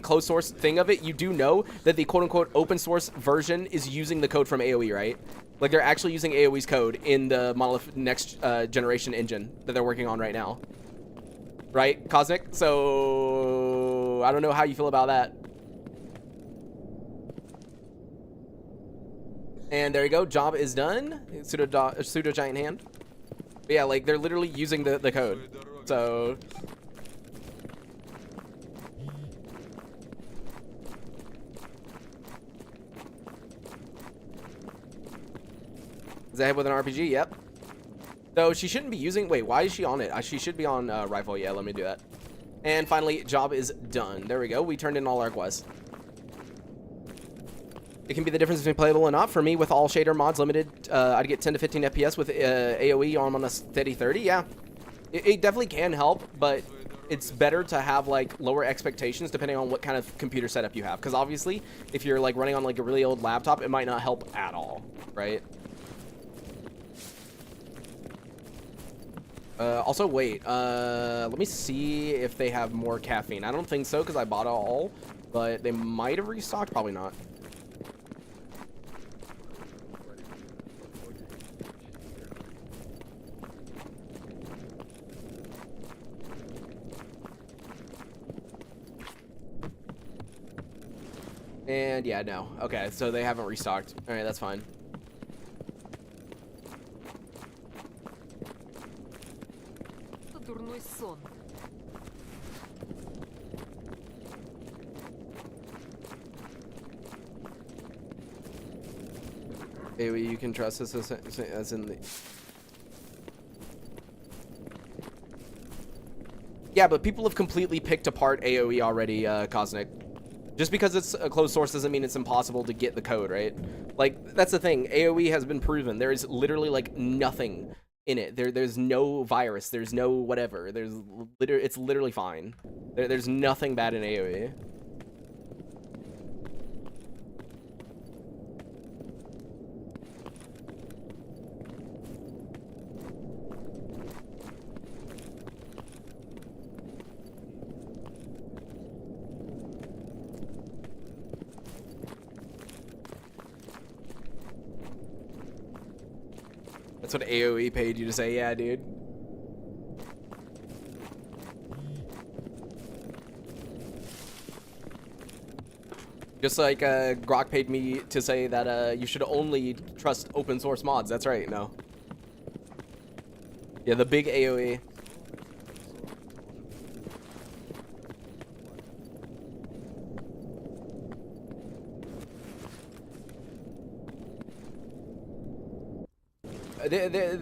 Speaker 1: closed source thing of it. You do know that the quote-unquote open source version is using the code from AoE, right? Like, they're actually using AoE's code in the Monolith next generation engine that they're working on right now. Right, Cosmic? So, I don't know how you feel about that. And there you go. Job is done. Pseudo giant hand. But yeah, like, they're literally using the code. So... Is that hit with an RPG? Yep. Though she shouldn't be using... Wait, why is she on it? She should be on rifle. Yeah, let me do that. And finally, job is done. There we go. We turned in all our quests. It can be the difference between playable and not. For me, with all shader mods limited, I'd get 10 to 15 FPS with AoE on a steady 30. Yeah, it definitely can help, but it's better to have like lower expectations depending on what kind of computer setup you have. Because obviously, if you're like running on like a really old laptop, it might not help at all, right? Also, wait, let me see if they have more caffeine. I don't think so, because I bought it all, but they might have restocked. Probably not. And yeah, no. Okay, so they haven't restocked. All right, that's fine. AoE you can trust as in the... Yeah, but people have completely picked apart AoE already, Cosnick. Just because it's a closed source doesn't mean it's impossible to get the code, right? Like, that's the thing. AoE has been proven. There is literally, like, nothing in it. There's no virus. There's no whatever. It's literally fine. There's nothing bad in AoE. That's what AoE paid you to say, yeah, dude. Just like Grok paid me to say that you should only trust open source mods. That's right, no. Yeah, the big AoE.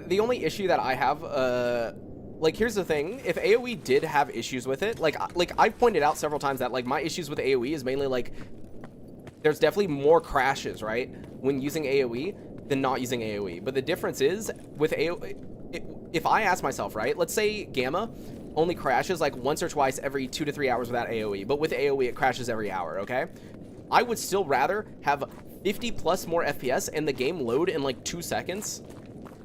Speaker 1: The only issue that I have, like, here's the thing. If AoE did have issues with it, like I've pointed out several times that, like, my issues with AoE is mainly, like, there's definitely more crashes, right, when using AoE than not using AoE. But the difference is, with AoE, if I ask myself, right, let's say Gamma only crashes, like, once or twice every 2 to 3 hours without AoE, but with AoE it crashes every hour, okay? I would still rather have 50 plus more FPS and the game load in, like, 2 seconds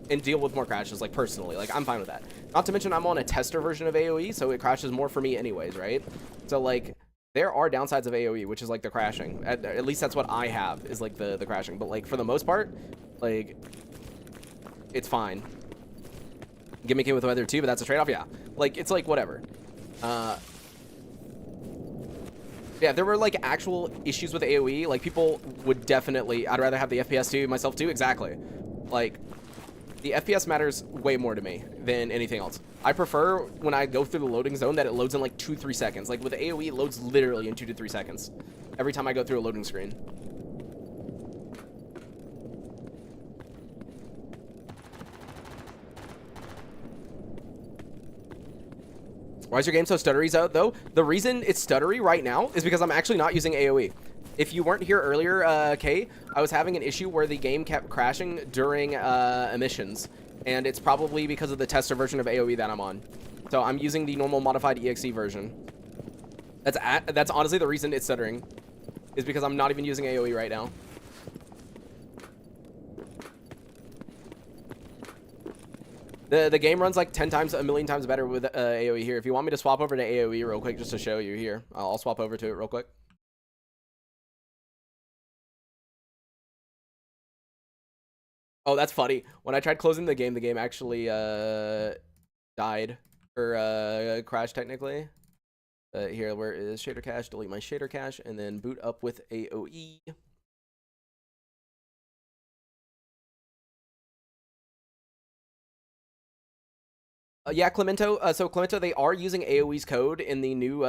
Speaker 1: and deal with more crashes, like, personally. Like, I'm fine with that. Not to mention, I'm on a tester version of AoE, so it crashes more for me anyways, right? So, like, there are downsides of AoE, which is, like, the crashing. At least that's what I have, is, like, the crashing. But, like, for the most part, like, it's fine. Gimmicking with weather, too, but that's a trade-off, yeah. Like, it's, like, whatever. Yeah, there were, like, actual issues with AoE. Like, people would definitely... I'd rather have the FPS, too, myself, too. Exactly. Like... The FPS matters way more to me than anything else. I prefer when I go through the loading zone that it loads in like 2-3 seconds. Like with AoE, it loads literally in 2 to 3 seconds every time I go through a loading screen. Why is your game so stuttery, though? The reason it's stuttery right now is because I'm actually not using AoE. If you weren't here earlier, Kay, I was having an issue where the game kept crashing during emissions, and it's probably because of the tester version of AoE that I'm on. So I'm using the normal modified EXE version. That's honestly the reason it's stuttering, is because I'm not even using AoE right now. The game runs like 10 times, a million times better with AoE here. If you want me to swap over to AoE real quick just to show you here, I'll swap over to it real quick. Oh, that's funny. When I tried closing the game actually died or crashed technically. Here, where is shader cache? Delete my shader cache and then boot up with AoE. Yeah, Clemento. So Clemento, they are using AoE's code in the new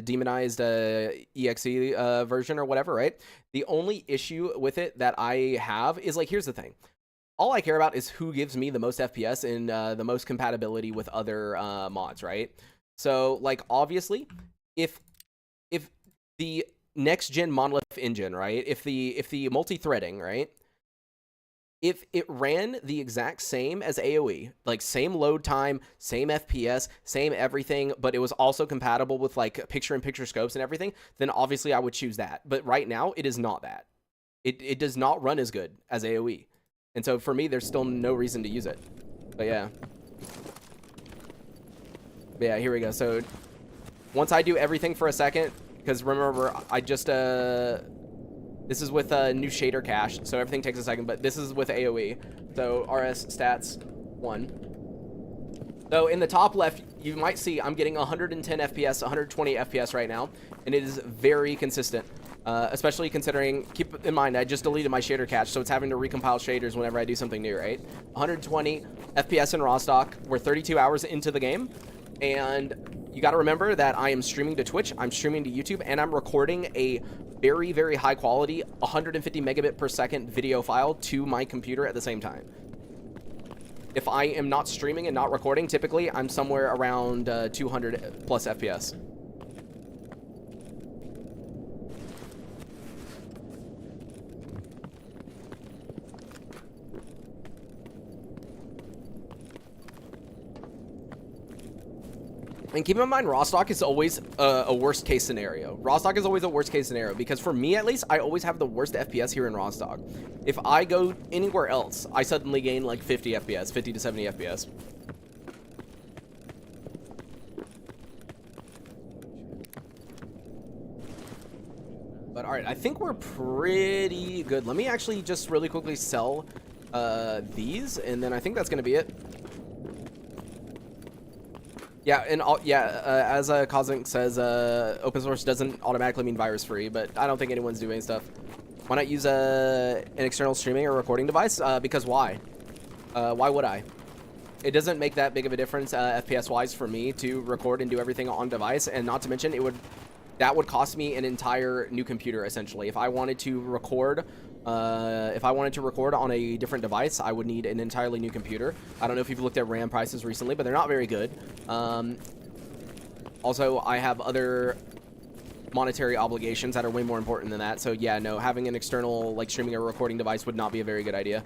Speaker 1: demonized EXE version or whatever, right? The only issue with it that I have is, like, here's the thing. All I care about is who gives me the most FPS and the most compatibility with other mods, right? So, like, obviously, if the next gen monolith engine, right? If the multi-threading, right? If it ran the exact same as AoE, like same load time, same FPS, same everything, but it was also compatible with like picture-in-picture scopes and everything, then obviously I would choose that. But right now, it is not that. It does not run as good as AoE. And so for me, there's still no reason to use it. But yeah. But yeah, here we go. So once I do everything for a second, because remember, I just... This is with a new shader cache, so everything takes a second, but this is with AoE. So RS stats 1. So in the top left, you might see I'm getting 110 FPS, 120 FPS right now, and it is very consistent. Especially considering, keep in mind, I just deleted my shader cache, so it's having to recompile shaders whenever I do something new, right? 120 FPS in raw stock. We're 32 hours into the game, and you got to remember that I am streaming to Twitch, I'm streaming to YouTube, and I'm recording a very, very high quality 150 megabit per second video file to my computer at the same time. If I am not streaming and not recording, typically I'm somewhere around 200 plus FPS. And keep in mind, raw stock is always a worst case scenario. Raw stock is always a worst case scenario because for me, at least, I always have the worst FPS here in raw stock. If I go anywhere else, I suddenly gain like 50 FPS, 50 to 70 FPS. But all right, I think we're pretty good. Let me actually just really quickly sell these, and then I think that's gonna be it. Yeah, and as Cosmic says, open source doesn't automatically mean virus free, but I don't think anyone's doing stuff. Why not use an external streaming or recording device? Because why? Why would I? It doesn't make that big of a difference FPS wise for me to record and do everything on device, and not to mention that would cost me an entire new computer essentially. If I wanted to record on a different device, I would need an entirely new computer. I don't know if you've looked at RAM prices recently, but they're not very good. Also, I have other monetary obligations that are way more important than that. So yeah, no, having an external like streaming or recording device would not be a very good idea.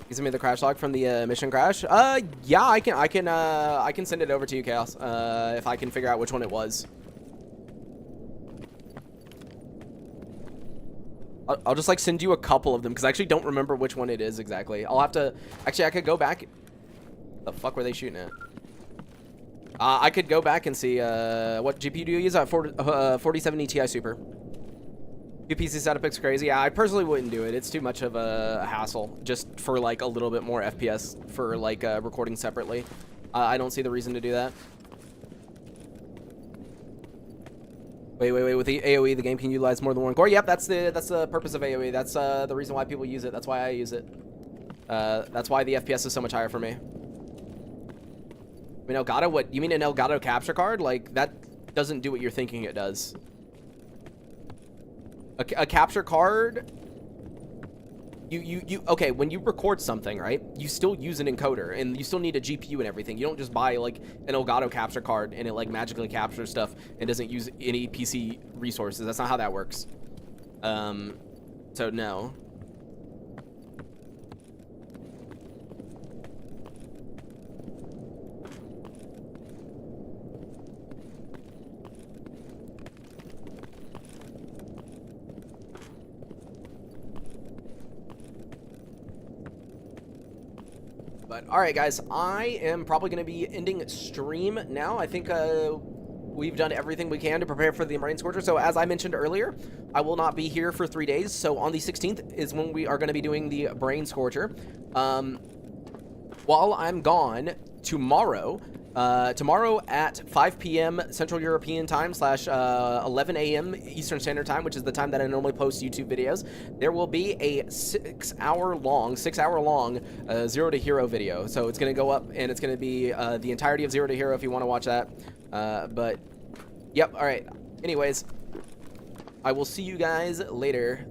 Speaker 1: You send me the crash log from the mission crash? Yeah, I can send it over to you, Chaos, if I can figure out which one it was. I'll just like send you a couple of them because I actually don't remember which one it is exactly. I'll have to actually I could go back. The fuck were they shooting at? I could go back and see what GPU do you use? 4070 Ti Super. Your PC setup looks crazy. Yeah, I personally wouldn't do it. It's too much of a hassle just for like a little bit more FPS for like recording separately. I don't see the reason to do that. Wait. With the AoE, the game can utilize more than one core. Yep, that's the purpose of AoE. That's the reason why people use it. That's why I use it. That's why the FPS is so much higher for me. I mean, Elgato, what? You mean an Elgato capture card? Like, that doesn't do what you're thinking it does. A capture card... Okay, when you record something, right, you still use an encoder, and you still need a GPU and everything. You don't just buy, like, an Elgato capture card, and it, like, magically captures stuff and doesn't use any PC resources. That's not how that works. So, no. But all right, guys, I am probably going to be ending stream now. I think we've done everything we can to prepare for the Brain Scorcher. So as I mentioned earlier, I will not be here for 3 days. So on the 16th is when we are going to be doing the Brain Scorcher. While I'm gone, tomorrow at 5 p.m. Central European Time / 11 a.m. Eastern Standard Time, which is the time that I normally post YouTube videos, there will be a 6 hour long Zero to Hero video. So it's going to go up, and it's going to be the entirety of Zero to Hero if you want to watch that. But, yep, all right. Anyways, I will see you guys later.